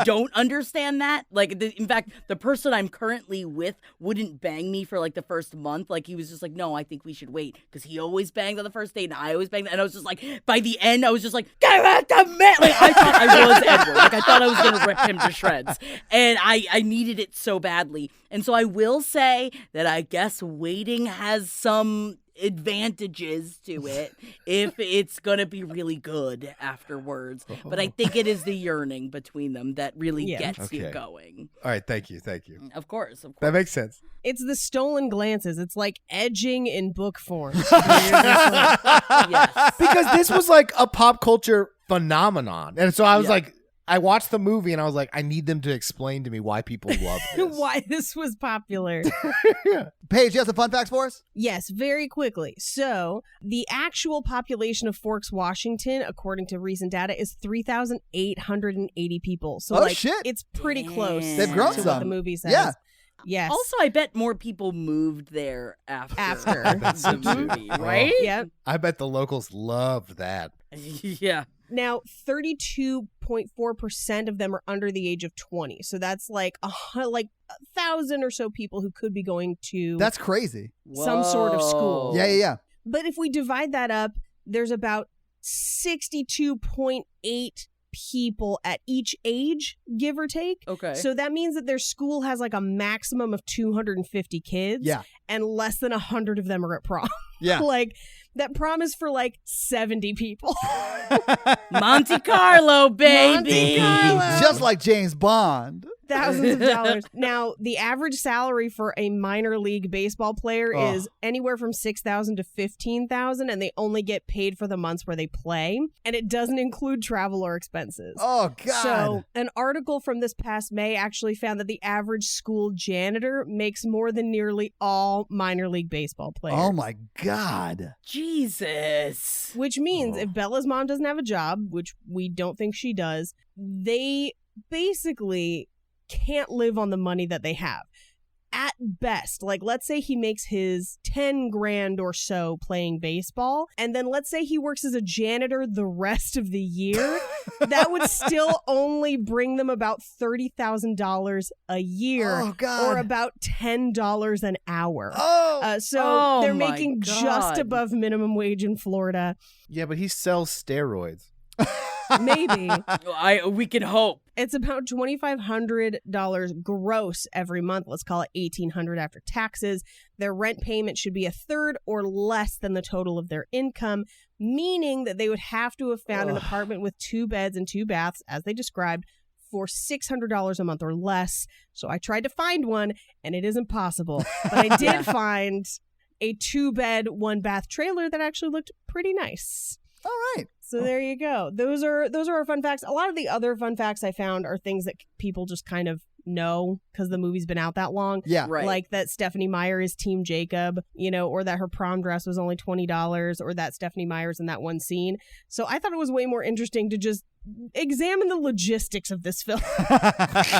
don't understand that. Like, in fact, the person I'm currently with wouldn't bang me for like the first month. Like, he was just like, no, I think we should wait, because he always banged on the first date and I always banged. And I was just like, by the end, I was just like, give it to me. Like, I thought I was Edward. Like, I thought I was gonna rip him to shreds, and I needed it so badly. And so I will say that I guess waiting has some advantages to it if it's gonna be really good afterwards. But I think it is the yearning between them that really Yeah. gets you Okay. going. All right, thank you. Of course. That makes sense. It's the stolen glances. It's like edging in book form. Yes. Because this was like a pop culture phenomenon. And so I was Yeah. like, I watched the movie and I was like, I need them to explain to me why people love this. Why this was popular. Paige, you have some fun facts for us? Yes, very quickly. So, the actual population of Forks, Washington, according to recent data, is 3,880 people. So, Oh, like, shit. it's pretty close They've grown to what some. the movie says. Yeah. Yes. Also, I bet more people moved there after That's so the true. movie, right? Yep. I bet the locals loved that. Yeah. Now, 32.4% of them are under the age of 20. So that's like 1,000 or so people who could be going to That's crazy. some sort of school. Whoa. Yeah. But if we divide that up, there's about 62.8 people at each age, give or take. Okay. So that means that their school has like a maximum of 250 kids. Yeah. And less than 100 of them are at prom. Yeah. Like, that prom is for like 70 people. Monte Carlo, baby. Monte Carlo. Just like James Bond. Thousands of dollars. Now, the average salary for a minor league baseball player Oh. is anywhere from $6,000 to $15,000, and they only get paid for the months where they play, and it doesn't include travel or expenses. Oh, God. So, an article from this past May actually found that the average school janitor makes more than nearly all minor league baseball players. Oh, my God. Jesus. Which means if Bella's mom doesn't have a job, which we don't think she does, they basically can't live on the money that they have. At best, like, let's say he makes his 10 grand or so playing baseball, and then let's say he works as a janitor the rest of the year, that would still only bring them about $30,000 a year, Oh, God. or about $10 an hour. Oh. So Oh, they're my making just God. above minimum wage in Florida. Yeah, but he sells steroids. Maybe. We can hope. It's about $2,500 gross every month. Let's call it $1,800 after taxes. Their rent payment should be a third or less than the total of their income, meaning that they would have to have found an apartment with 2 beds and 2 baths, as they described, for $600 a month or less. So I tried to find one, and it isn't possible. But I did find a 2-bed, 1-bath trailer that actually looked pretty nice. All right. So there you go. Those are our fun facts. A lot of the other fun facts I found are things that people just kind of know because the movie's been out that long. Yeah. Right. Like that Stephanie Meyer is Team Jacob, or that her prom dress was only $20, or that Stephanie Meyer's in that one scene. So I thought it was way more interesting to just examine the logistics of this film.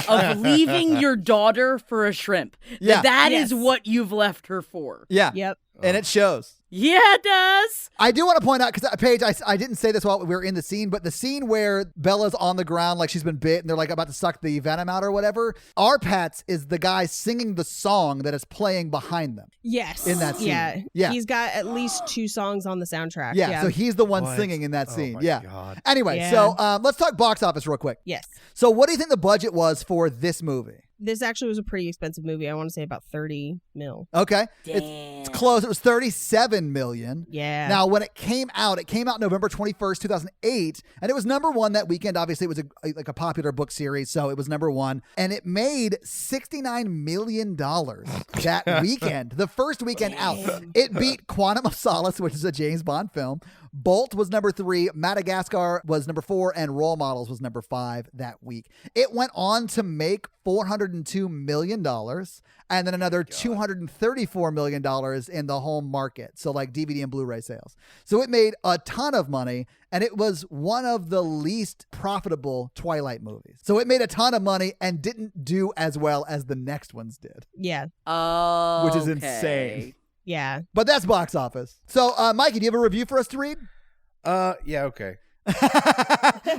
Of leaving your daughter for a shrimp. Yeah. That Yes. is what you've left her for. Yeah. Yep. And it shows. Yeah, it does. I do want to point out, because Paige, I didn't say this while we were in the scene, but the scene where Bella's on the ground like she's been bit and they're like about to suck the venom out or whatever, our Pats is the guy singing the song that is playing behind them. Yes. In that scene. Yeah. Yeah. He's got at least 2 songs on the soundtrack. Yeah, so he's the one What? singing in that Oh scene. my Yeah. God. Anyway, Yeah. so let's talk box office real quick. Yes. So what do you think the budget was for this movie? This actually was a pretty expensive movie. I want to say about $30 million. Okay. Damn. It's close. It was $37 million. Yeah. Now, when it came out November 21st, 2008, and it was number 1 that weekend. Obviously, it was a popular book series, so it was number 1. And it made $69 million that weekend, the first weekend out. It beat Quantum of Solace, which is a James Bond film. Bolt was number 3, Madagascar was number 4, and Role Models was number 5 that week. It went on to make $402 million and then another $234 million in the home market. So like DVD and Blu-ray sales. So it made a ton of money, and it was one of the least profitable Twilight movies. So it made a ton of money and didn't do as well as the next ones did, Yeah. Oh, which is insane. Yeah. But that's box office. So, Mikey, do you have a review for us to read? Yeah, okay.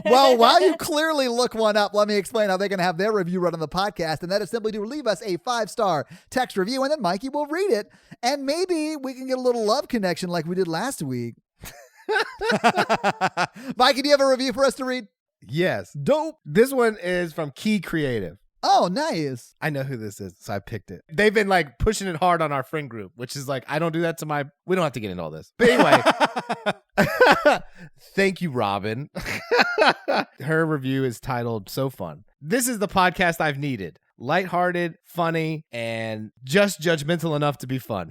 Well, while you clearly look one up, let me explain how they can have their review read on the podcast. And that is simply to leave us a 5-star text review, and then Mikey will read it. And maybe we can get a little love connection like we did last week. Mikey, do you have a review for us to read? Yes. Dope. This one is from Key Creative. Oh, nice. I know who this is, so I picked it. They've been like pushing it hard on our friend group, which is like, I don't do that to we don't have to get into all this. But anyway, thank you, Robin. Her review is titled So Fun. This is the podcast I've needed. Lighthearted, funny, and just judgmental enough to be fun.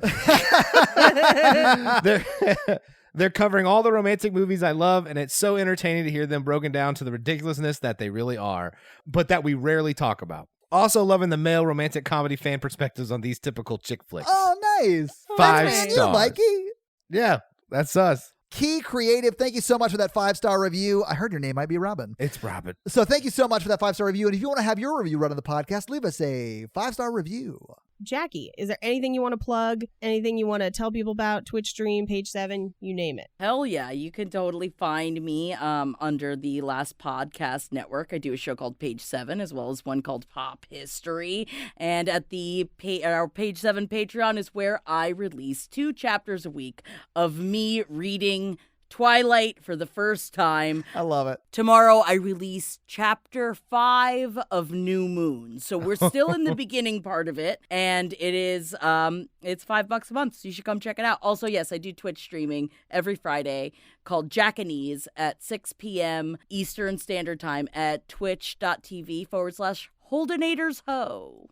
They're covering all the romantic movies I love, and it's so entertaining to hear them broken down to the ridiculousness that they really are, but that we rarely talk about. Also loving the male romantic comedy fan perspectives on these typical chick flicks. Oh, nice. 5 That's stars. you, Mikey. Yeah, that's us. Key Creative, thank you so much for that 5-star review. I heard your name might be Robin. It's Robin. So thank you so much for that 5-star review. And if you want to have your review read on the podcast, leave us a 5-star review. Jackie, is there anything you want to plug? Anything you want to tell people about? Twitch stream, page 7, you name it. Hell yeah, you can totally find me under the Last Podcast Network. I do a show called Page 7 as well as one called Pop History. And at our Page 7 Patreon is where I release 2 chapters a week of me reading Twilight for the first time. I love it. Tomorrow I release chapter 5 of New Moon. So we're still in the beginning part of it, and it is it's $5 a month, so you should come check it out. Also, yes, I do Twitch streaming every Friday called Jackanese at 6 p.m. Eastern Standard Time at twitch.tv/Holdenators Ho.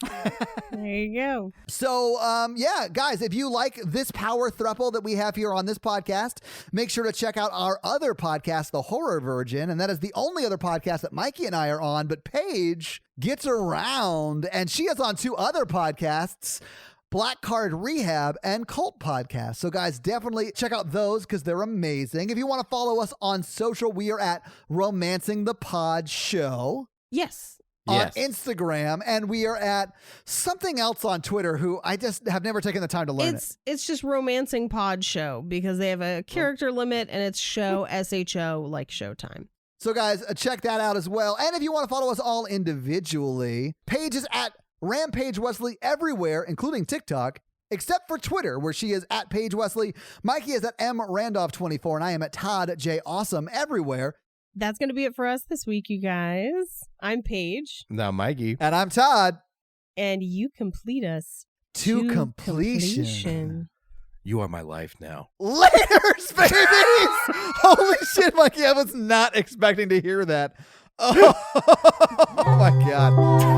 There you go. So, yeah, guys, if you like this power throuple that we have here on this podcast, make sure to check out our other podcast, The Horror Virgin. And that is the only other podcast that Mikey and I are on. But Paige gets around, and she is on 2 other podcasts, Black Card Rehab and Cult Podcast. So, guys, definitely check out those because they're amazing. If you want to follow us on social, we are at Romancing the Pod Show Yes. on Yes. Instagram, and we are at something else on Twitter who I just have never taken the time to learn It's just Romancing Pod Show because they have a character limit and it's show SHO like Showtime. So guys, check that out as well. And if you want to follow us all individually, Paige is at Rampage Wesley everywhere, including TikTok, except for Twitter, where she is at Paige Wesley. Mikey is at M Randolph24, and I am at Todd J Awesome everywhere. That's going to be it for us this week, you guys. I'm Paige. Now, Mikey. And I'm Todd. And you complete us To completion. You are my life now. Layers, babies! Holy shit, Mikey. I was not expecting to hear that. Oh, oh my God.